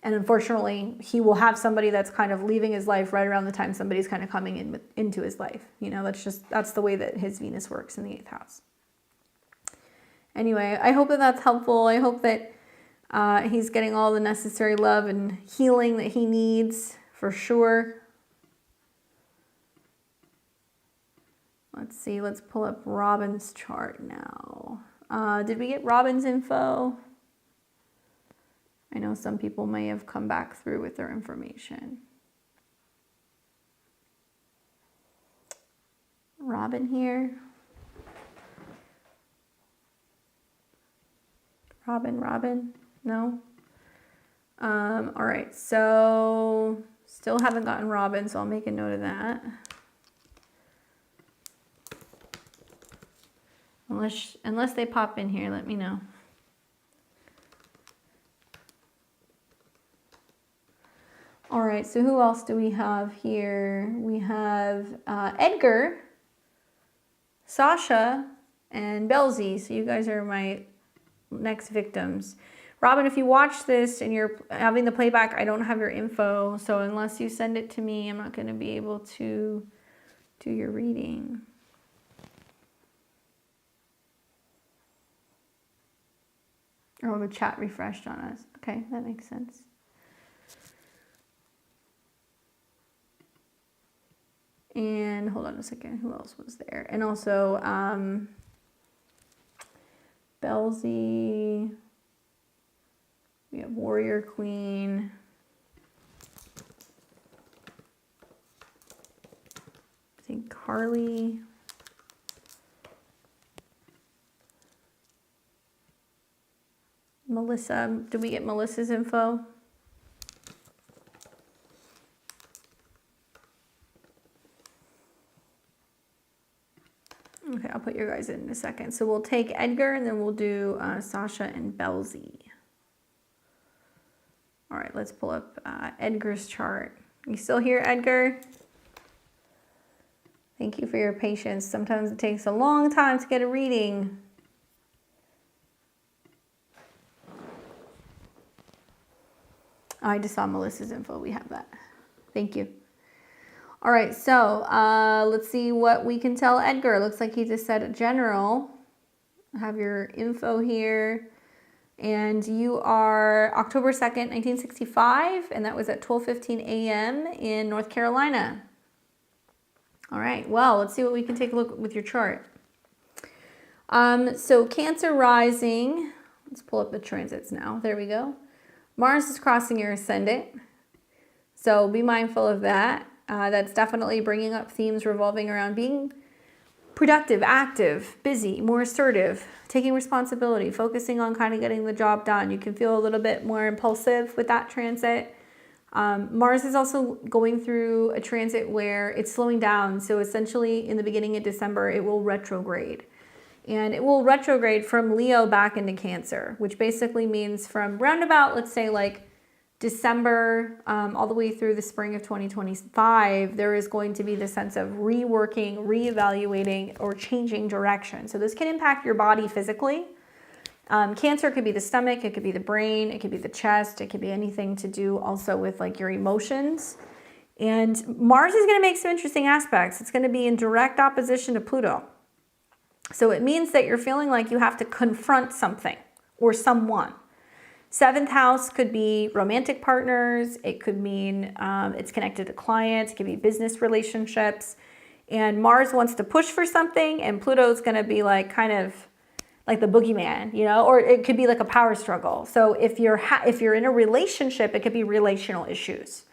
And unfortunately, he will have somebody that's kind of leaving his life right around the time somebody's kind of coming into his life. You know, that's the way that his Venus works in the 8th house. Anyway, I hope that that's helpful. I hope that he's getting all the necessary love and healing that he needs for sure. Let's see, let's pull up Robin's chart now. Did we get Robin's info? I know some people may have come back through with their information. Robin here. Robin, no? All right, so still haven't gotten Robin, so I'll make a note of that. Unless they pop in here, let me know. All right, so who else do we have here? We have Edgar, Sasha, and Belzy. So you guys are my next victims. Robin, if you watch this and you're having the playback, I don't have your info. So unless you send it to me, I'm not going to be able to do your reading. Oh, the chat refreshed on us. Okay, that makes sense. And hold on a second, who else was there? And also Belzy. We have Warrior Queen. I think Carly. Melissa. Did we get Melissa's info? Okay, I'll put your guys in a second. So we'll take Edgar and then we'll do Sasha and Belzy. All right, let's pull up Edgar's chart. You still here, Edgar? Thank you for your patience. Sometimes it takes a long time to get a reading. I just saw Melissa's info. We have that. Thank you. All right, so let's see what we can tell Edgar. Looks like he just said general. I have your info here. And you are October 2nd, 1965, and that was at 12:15 a.m. in North Carolina. All right, well, let's see what we can take a look with your chart. So Cancer rising. Let's pull up the transits now. There we go. Mars is crossing your ascendant, so be mindful of that. That's definitely bringing up themes revolving around being productive, active, busy, more assertive, taking responsibility, focusing on kind of getting the job done. You can feel a little bit more impulsive with that transit. Mars is also going through a transit where it's slowing down. So essentially in the beginning of December, it will retrograde. And it will retrograde from Leo back into Cancer, which basically means from roundabout, let's say like December, all the way through the spring of 2025, there is going to be the sense of reworking, reevaluating, or changing direction. So this can impact your body physically. Cancer could be the stomach, it could be the brain, it could be the chest, it could be anything to do also with like your emotions. And Mars is going to make some interesting aspects. It's going to be in direct opposition to Pluto. So it means that you're feeling like you have to confront something or someone. Seventh house could be romantic partners. It could mean it's connected to clients. It could be business relationships. And Mars wants to push for something, and Pluto's going to be like kind of like the boogeyman, you know, or it could be like a power struggle. So if you're in a relationship, it could be relational issues.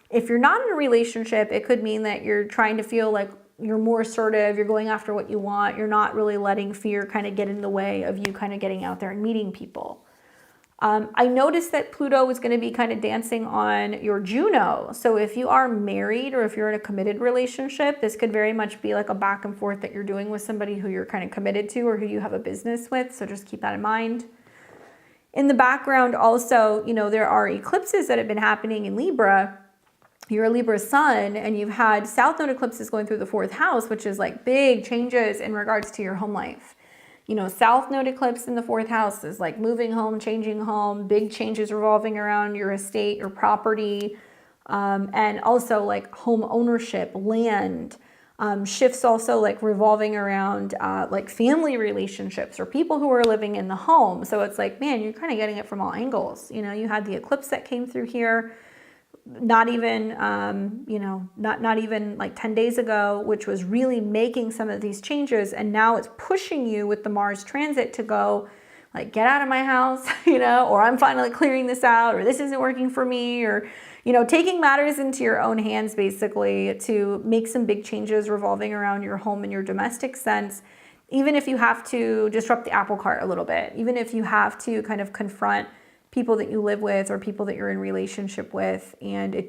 If you're not in a relationship, it could mean that you're trying to feel like you're more assertive, you're going after what you want, you're not really letting fear kind of get in the way of you kind of getting out there and meeting people. I noticed that Pluto is going to be kind of dancing on your Juno. So if you are married or if you're in a committed relationship, this could very much be like a back and forth that you're doing with somebody who you're kind of committed to or who you have a business with. So just keep that in mind. In the background also, you know, there are eclipses that have been happening in Libra. You're a Libra sun, and you've had South Node eclipses going through the 4th house, which is like big changes in regards to your home life. You know, South Node eclipse in the 4th house is like moving home, changing home, big changes revolving around your estate, your property, and also like home ownership, land, shifts also like revolving around like family relationships or people who are living in the home. So it's like, man, you're kind of getting it from all angles. You know, you had the eclipse that came through here, not even, you know, not even like 10 days ago, which was really making some of these changes. And now it's pushing you with the Mars transit to go like, get out of my house, you know, or I'm finally clearing this out, or this isn't working for me, or, you know, taking matters into your own hands, basically, to make some big changes revolving around your home and your domestic sense. Even if you have to disrupt the apple cart a little bit, even if you have to kind of confront people that you live with or people that you're in relationship with. And it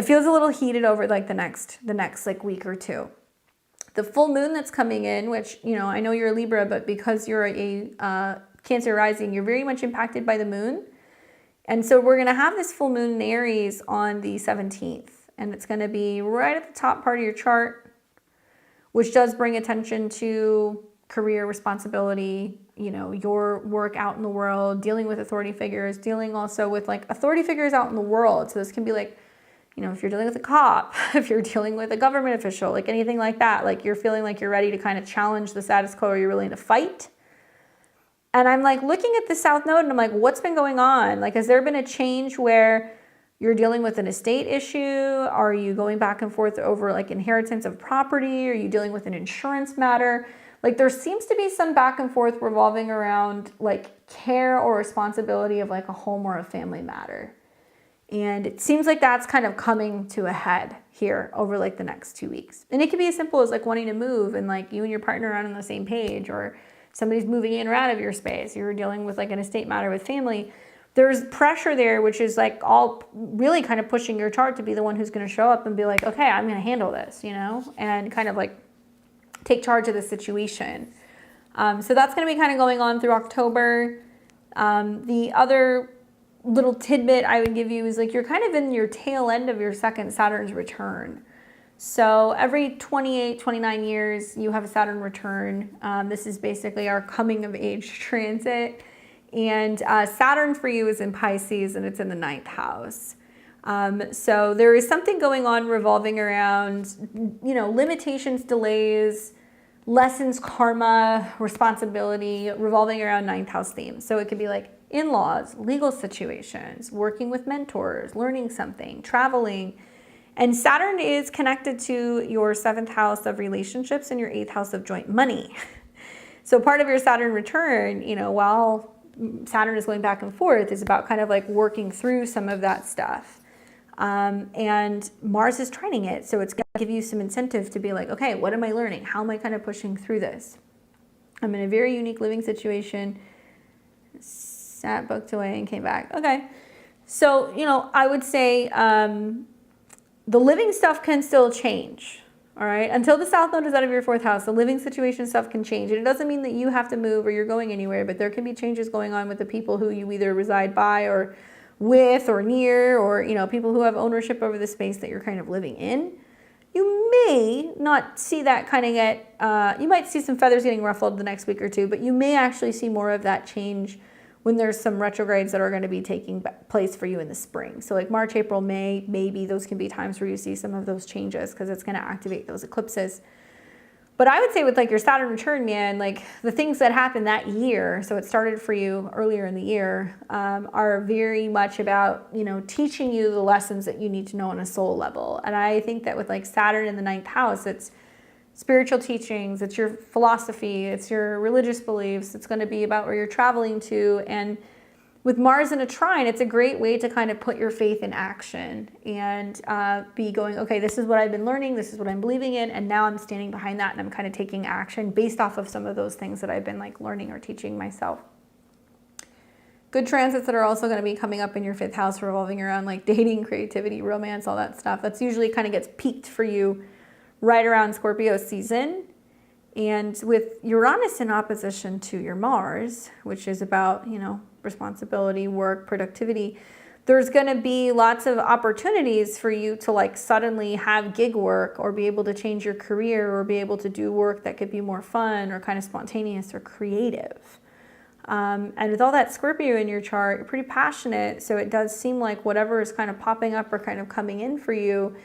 feels a little heated over like the next like week or two. The full moon that's coming in, which, you know, I know you're a Libra, but because you're a Cancer rising, you're very much impacted by the moon. And so we're going to have this full moon in Aries on the 17th, and it's going to be right at the top part of your chart, which does bring attention to career responsibility, you know, your work out in the world, dealing with authority figures, dealing also with like authority figures out in the world. So this can be like, you know, if you're dealing with a cop, if you're dealing with a government official, like anything like that, like you're feeling like you're ready to kind of challenge the status quo, or you're willing to fight. And I'm like looking at the South Node and I'm like, what's been going on? Like, has there been a change where you're dealing with an estate issue? Are you going back and forth over like inheritance of property? Are you dealing with an insurance matter? Like there seems to be some back and forth revolving around like care or responsibility of like a home or a family matter. And it seems like that's kind of coming to a head here over like the next 2 weeks. And it could be as simple as like wanting to move and like you and your partner aren't on the same page, or somebody's moving in or out of your space. You're dealing with like an estate matter with family. There's pressure there, which is like all really kind of pushing your chart to be the one who's going to show up and be like, okay, I'm going to handle this, you know, and kind of like take charge of the situation. So that's going to be kind of going on through October. The other little tidbit I would give you is like you're kind of in your tail end of your second Saturn's return. So every 28, 29 years, you have a Saturn return. This is basically our coming of age transit. And Saturn for you is in Pisces, and it's in the 9th house. So there is something going on revolving around, you know, limitations, delays, lessons, karma, responsibility, revolving around 9th house themes. So it could be like in-laws, legal situations, working with mentors, learning something, traveling. And Saturn is connected to your 7th house of relationships and your 8th house of joint money. So part of your Saturn return, you know, while Saturn is going back and forth, is about kind of like working through some of that stuff. And Mars is trining it. So it's going to give you some incentive to be like, okay, what am I learning? How am I kind of pushing through this? I'm in a very unique living situation. Sat, booked away, and came back. Okay. So, you know, I would say, the living stuff can still change, All right. Until the South Node is out of your 4th house, the living situation stuff can change. And it doesn't mean that you have to move or you're going anywhere, but there can be changes going on with the people who you either reside by or with or near, or, you know, people who have ownership over the space that you're kind of living in. You may not see that kind of get, you might see some feathers getting ruffled the next week or two, but you may actually see more of that change when there's some retrogrades that are going to be taking place for you in the spring. So like March, April, May, maybe those can be times where you see some of those changes because it's going to activate those eclipses. But I would say with like your Saturn return, man, like the things that happened that year, so it started for you earlier in the year, are very much about, you know, teaching you the lessons that you need to know on a soul level. And I think that with like Saturn in the 9th house, it's spiritual teachings, it's your philosophy, it's your religious beliefs, it's going to be about where you're traveling to. And with Mars in a trine, it's a great way to kind of put your faith in action and be going, okay, this is what I've been learning, this is what I'm believing in, and now I'm standing behind that and I'm kind of taking action based off of some of those things that I've been like learning or teaching myself. Good transits that are also going to be coming up in your 5th house revolving around like dating, creativity, romance, all that stuff. That's usually kind of gets peaked for you right around Scorpio season. And with Uranus in opposition to your Mars, which is about, you know, responsibility, work, productivity, there's going to be lots of opportunities for you to like suddenly have gig work or be able to change your career or be able to do work that could be more fun or kind of spontaneous or creative. And with all that Scorpio in your chart, you're pretty passionate. So it does seem like whatever is kind of popping up or kind of coming in for you,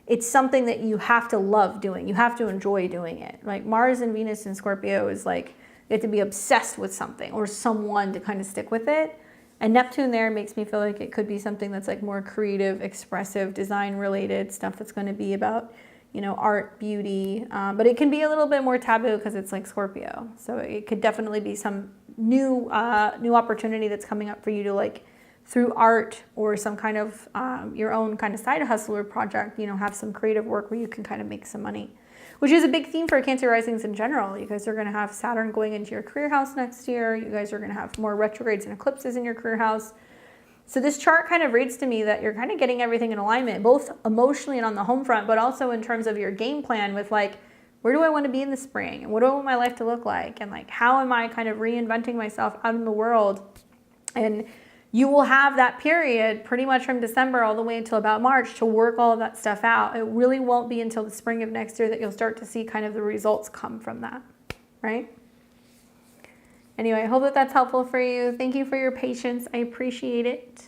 it's something that you have to love doing. You have to enjoy doing it. Like Mars and Venus in Scorpio is like, you have to be obsessed with something or someone to kind of stick with it. And Neptune there makes me feel like it could be something that's like more creative, expressive, design related stuff that's going to be about, you know, art, beauty. But it can be a little bit more taboo because it's like Scorpio. So it could definitely be some new opportunity that's coming up for you to like, through art or some kind of your own kind of side hustle or project, you know, have some creative work where you can kind of make some money, which is a big theme for Cancer risings in general. You guys are going to have Saturn going into your career house next year. You guys are going to have more retrogrades and eclipses in your career house. So this chart kind of reads to me that you're kind of getting everything in alignment, both emotionally and on the home front, but also in terms of your game plan with like, where do I want to be in the spring? And what do I want my life to look like? And like, how am I kind of reinventing myself out in the world? And you will have that period pretty much from December all the way until about March to work all of that stuff out. It really won't be until the spring of next year that you'll start to see kind of the results come from that, right? Anyway, I hope that that's helpful for you. Thank you for your patience. I appreciate it.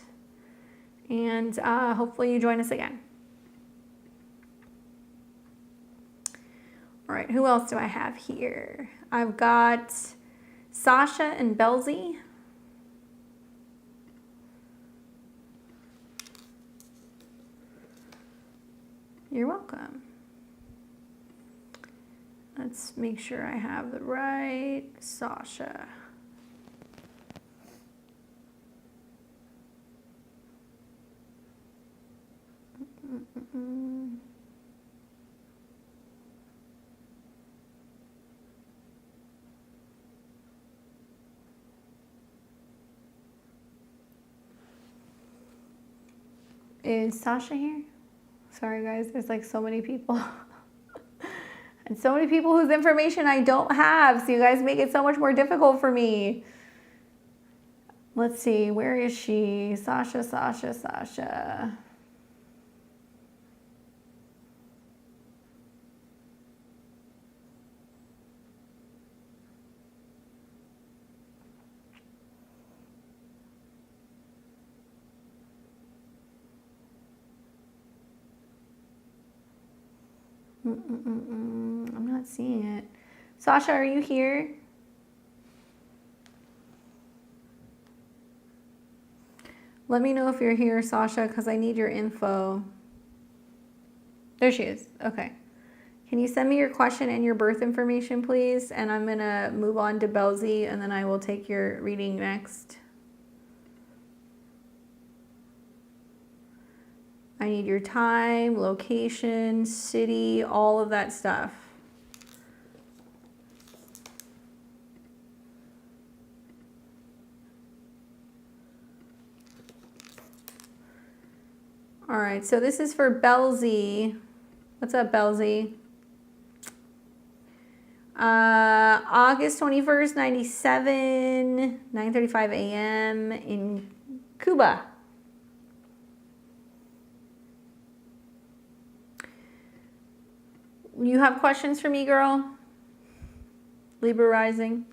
And hopefully you join us again. All right, who else do I have here? I've got Sasha and Belzy. You're welcome. Let's make sure I have the right Sasha. Is Sasha here? Sorry guys, there's like so many people. And so many people whose information I don't have, so you guys make it so much more difficult for me. Let's see, where is she? Sasha, Sasha, Sasha. I'm not seeing it. Sasha, are you here? Let me know if you're here, Sasha, because I need your info. There she is. Okay. Can you send me your question and your birth information, please? And I'm going to move on to Belzy, and then I will take your reading next. I need your time, location, city, all of that stuff. All right, so this is for Belzy. What's up, Belzy? August 21st, 97, 9:35 a.m. in Cuba. You have questions for me, girl? Libra rising.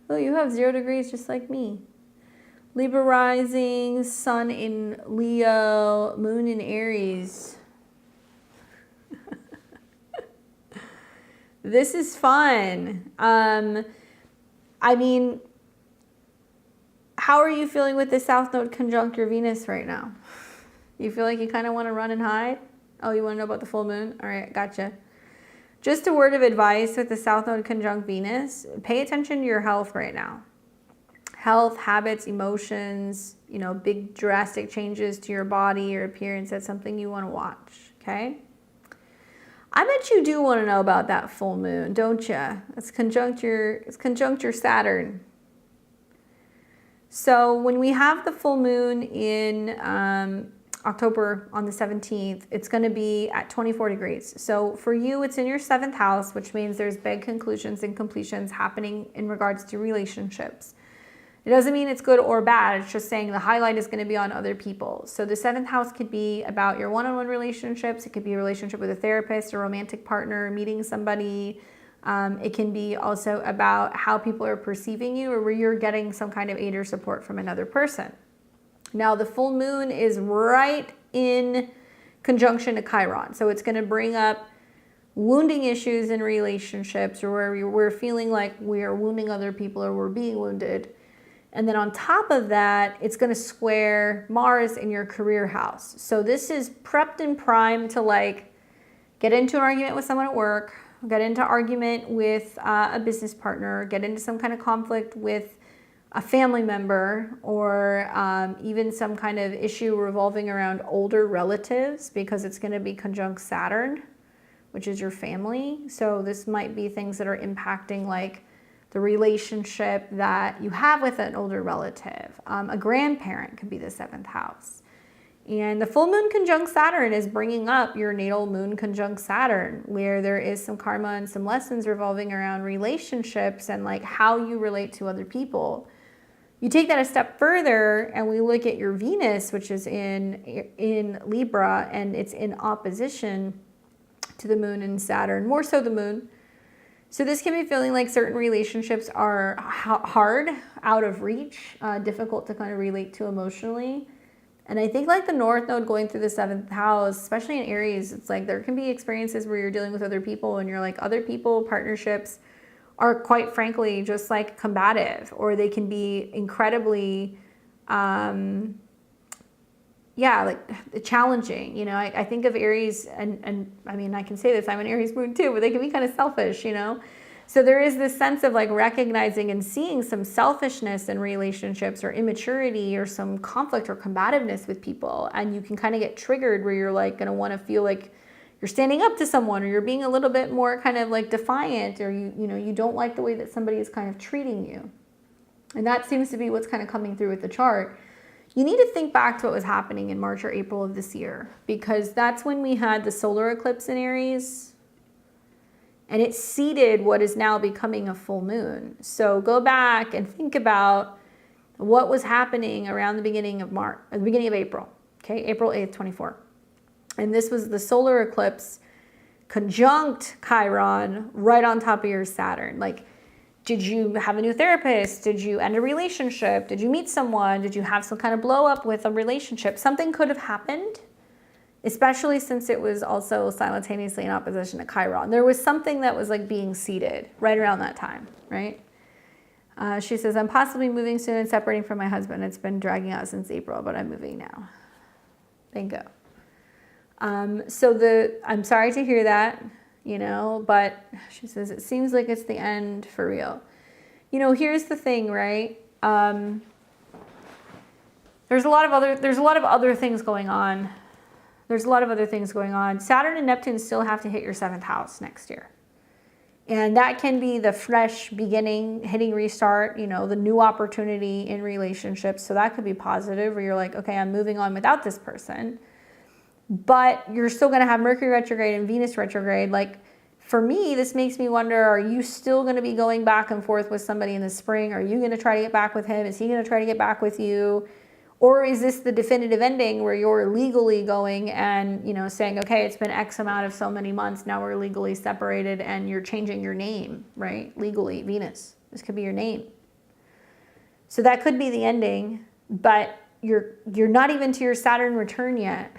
Oh, you have 0 degrees just like me. Libra rising, sun in Leo, moon in Aries. This is fun. I mean, how are you feeling with the South Node conjunct your Venus right now? You feel like you kind of want to run and hide? Oh, you want to know about the full moon? All right, gotcha. Just a word of advice with the South Node conjunct Venus, pay attention to your health right now. Health, habits, emotions, you know, big drastic changes to your body, your appearance, that's something you want to watch, okay? I bet you do want to know about that full moon, don't you? It's conjunct your Saturn. So when we have the full moon in October on the 17th, it's going to be at 24 degrees. So for you, it's in your 7th house, which means there's big conclusions and completions happening in regards to relationships. It doesn't mean it's good or bad. It's just saying the highlight is going to be on other people. So the 7th house could be about your one-on-one relationships. It could be a relationship with a therapist, a romantic partner, meeting somebody. It can be also about how people are perceiving you or where you're getting some kind of aid or support from another person. Now, the full moon is right in conjunction to Chiron. So it's going to bring up wounding issues in relationships or where we're feeling like we are wounding other people or we're being wounded. And then on top of that, it's going to square Mars in your career house. So this is prepped and primed to like get into an argument with someone at work, get into argument with a business partner, get into some kind of conflict with a family member, or even some kind of issue revolving around older relatives, because it's going to be conjunct Saturn, which is your family. So this might be things that are impacting like the relationship that you have with an older relative. A grandparent could be the 7th house. And the full moon conjunct Saturn is bringing up your natal moon conjunct Saturn, where there is some karma and some lessons revolving around relationships and like how you relate to other people. You take that a step further and we look at your Venus, which is in Libra, and it's in opposition to the moon and Saturn, more so the moon. So this can be feeling like certain relationships are hard, out of reach, difficult to kind of relate to emotionally. And I think like the North Node going through the 7th house, especially in Aries, it's like there can be experiences where you're dealing with other people and you're like, other people, partnerships are quite frankly just like combative, or they can be incredibly, like challenging. You know, I think of Aries and I mean, I can say this, I'm an Aries moon too, but they can be kind of selfish, you know? So there is this sense of like recognizing and seeing some selfishness in relationships or immaturity or some conflict or combativeness with people. And you can kind of get triggered where you're like going to want to feel like you're standing up to someone, or you're being a little bit more kind of like defiant, or you don't like the way that somebody is kind of treating you. And that seems to be what's kind of coming through with the chart. You need to think back to what was happening in March or April of this year, because that's when we had the solar eclipse in Aries, and it seeded what is now becoming a full moon. So go back and think about what was happening around the beginning of April, okay, April 8th, 24. And this was the solar eclipse conjunct Chiron right on top of your Saturn. Like, did you have a new therapist? Did you end a relationship? Did you meet someone? Did you have some kind of blow up with a relationship? Something could have happened, especially since it was also simultaneously in opposition to Chiron. There was something that was like being seeded right around that time, right? She says, I'm possibly moving soon and separating from my husband. It's been dragging out since April, but I'm moving now. Bingo. I'm sorry to hear that, you know, but she says, it seems like it's the end for real. You know, here's the thing, right? There's a lot of other things going on. Saturn and Neptune still have to hit your 7th house next year. And that can be the fresh beginning, hitting restart, you know, the new opportunity in relationships. So that could be positive, where you're like, okay, I'm moving on without this person. But you're still going to have Mercury retrograde and Venus retrograde, like for me, this makes me wonder, are you still going to be going back and forth with somebody in the spring? Are you going to try to get back with him? Is he going to try to get back with you? Or is this the definitive ending where you're legally going and, you know, saying, okay, it's been X amount of so many months, now we're legally separated, and you're changing your name, right? Legally, Venus. This could be your name. So that could be the ending, but you're not even to your Saturn return yet.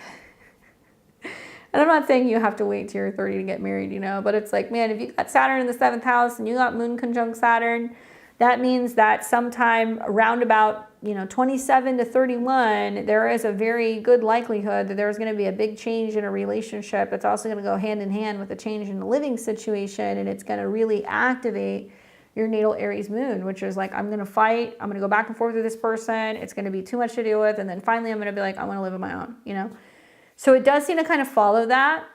And I'm not saying you have to wait till you're 30 to get married, you know, but it's like, man, if you got Saturn in the 7th house and you got Moon conjunct Saturn, that means that sometime around about, you know, 27 to 31, there is a very good likelihood that there's going to be a big change in a relationship. It's also going to go hand in hand with a change in the living situation, and it's going to really activate your natal Aries moon, which is like, I'm going to fight, I'm going to go back and forth with this person, it's going to be too much to deal with, and then finally I'm going to be like, I want to live on my own, you know? So it does seem to kind of follow that.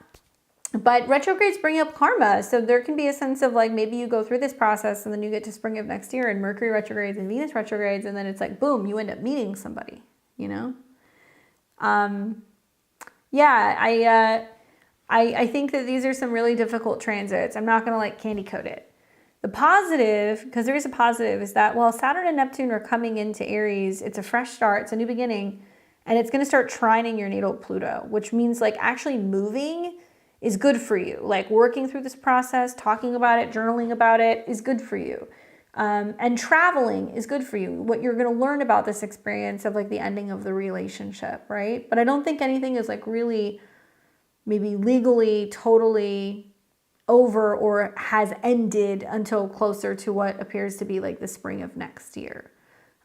But retrogrades bring up karma. So there can be a sense of like, maybe you go through this process and then you get to spring of next year and Mercury retrogrades and Venus retrogrades. And then it's like, boom, you end up meeting somebody, you know? Yeah, I think that these are some really difficult transits. I'm not going to like candy coat it. The positive, because there is a positive, is that while Saturn and Neptune are coming into Aries, it's a fresh start, it's a new beginning, and it's going to start trining your natal Pluto, which means like actually moving is good for you. Like working through this process, talking about it, journaling about it is good for you. And traveling is good for you. What you're going to learn about this experience of like the ending of the relationship, right? But I don't think anything is like really maybe legally totally over or has ended until closer to what appears to be like the spring of next year.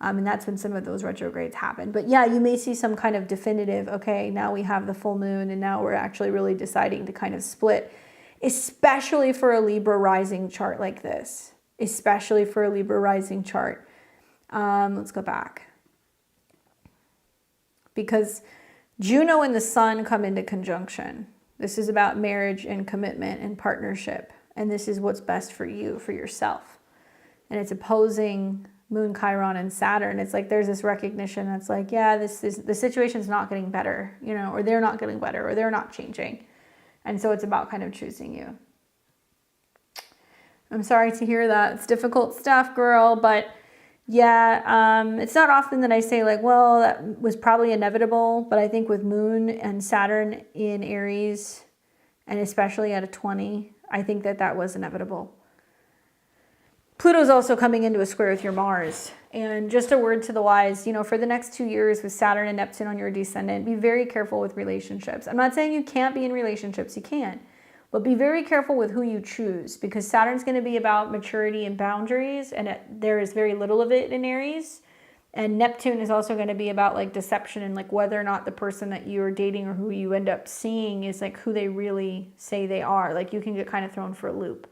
And that's when some of those retrogrades happen. But yeah, you may see some kind of definitive, okay, now we have the full moon and now we're actually really deciding to kind of split, especially for a Libra rising chart like this, especially for a Libra rising chart. Let's go back. Because Juno and the Sun come into conjunction. This is about marriage and commitment and partnership. And this is what's best for you, for yourself. And it's opposing Moon, Chiron, and Saturn. It's like there's this recognition that's like, yeah, the situation's not getting better, you know, or they're not getting better, or they're not changing. And so it's about kind of choosing you. I'm sorry to hear that. It's difficult stuff, girl, but yeah, it's not often that I say like, well, that was probably inevitable, but I think with Moon and Saturn in Aries, and especially at a 20, I think that was inevitable. Pluto's also coming into a square with your Mars. And just a word to the wise, you know, for the next 2 years with Saturn and Neptune on your descendant, be very careful with relationships. I'm not saying you can't be in relationships, you can. But be very careful with who you choose, because Saturn's going to be about maturity and boundaries, and there is very little of it in Aries. And Neptune is also going to be about like deception and like whether or not the person that you're dating or who you end up seeing is like who they really say they are. Like you can get kind of thrown for a loop.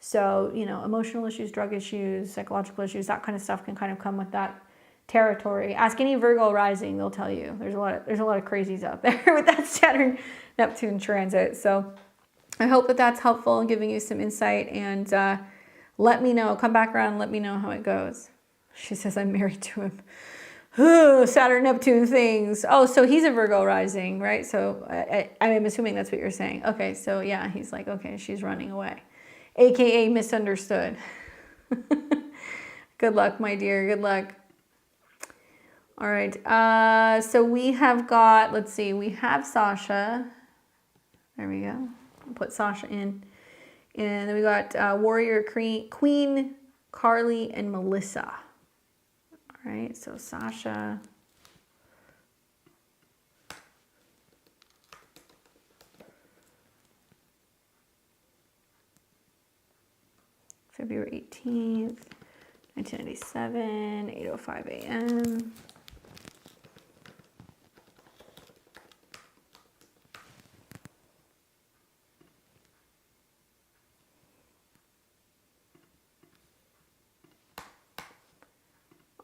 So, you know, emotional issues, drug issues, psychological issues, that kind of stuff can kind of come with that territory. Ask any Virgo rising, they'll tell you. There's a lot of crazies out there with that Saturn Neptune transit. So I hope that that's helpful in giving you some insight, and let me know. Come back around and let me know how it goes. She says I'm married to him. Oh, Saturn Neptune things. Oh, so he's a Virgo rising, right? So I'm assuming that's what you're saying. Okay, so yeah, he's like, okay, she's running away. AKA misunderstood. Good luck, my dear. Good luck. All right. So we have got, let's see, we have Sasha. There we go. I'll put Sasha in. And then we got Warrior Queen, Carly, and Melissa. All right. So Sasha. February 18th, 1997, 8:05 a.m.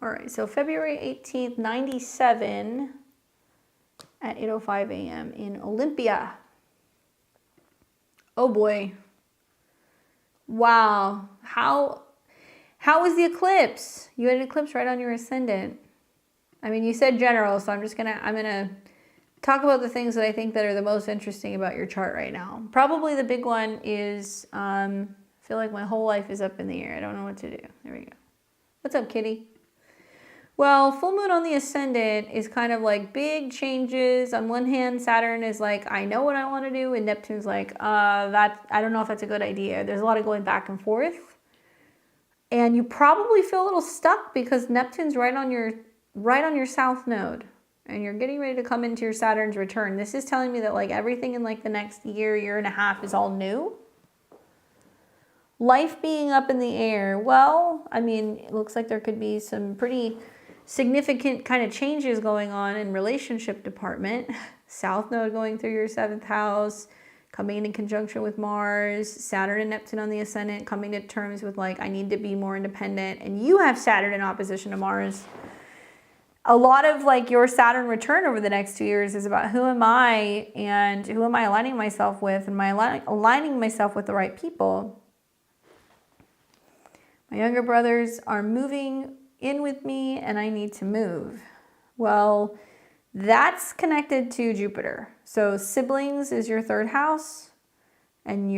All right, so February 18th, 97 at 8:05 a.m. in Olympia. Oh boy. Wow. How was the eclipse? You had an eclipse right on your ascendant. I mean, you said general, so I'm gonna talk about the things that I think that are the most interesting about your chart right now. Probably the big one is, I feel like my whole life is up in the air. I don't know what to do. There we go. What's up, kitty? Well, full moon on the ascendant is kind of like big changes. On one hand, Saturn is like, I know what I want to do. And Neptune's like, I don't know if that's a good idea. There's a lot of going back and forth. And you probably feel a little stuck because Neptune's right on your south node. And you're getting ready to come into your Saturn's return. This is telling me that like everything in like the next year and a half is all new. Life being up in the air. Well, I mean, it looks like there could be some pretty significant kind of changes going on in relationship department. South node going through your 7th house, coming in conjunction with Mars, Saturn and Neptune on the ascendant, coming to terms with like, I need to be more independent. And you have Saturn in opposition to Mars. A lot of like your Saturn return over the next 2 years is about who am I and who am I aligning myself with? And am I aligning myself with the right people? My younger brothers are moving in with me and I need to move. Well, that's connected to Jupiter. So siblings is your 3rd house and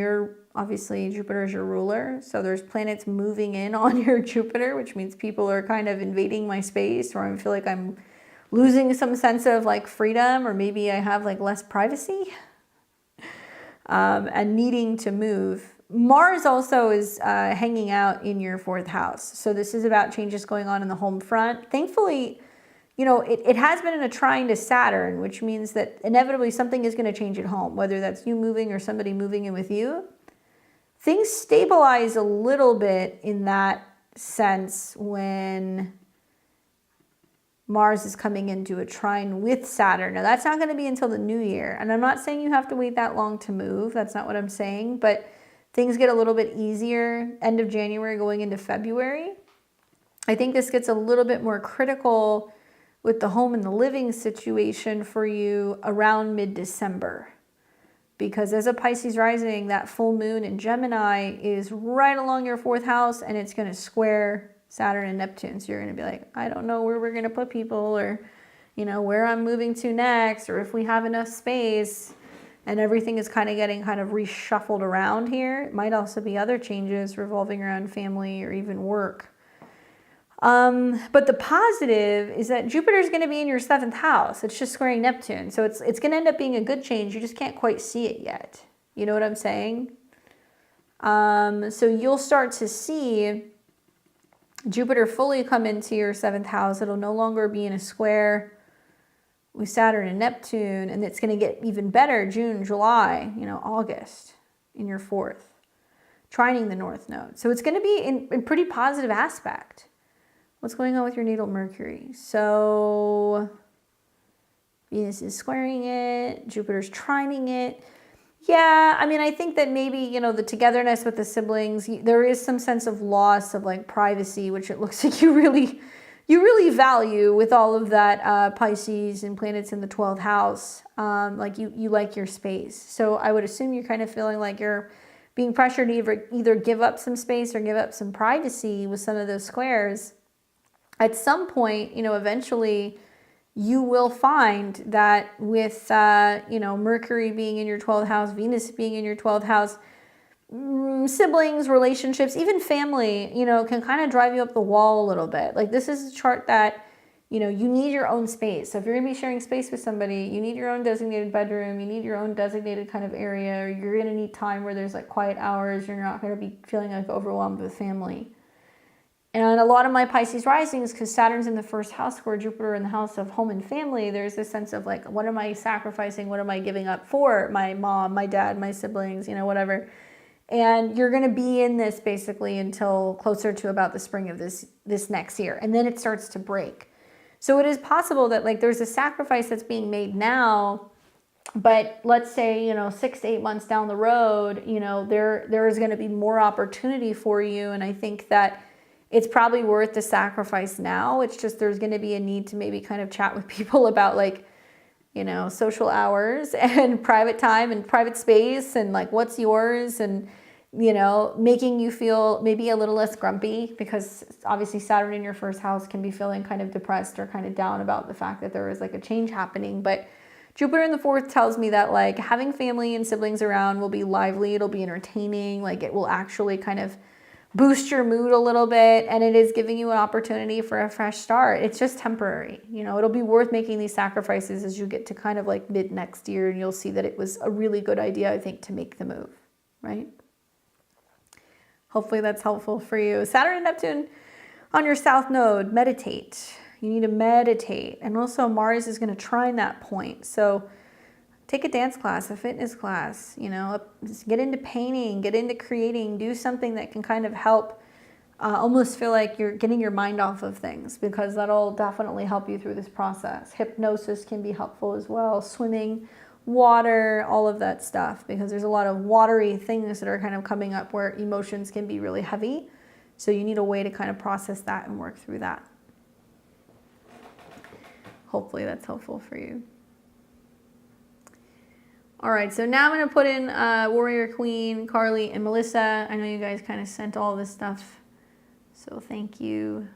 obviously Jupiter is your ruler. So there's planets moving in on your Jupiter, which means people are kind of invading my space, or I feel like I'm losing some sense of like freedom, or maybe I have like less privacy and needing to move. Mars also is hanging out in your 4th house. So this is about changes going on in the home front. Thankfully, you know, it has been in a trine to Saturn, which means that inevitably something is going to change at home, whether that's you moving or somebody moving in with you. Things stabilize a little bit in that sense when Mars is coming into a trine with Saturn. Now, that's not going to be until the new year. And I'm not saying you have to wait that long to move. That's not what I'm saying. But things get a little bit easier end of January going into February. I think this gets a little bit more critical with the home and the living situation for you around mid-December. Because as a Pisces rising, that full moon in Gemini is right along your 4th house and it's going to square Saturn and Neptune. So you're going to be like, I don't know where we're going to put people, or, you know, where I'm moving to next, or if we have enough space. And everything is kind of getting kind of reshuffled around here. It might also be other changes revolving around family or even work. But the positive is that Jupiter is going to be in your 7th house. It's just squaring Neptune. So it's going to end up being a good change. You just can't quite see it yet. You know what I'm saying? So you'll start to see Jupiter fully come into your 7th house. It'll no longer be in a square with Saturn and Neptune, and it's going to get even better June, July, you know, August in your 4th, trining the North Node. So it's going to be in pretty positive aspect. What's going on with your natal Mercury? So Venus is squaring it, Jupiter's trining it. Yeah, I mean, I think that maybe, you know, the togetherness with the siblings, there is some sense of loss of like privacy, which it looks like you really value with all of that Pisces and planets in the 12th house. Like you like your space. So I would assume you're kind of feeling like you're being pressured to either give up some space or give up some privacy with some of those squares. At some point, you know, eventually you will find that with, you know, Mercury being in your 12th house, Venus being in your 12th house, siblings, relationships, even family, you know, can kind of drive you up the wall a little bit. Like this is a chart that, you know, you need your own space. So if you're going to be sharing space with somebody, you need your own designated bedroom, you need your own designated kind of area, or you're going to need time where there's like quiet hours. You're not going to be feeling like overwhelmed with family. And a lot of my Pisces risings, because Saturn's in the 1st house where Jupiter in the house of home and family, there's this sense of like, what am I sacrificing? What am I giving up for my mom, my dad, my siblings, you know, whatever. And you're going to be in this basically until closer to about the spring of this next year. And then it starts to break. So it is possible that like there's a sacrifice that's being made now, but let's say, you know, 6 to 8 months down the road, you know, there is going to be more opportunity for you. And I think that it's probably worth the sacrifice now. It's just there's going to be a need to maybe kind of chat with people about like, you know, social hours and private time and private space and like what's yours, and, you know, making you feel maybe a little less grumpy, because obviously Saturn in your 1st house can be feeling kind of depressed or kind of down about the fact that there is like a change happening. But Jupiter in the 4th tells me that like having family and siblings around will be lively, it'll be entertaining, like it will actually kind of boost your mood a little bit, and it is giving you an opportunity for a fresh start. It's just temporary. You know, it'll be worth making these sacrifices as you get to kind of like mid next year, and you'll see that it was a really good idea, I think, to make the move, right? Hopefully that's helpful for you. Saturn and Neptune on your south node, meditate. You need to meditate. And also Mars is going to trine that point. So take a dance class, a fitness class, you know, just get into painting, get into creating, do something that can kind of help almost feel like you're getting your mind off of things, because that'll definitely help you through this process. Hypnosis can be helpful as well, swimming, water, all of that stuff, because there's a lot of watery things that are kind of coming up where emotions can be really heavy. So you need a way to kind of process that and work through that. Hopefully that's helpful for you. All right, so now I'm going to put in Warrior Queen, Carly, and Melissa. I know you guys kind of sent all this stuff, so thank you.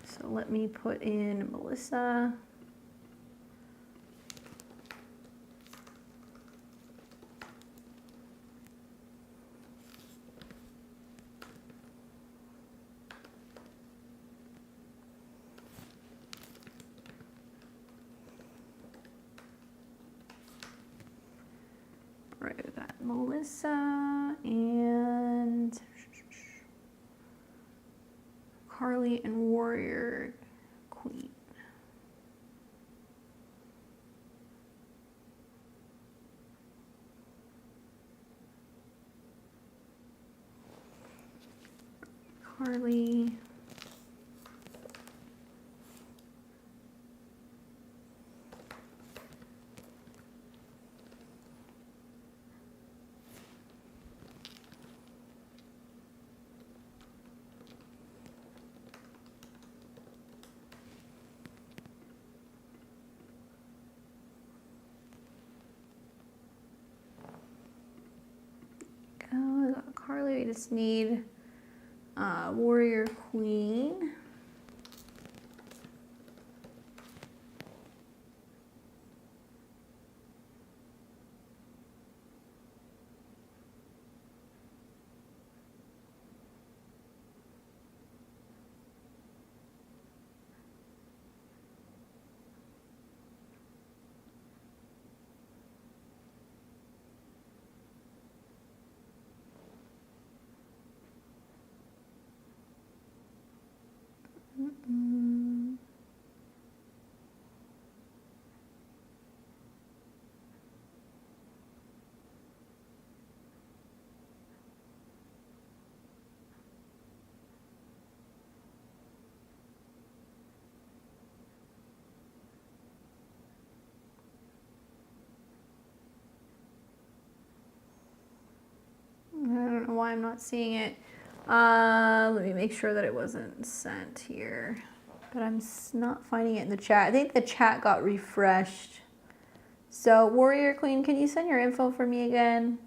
So let me put in Melissa. Right, we got Melissa and Carly and Warrior Queen. Carly. We got Carly, we just need Warrior Queen. I don't know why I'm not seeing it. Let me make sure that it wasn't sent here. But I'm not finding it in the chat. I think the chat got refreshed. So, Warrior Queen, can you send your info for me again?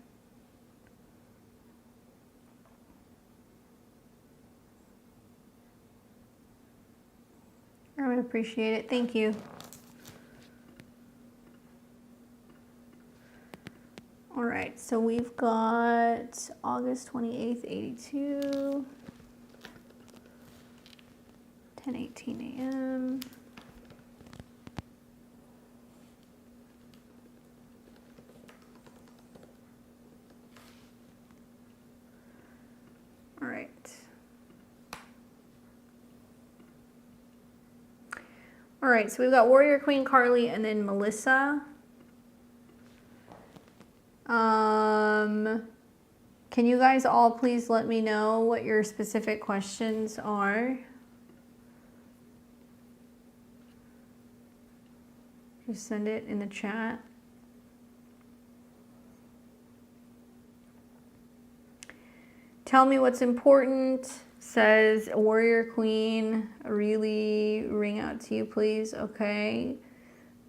I would appreciate it. Thank you. All right, so we've got August 28th, 82, 10:18 a.m. All right. All right, so we've got Warrior Queen, Carly, and then Melissa. Can you guys all please let me know what your specific questions are? Just send it in the chat. Tell me what's important. Says Warrior Queen, really ring out to you, please. Okay.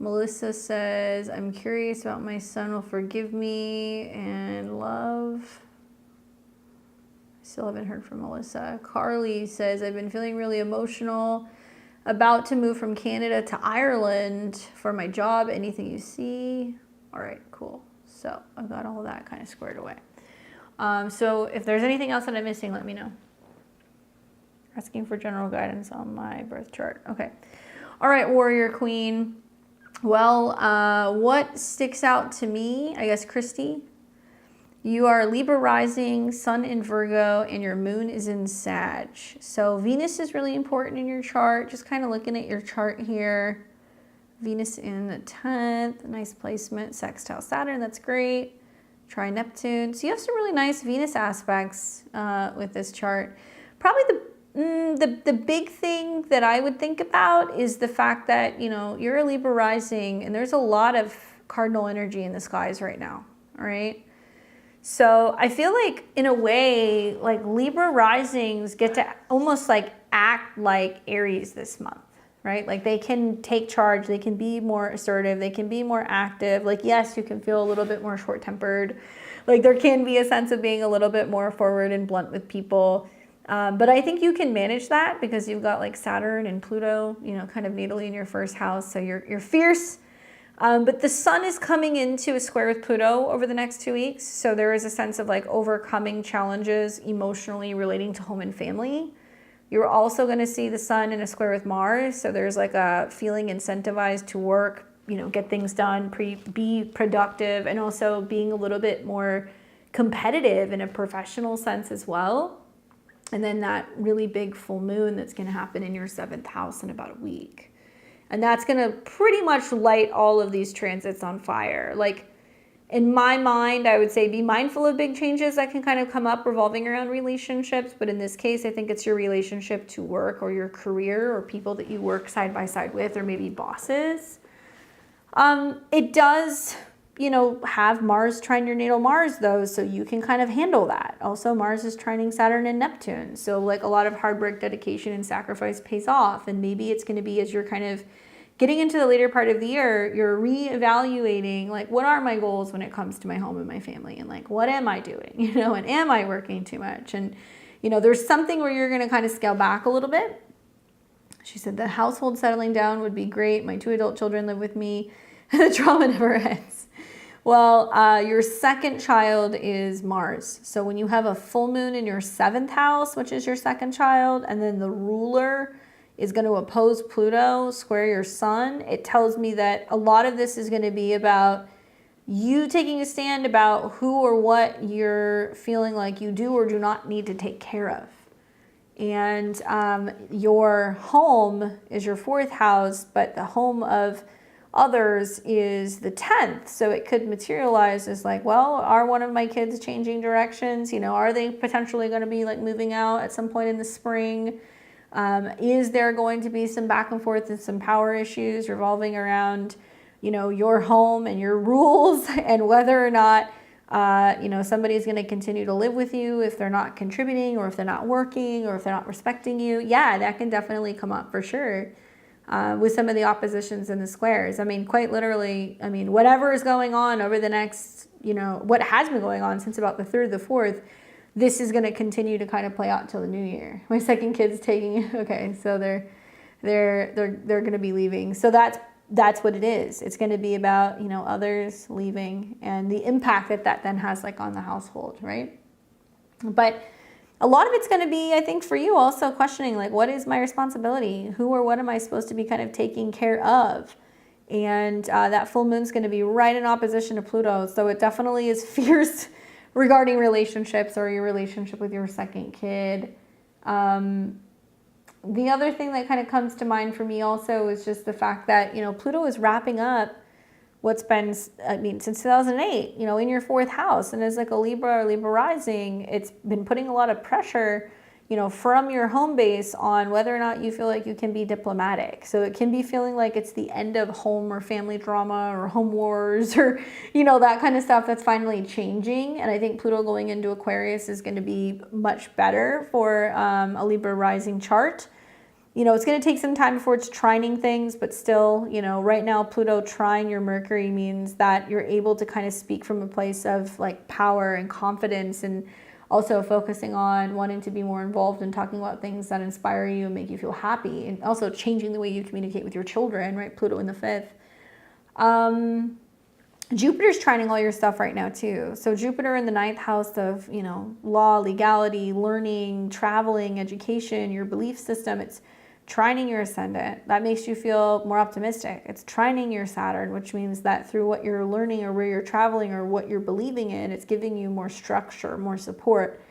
Melissa says, I'm curious about my son will forgive me and love. Still haven't heard from Melissa. Carly says, I've been feeling really emotional. About to move from Canada to Ireland for my job. Anything you see? All right, cool. So I've got all of that kind of squared away. So if there's anything else that I'm missing, let me know. Asking for general guidance on my birth chart. Okay. All right, warrior queen. Well, what sticks out to me, I guess, Christy, you are Libra rising, sun in Virgo, and your moon is in Sag. So Venus is really important in your chart. Just kind of looking at your chart here. Venus in the 10th, nice placement, sextile Saturn, that's great. Try Neptune. So you have some really nice Venus aspects with this chart. Probably the big thing that I would think about is the fact that, you know, you're a Libra rising and there's a lot of cardinal energy in the skies right now, all right? So I feel like in a way, like Libra risings get to almost like act like Aries this month, right? Like they can take charge, they can be more assertive, they can be more active. Like, yes, you can feel a little bit more short-tempered. Like there can be a sense of being a little bit more forward and blunt with people. But I think you can manage that because you've got like Saturn and Pluto, you know, kind of natally in your first house. So you're fierce. But the sun is coming into a square with Pluto over the next 2 weeks. So there is a sense of like overcoming challenges emotionally relating to home and family. You're also going to see the sun in a square with Mars. So there's like a feeling incentivized to work, you know, get things done, be productive, and also being a little bit more competitive in a professional sense as well. And then that really big full moon that's going to happen in your 7th house in about a week. And that's going to pretty much light all of these transits on fire. Like in my mind, I would say be mindful of big changes that can kind of come up revolving around relationships. But in this case, I think it's your relationship to work or your career or people that you work side by side with, or maybe bosses. It does, you know, have Mars trine your natal Mars though, so you can kind of handle that. Also, Mars is trining Saturn and Neptune. So like a lot of hard work, dedication, and sacrifice pays off. And maybe it's going to be as you're kind of getting into the later part of the year, you're reevaluating, like, what are my goals when it comes to my home and my family? And like, what am I doing? You know, and am I working too much? And, you know, there's something where you're going to kind of scale back a little bit. She said the household settling down would be great. My 2 adult children live with me. The trauma never ends. Well, your second child is Mars. So when you have a full moon in your 7th house, which is your second child, and then the ruler is going to oppose Pluto, square your sun, it tells me that a lot of this is going to be about you taking a stand about who or what you're feeling like you do or do not need to take care of. And your home is your 4th house, but the home of others is the 10th. So it could materialize as like, well, are one of my kids changing directions? You know, are they potentially going to be like moving out at some point in the spring? Is there going to be some back and forth and some power issues revolving around, you know, your home and your rules and whether or not, you know, somebody's going to continue to live with you if they're not contributing or if they're not working or if they're not respecting you? Yeah, that can definitely come up for sure. With some of the oppositions and the squares. I mean, quite literally, I mean, whatever is going on over the next, you know, what has been going on since about the 3rd, the 4th, this is going to continue to kind of play out till the new year. My second kid's taking, okay, so they're going to be leaving. So that's what it is. It's going to be about, you know, others leaving and the impact that then has like on the household, right? But a lot of it's going to be, I think, for you also questioning, like, what is my responsibility? Who or what am I supposed to be kind of taking care of? And that full moon's going to be right in opposition to Pluto. So it definitely is fierce regarding relationships or your relationship with your second kid. The other thing that kind of comes to mind for me also is just the fact that, you know, Pluto is wrapping up what's been, I mean, since 2008, you know, in your 4th house. And as like a Libra or Libra rising, it's been putting a lot of pressure, you know, from your home base on whether or not you feel like you can be diplomatic. So it can be feeling like it's the end of home or family drama or home wars or, you know, that kind of stuff that's finally changing. And I think Pluto going into Aquarius is going to be much better for a Libra rising chart. You know, it's going to take some time before it's trining things, but still, you know, right now Pluto trine your Mercury means that you're able to kind of speak from a place of like power and confidence and Also focusing on wanting to be more involved and talking about things that inspire you and make you feel happy, and also changing the way you communicate with your children, right? Pluto in the 5th. Jupiter's trining all your stuff right now too. So Jupiter in the 9th house of, you know, law, legality, learning, traveling, education, your belief system. It's trining your ascendant. That makes you feel more optimistic. It's trining your Saturn, which means that through what you're learning or where you're traveling or what you're believing in, it's giving you more structure, more support.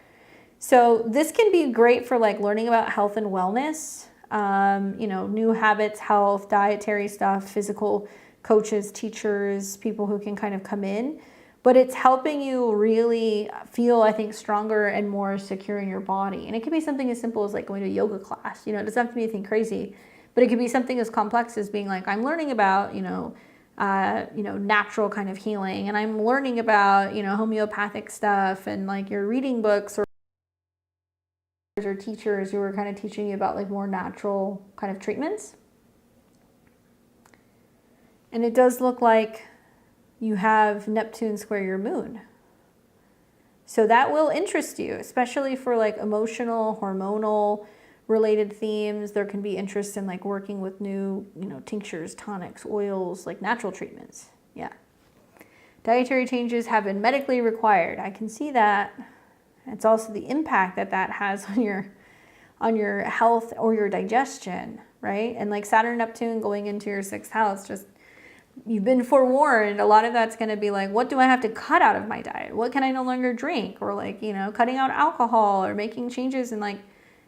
So this can be great for like learning about health and wellness, you know, new habits, health, dietary stuff, physical coaches, teachers, people who can kind of come in. But it's helping you really feel, I think, stronger and more secure in your body. And it could be something as simple as like going to a yoga class. You know, it doesn't have to be anything crazy, but it could be something as complex as being like, I'm learning about, you know, natural kind of healing, and I'm learning about, you know, homeopathic stuff, and like you're reading books or teachers who are kind of teaching you about like more natural kind of treatments. And it does look like you have Neptune square your moon. So that will interest you, especially for like emotional, hormonal related themes. There can be interest in like working with new, you know, tinctures, tonics, oils, like natural treatments. Yeah. Dietary changes have been medically required. I can see that. It's also the impact that that has on your health or your digestion, right? And like Saturn, Neptune going into your 6th house, just you've been forewarned. A lot of that's going to be like, what do I have to cut out of my diet? What can I no longer drink? Or like, you know, cutting out alcohol or making changes in like,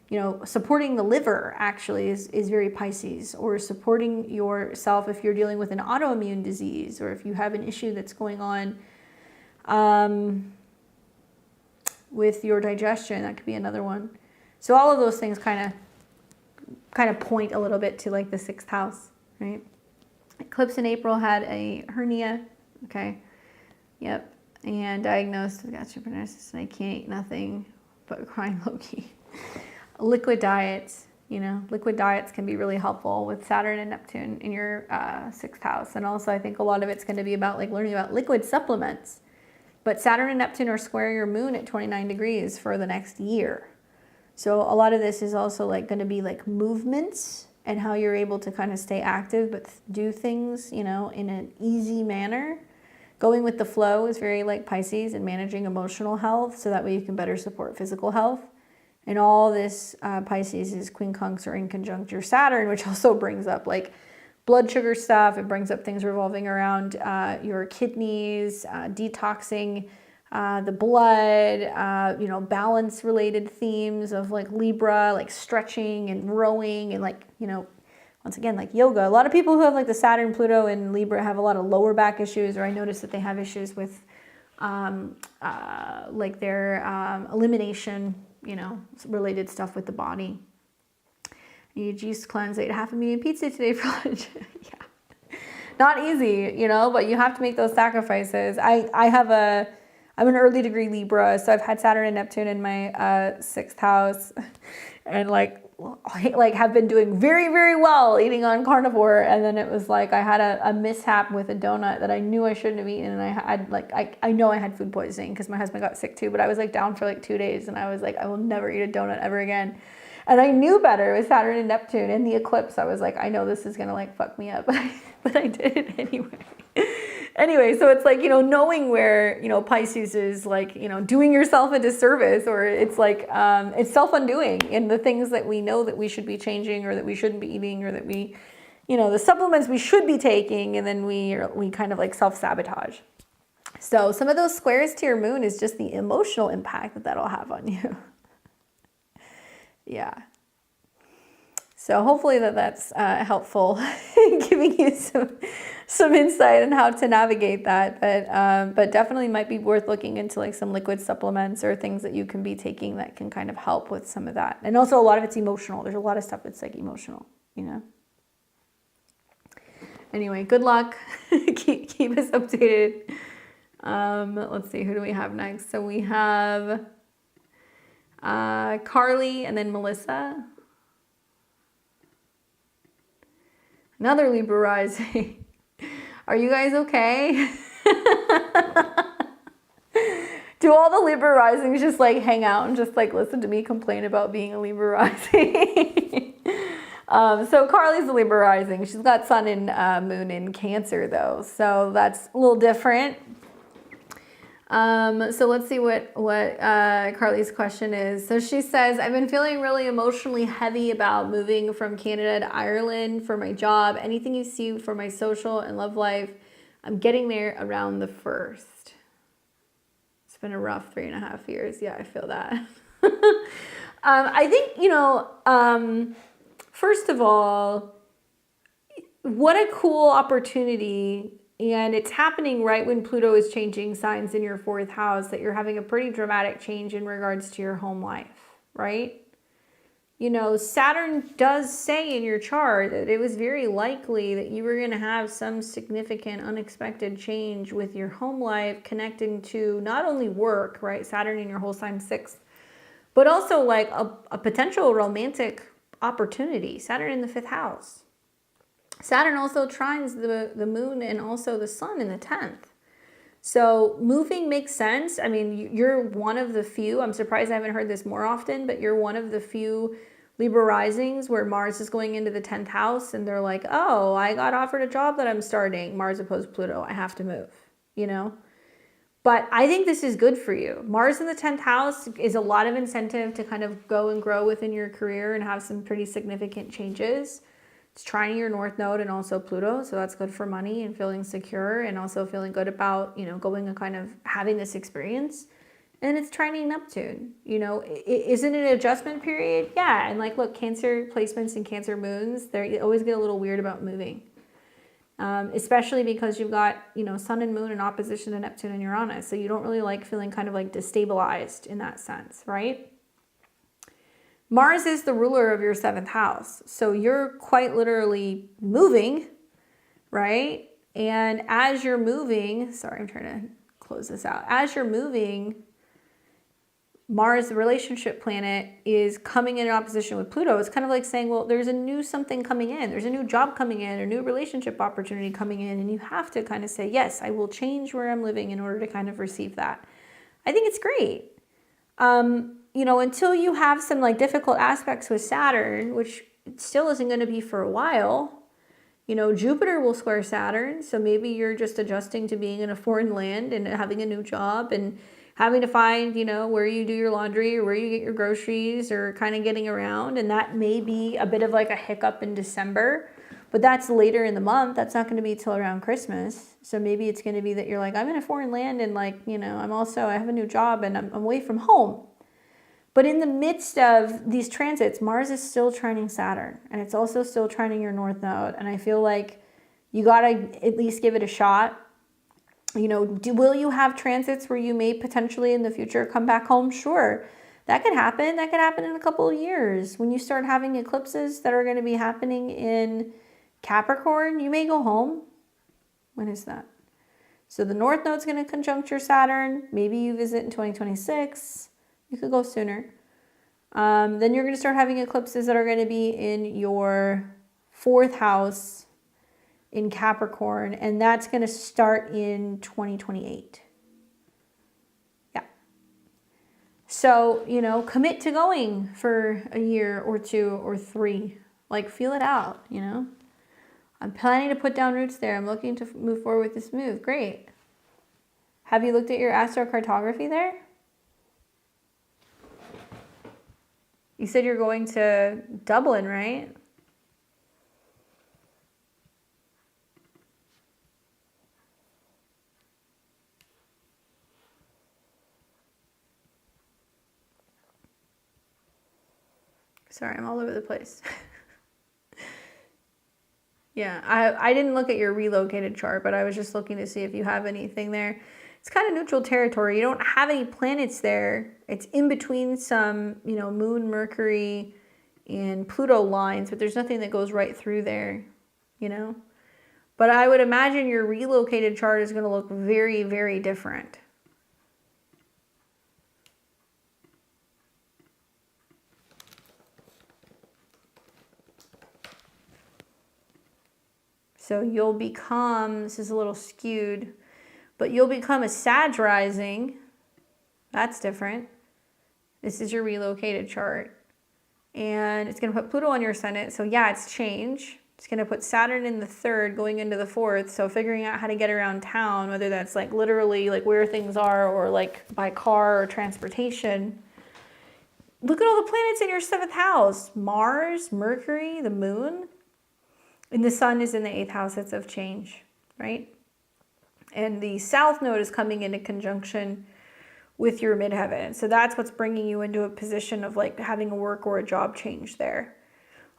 you know, supporting the liver actually is very Pisces, or supporting yourself if you're dealing with an autoimmune disease, or if you have an issue that's going on with your digestion. That could be another one. So all of those things kind of point a little bit to like the 6th house, right? Eclipse in April had a hernia, okay, yep, and diagnosed with gastroparesis, and I can't eat nothing but crying low-key. Liquid diets, you know, liquid diets can be really helpful with Saturn and Neptune in your 6th house, and also I think a lot of it's going to be about like learning about liquid supplements. But Saturn and Neptune are square your moon at 29 degrees for the next year. So a lot of this is also like going to be like movements, and how you're able to kind of stay active but do things, you know, in an easy manner. Going with the flow is very like Pisces, and managing emotional health, so that way you can better support physical health. And all this Pisces is quincunx or in conjunct your Saturn, which also brings up like blood sugar stuff. It brings up things revolving around your kidneys, detoxing the blood, you know, balance related themes of like Libra, like stretching and rowing, and like, you know, once again, like yoga. A lot of people who have like the Saturn, Pluto, and Libra have a lot of lower back issues, or I notice that they have issues with like their elimination, you know, related stuff with the body. You juice cleanse, ate half a medium pizza today for lunch. Yeah. Not easy, you know, but you have to make those sacrifices. I'm an early degree Libra, so I've had Saturn and Neptune in my 6th house, and like have been doing very, very well eating on carnivore. And then it was like I had a mishap with a donut that I knew I shouldn't have eaten, and I had like I know I had food poisoning because my husband got sick too. But I was like down for like 2 days, and I was like, I will never eat a donut ever again. And I knew better with Saturn and Neptune. In the eclipse, I was like, I know this is gonna like fuck me up, but I did it anyway. Anyway, so it's like, you know, knowing where, you know, Pisces is like, you know, doing yourself a disservice, or it's like, it's self-undoing in the things that we know that we should be changing, or that we shouldn't be eating, or that we, you know, the supplements we should be taking, and then we kind of like self-sabotage. So some of those squares to your moon is just the emotional impact that that'll have on you. Yeah. So hopefully that's helpful in giving you some insight on how to navigate that. But definitely might be worth looking into like some liquid supplements or things that you can be taking that can kind of help with some of that. And also a lot of it's emotional. There's a lot of stuff that's like emotional, you know. Anyway, good luck. keep us updated. Let's see, who do we have next? So we have Carly and then Melissa. Another Libra rising. Are you guys okay? Do all the Libra risings just like hang out and just like listen to me complain about being a Libra rising? So Carly's a Libra rising. She's got sun and moon in Cancer though, so that's a little different. So let's see what Carly's question is. So she says, I've been feeling really emotionally heavy about moving from Canada to Ireland for my job. Anything you see for my social and love life, I'm getting there around the 1st. It's been a rough 3.5 years. Yeah, I feel that. I think, first of all, what a cool opportunity. And it's happening right when Pluto is changing signs in your 4th house, that you're having a pretty dramatic change in regards to your home life, right? Saturn does say in your chart that it was very likely that you were going to have some significant unexpected change with your home life connecting to not only work, right? Saturn in your whole sign 6th, but also like a potential romantic opportunity. Saturn in the 5th house. Saturn also trines the moon and also the sun in the 10th. So moving makes sense. I mean, you're one of the few, I'm surprised I haven't heard this more often, but you're one of the few Libra risings where Mars is going into the 10th house and they're like, oh, I got offered a job that I'm starting. Mars opposed Pluto, I have to move, But I think this is good for you. Mars in the 10th house is a lot of incentive to kind of go and grow within your career and have some pretty significant changes. It's trining your North Node and also Pluto, so that's good for money and feeling secure and also feeling good about, going and kind of having this experience. And it's trining Neptune, isn't it an adjustment period? Yeah, and like, look, Cancer placements and Cancer moons, they always get a little weird about moving. Especially because you've got, Sun and Moon in opposition to Neptune and Uranus, so you don't really like feeling kind of like destabilized in that sense, right? Mars is the ruler of your 7th house. So you're quite literally moving, right? And as you're moving, sorry, I'm trying to close this out. As you're moving, Mars, the relationship planet, is coming in opposition with Pluto. It's kind of like saying, well, there's a new something coming in. There's a new job coming in, a new relationship opportunity coming in. And you have to kind of say, yes, I will change where I'm living in order to kind of receive that. I think it's great. Until you have some like difficult aspects with Saturn, which still isn't going to be for a while, Jupiter will square Saturn. So maybe you're just adjusting to being in a foreign land and having a new job and having to find, where you do your laundry or where you get your groceries or kind of getting around. And that may be a bit of like a hiccup in December, but that's later in the month. That's not going to be till around Christmas. So maybe it's going to be that you're like, I'm in a foreign land and like, I have a new job and I'm away from home. But in the midst of these transits, Mars is still trining Saturn, and it's also still trining your North Node. And I feel like you got to at least give it a shot. Will you have transits where you may potentially in the future come back home? Sure, that could happen. That could happen in a couple of years. When you start having eclipses that are going to be happening in Capricorn, you may go home. When is that? So the North Node's going to conjunct your Saturn. Maybe you visit in 2026. You could go sooner. Then you're going to start having eclipses that are going to be in your 4th house in Capricorn, and that's going to start in 2028. Yeah. So, commit to going for a year or 2 or 3. Like, feel it out, I'm planning to put down roots there. I'm looking to move forward with this move. Great. Have you looked at your astrocartography there? You said you're going to Dublin, right? Sorry, I'm all over the place. Yeah, I didn't look at your relocated chart, but I was just looking to see if you have anything there. It's kind of neutral territory. You don't have any planets there. It's in between some, Moon, Mercury, and Pluto lines, but there's nothing that goes right through there, But I would imagine your relocated chart is going to look very, very different. So you'll become, this is a little skewed, but you'll become a Sag rising That's different. This is your relocated chart. And it's going to put Pluto on your ascendant. So yeah, it's change. It's going to put Saturn in the 3rd going into the 4th. So figuring out how to get around town, whether that's like literally like where things are or like by car or transportation. Look at all the planets in your 7th house. Mars, Mercury, the moon. And the sun is in the 8th house. It's of change, right? And the south node is coming into conjunction with your midheaven. So that's what's bringing you into a position of like having a work or a job change there.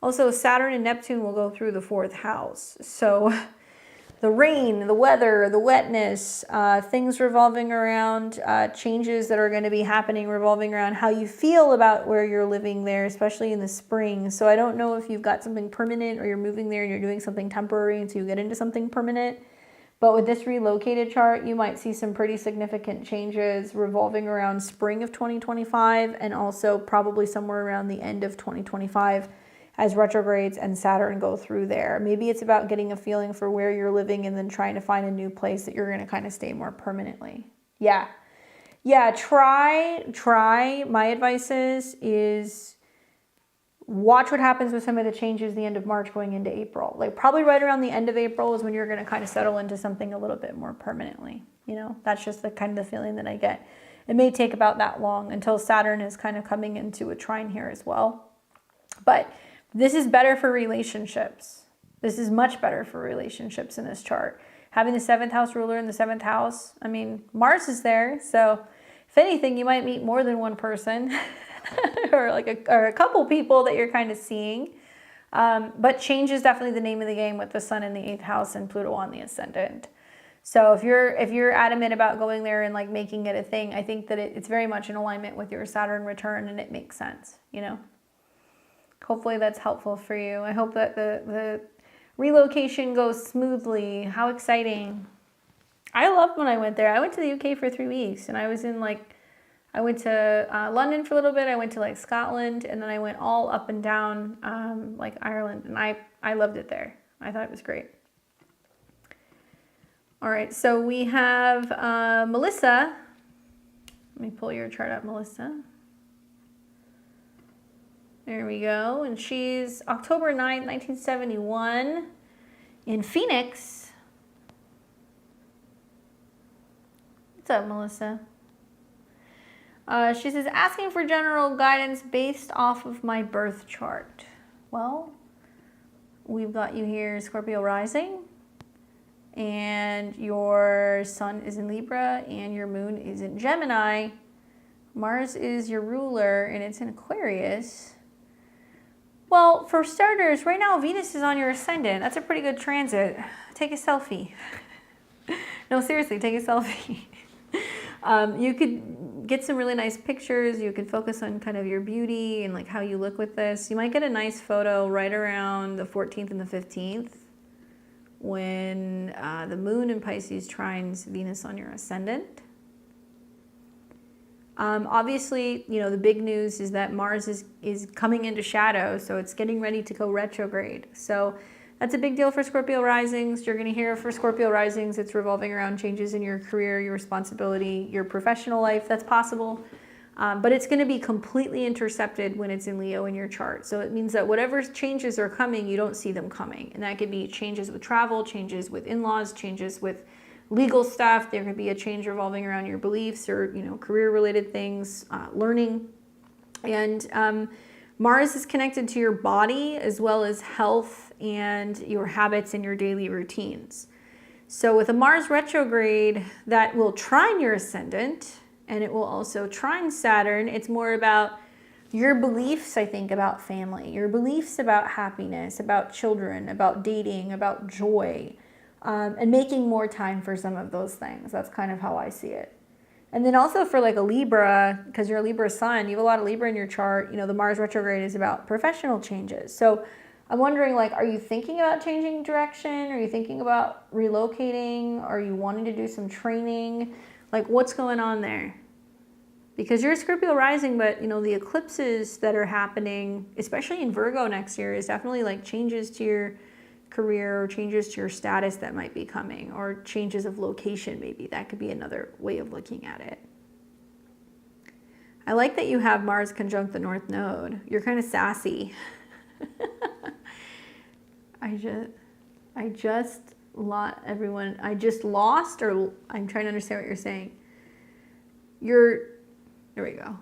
Also, Saturn and Neptune will go through the 4th house. So the rain, the weather, the wetness, things revolving around changes that are going to be happening revolving around how you feel about where you're living there, especially in the spring. So I don't know if you've got something permanent or you're moving there and you're doing something temporary until you get into something permanent. But with this relocated chart, you might see some pretty significant changes revolving around spring of 2025 and also probably somewhere around the end of 2025 as retrogrades and Saturn go through there. Maybe it's about getting a feeling for where you're living and then trying to find a new place that you're going to kind of stay more permanently. Yeah, try. My advice is watch what happens with some of the changes the end of March going into April. Like probably right around the end of April is when you're going to kind of settle into something a little bit more permanently. You know, that's just the kind of the feeling that I get. It may take about that long until Saturn is kind of coming into a trine here as well. But this is better for relationships. This is much better for relationships in this chart. Having the 7th house ruler in the 7th house, I mean, Mars is there. So if anything, you might meet more than one person. or a couple people that you're kind of seeing. But change is definitely the name of the game with the sun in the 8th house and Pluto on the ascendant. So if you're adamant about going there and like making it a thing, I think that it's very much in alignment with your Saturn return and it makes sense, you know. Hopefully that's helpful for you. I hope that the relocation goes smoothly. How exciting. I loved when I went there. I went to the UK for 3 weeks and I was in I went to London for a little bit. I went to like Scotland and then I went all up and down like Ireland and I loved it there. I thought it was great. All right, so we have Melissa. Let me pull your chart up, Melissa. There we go. And she's October 9th, 1971 in Phoenix. What's up, Melissa? She says, asking for general guidance based off of my birth chart. Well, we've got you here, Scorpio rising, and your sun is in Libra, and your moon is in Gemini. Mars is your ruler, and it's in Aquarius. Well, for starters, right now Venus is on your ascendant. That's a pretty good transit. Take a selfie. No, seriously, take a selfie. You could get some really nice pictures. You could focus on kind of your beauty and like how you look with this. You might get a nice photo right around the 14th and the 15th when the moon in Pisces trines Venus on your ascendant. Obviously, you know, the big news is that Mars is coming into shadow, so it's getting ready to go retrograde. So that's a big deal for Scorpio risings. You're going to hear for Scorpio risings, it's revolving around changes in your career, your responsibility, your professional life. That's possible. But it's going to be completely intercepted when it's in Leo in your chart. So it means that whatever changes are coming, you don't see them coming. And that could be changes with travel, changes with in-laws, changes with legal stuff. There could be a change revolving around your beliefs or, you know, career-related things, learning. And Mars is connected to your body as well as health and your habits and your daily routines. So with a Mars retrograde that will trine your ascendant, and it will also trine Saturn, it's more about your beliefs, I think, about family, your beliefs about happiness, about children, about dating, about joy, and making more time for some of those things. That's kind of how I see it. And then also for like a Libra, because you're a Libra sun, you have a lot of Libra in your chart, you know, the Mars retrograde is about professional changes. So I'm wondering, like, are you thinking about changing direction? Are you thinking about relocating? Are you wanting to do some training? Like, what's going on there? Because you're a Scorpio rising, but, you know, the eclipses that are happening, especially in Virgo next year, is definitely like changes to your career or changes to your status that might be coming, or changes of location maybe. That could be another way of looking at it. I like that you have Mars conjunct the North Node. You're kind of sassy. I just lost, or I'm trying to understand what you're saying. There we go.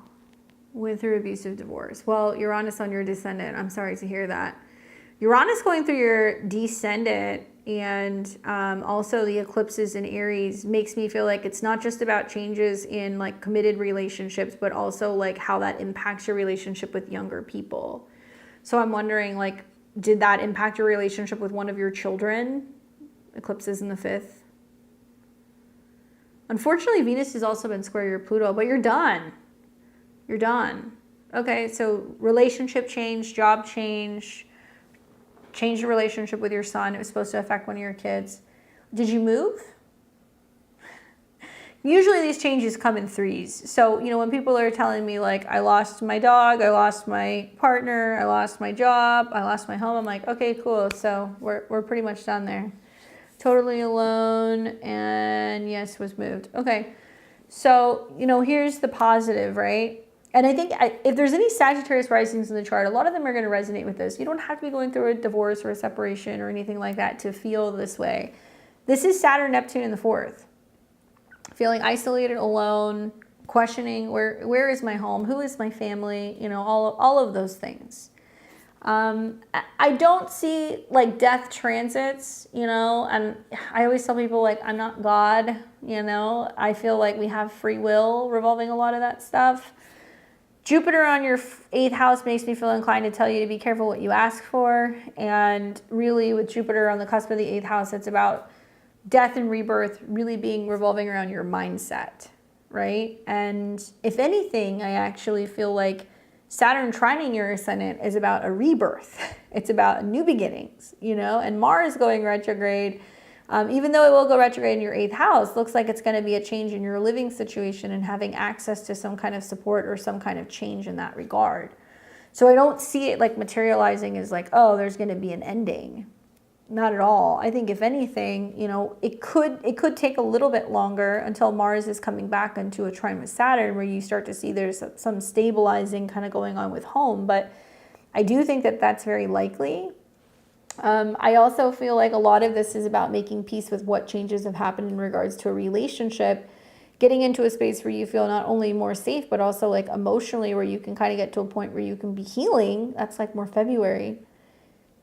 Went through abusive divorce. Well, Uranus on your descendant. I'm sorry to hear that. Uranus going through your descendant and also the eclipses in Aries makes me feel like it's not just about changes in like committed relationships, but also like how that impacts your relationship with younger people. So I'm wondering, like, did that impact your relationship with one of your children? Eclipses in the 5th. Unfortunately, Venus has also been square your Pluto, but you're done. You're done. Okay, so relationship change, job change, change your relationship with your son. It was supposed to affect one of your kids. Did you move? Usually these changes come in 3s. So, you know, when people are telling me like, I lost my dog, I lost my partner, I lost my job, I lost my home, I'm like, okay, cool. So we're pretty much done there. Totally alone, and yes, was moved. Okay. So, you know, here's the positive, right? And I think if there's any Sagittarius risings in the chart, a lot of them are going to resonate with this. You don't have to be going through a divorce or a separation or anything like that to feel this way. This is Saturn, Neptune in the 4th. Feeling isolated, alone, questioning where is my home? Who is my family? You know, all of those things. I don't see like death transits, you know, and I always tell people like, I'm not God, you know, I feel like we have free will revolving a lot of that stuff. Jupiter on your 8th house makes me feel inclined to tell you to be careful what you ask for. And really with Jupiter on the cusp of the 8th house, it's about death and rebirth really being revolving around your mindset, right? And if anything, I actually feel like Saturn trining your ascendant is about a rebirth. It's about new beginnings, you know, and Mars going retrograde, even though it will go retrograde in your 8th house, looks like it's going to be a change in your living situation and having access to some kind of support or some kind of change in that regard. So I don't see it like materializing as like, oh, there's going to be an ending. Not at all. I think if anything, you know, it could take a little bit longer until Mars is coming back into a trine with Saturn, where you start to see there's some stabilizing kind of going on with home. But I do think that that's very likely. I also feel like a lot of this is about making peace with what changes have happened in regards to a relationship, getting into a space where you feel not only more safe, but also like emotionally where you can kind of get to a point where you can be healing. That's like more February.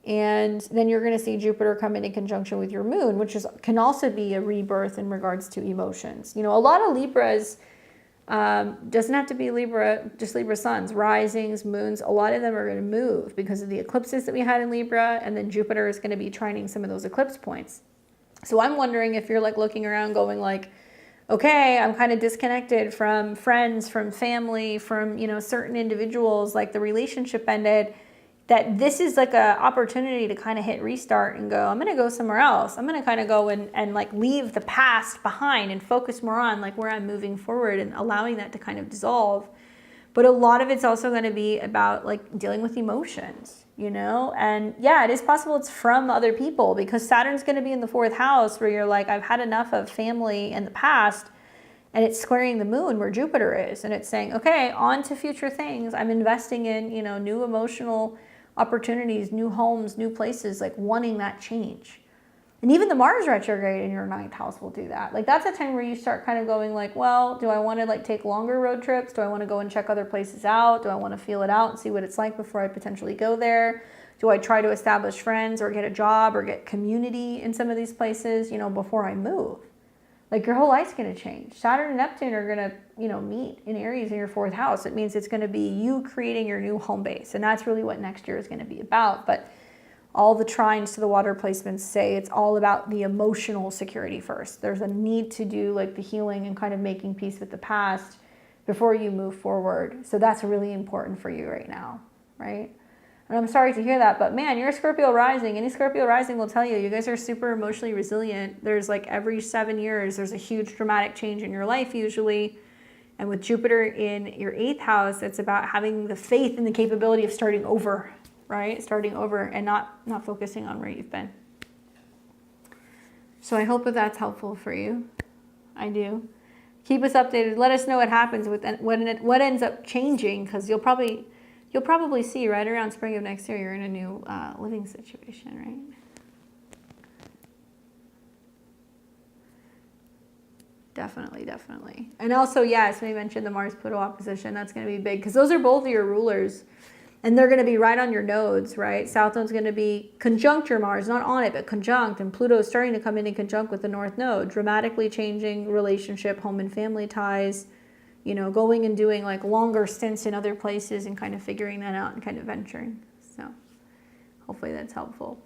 And then you're going to see Jupiter come into conjunction with your moon, which can also be a rebirth in regards to emotions. You know, a lot of Libras, doesn't have to be Libra, just Libra suns, risings, moons, a lot of them are going to move because of the eclipses that we had in Libra, and then Jupiter is going to be trining some of those eclipse points. So I'm wondering if you're like looking around going like, okay, I'm kind of disconnected from friends, from family, from, you know, certain individuals, like the relationship ended, that this is like a opportunity to kind of hit restart and go, I'm going to go somewhere else. I'm going to kind of go and like leave the past behind and focus more on like where I'm moving forward and allowing that to kind of dissolve. But a lot of it's also going to be about like dealing with emotions, you know? And yeah, it is possible it's from other people because Saturn's going to be in the 4th house where you're like, I've had enough of family in the past, and it's squaring the moon where Jupiter is. And it's saying, okay, on to future things. I'm investing in, you know, new emotional opportunities, new homes, new places, like wanting that change. And even the Mars retrograde in your 9th house will do that. Like that's a time where you start kind of going like, well, do I want to like take longer road trips? Do I want to go and check other places out? Do I want to feel it out and see what it's like before I potentially go there? Do I try to establish friends or get a job or get community in some of these places, you know, before I move? Like your whole life's going to change. Saturn and Neptune are going to, you know, meet in Aries in your 4th house. It means it's going to be you creating your new home base. And that's really what next year is going to be about. But all the trines to the water placements say it's all about the emotional security first. There's a need to do like the healing and kind of making peace with the past before you move forward. So that's really important for you right now, right? And I'm sorry to hear that, but man, you're a Scorpio rising. Any Scorpio rising will tell you, you guys are super emotionally resilient. There's like every 7 years, there's a huge dramatic change in your life usually. And with Jupiter in your 8th house, it's about having the faith and the capability of starting over, right? Starting over and not focusing on where you've been. So I hope that that's helpful for you. I do. keep us updated. Let us know what happens with what ends up changing, because you'll probably see right around spring of next year you're in a new living situation, right? Definitely, definitely. And also, yes, we mentioned the Mars-Pluto opposition. That's going to be big because those are both your rulers. And they're going to be right on your nodes, right? South node's going to be conjunct your Mars, not on it, but conjunct. And Pluto is starting to come in and conjunct with the North node, dramatically changing relationship, home and family ties, you know, going and doing like longer stints in other places and kind of figuring that out and kind of venturing. So hopefully that's helpful.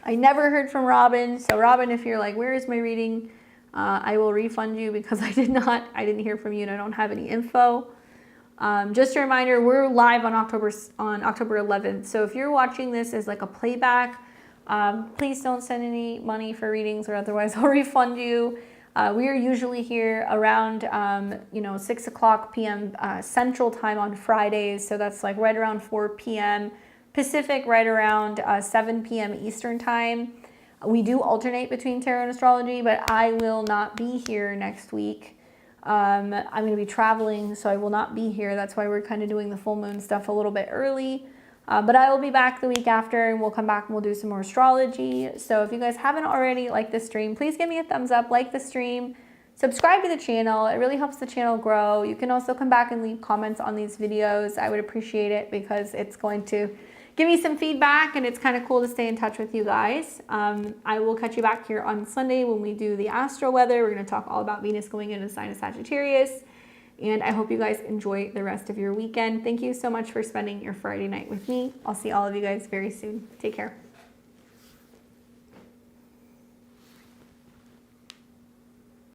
I never heard from Robin. So Robin, if you're like, where is my reading? I will refund you because I didn't hear from you and I don't have any info. Just a reminder, we're live on October 11th. So if you're watching this as like a playback, please don't send any money for readings or otherwise I'll refund you. We are usually here around, 6 o'clock p.m. Central Time on Fridays. So that's like right around 4 p.m. Pacific, right around 7 p.m. Eastern Time. We do alternate between tarot and astrology, but I will not be here next week. I'm going to be traveling, so I will not be here. That's why we're kind of doing the full moon stuff a little bit early. But I will be back the week after, and we'll come back and we'll do some more astrology. So if you guys haven't already liked the stream, please give me a thumbs up, like the stream, subscribe to the channel. It really helps the channel grow. You can also come back and leave comments on these videos. I would appreciate it because it's going to give me some feedback, and it's kind of cool to stay in touch with you guys. I will catch you back here on Sunday when we do the astro weather. We're going to talk all about Venus going into the sign of Sagittarius, and I hope you guys enjoy the rest of your weekend. Thank you so much for spending your Friday night with me. I'll see all of you guys very soon. Take care.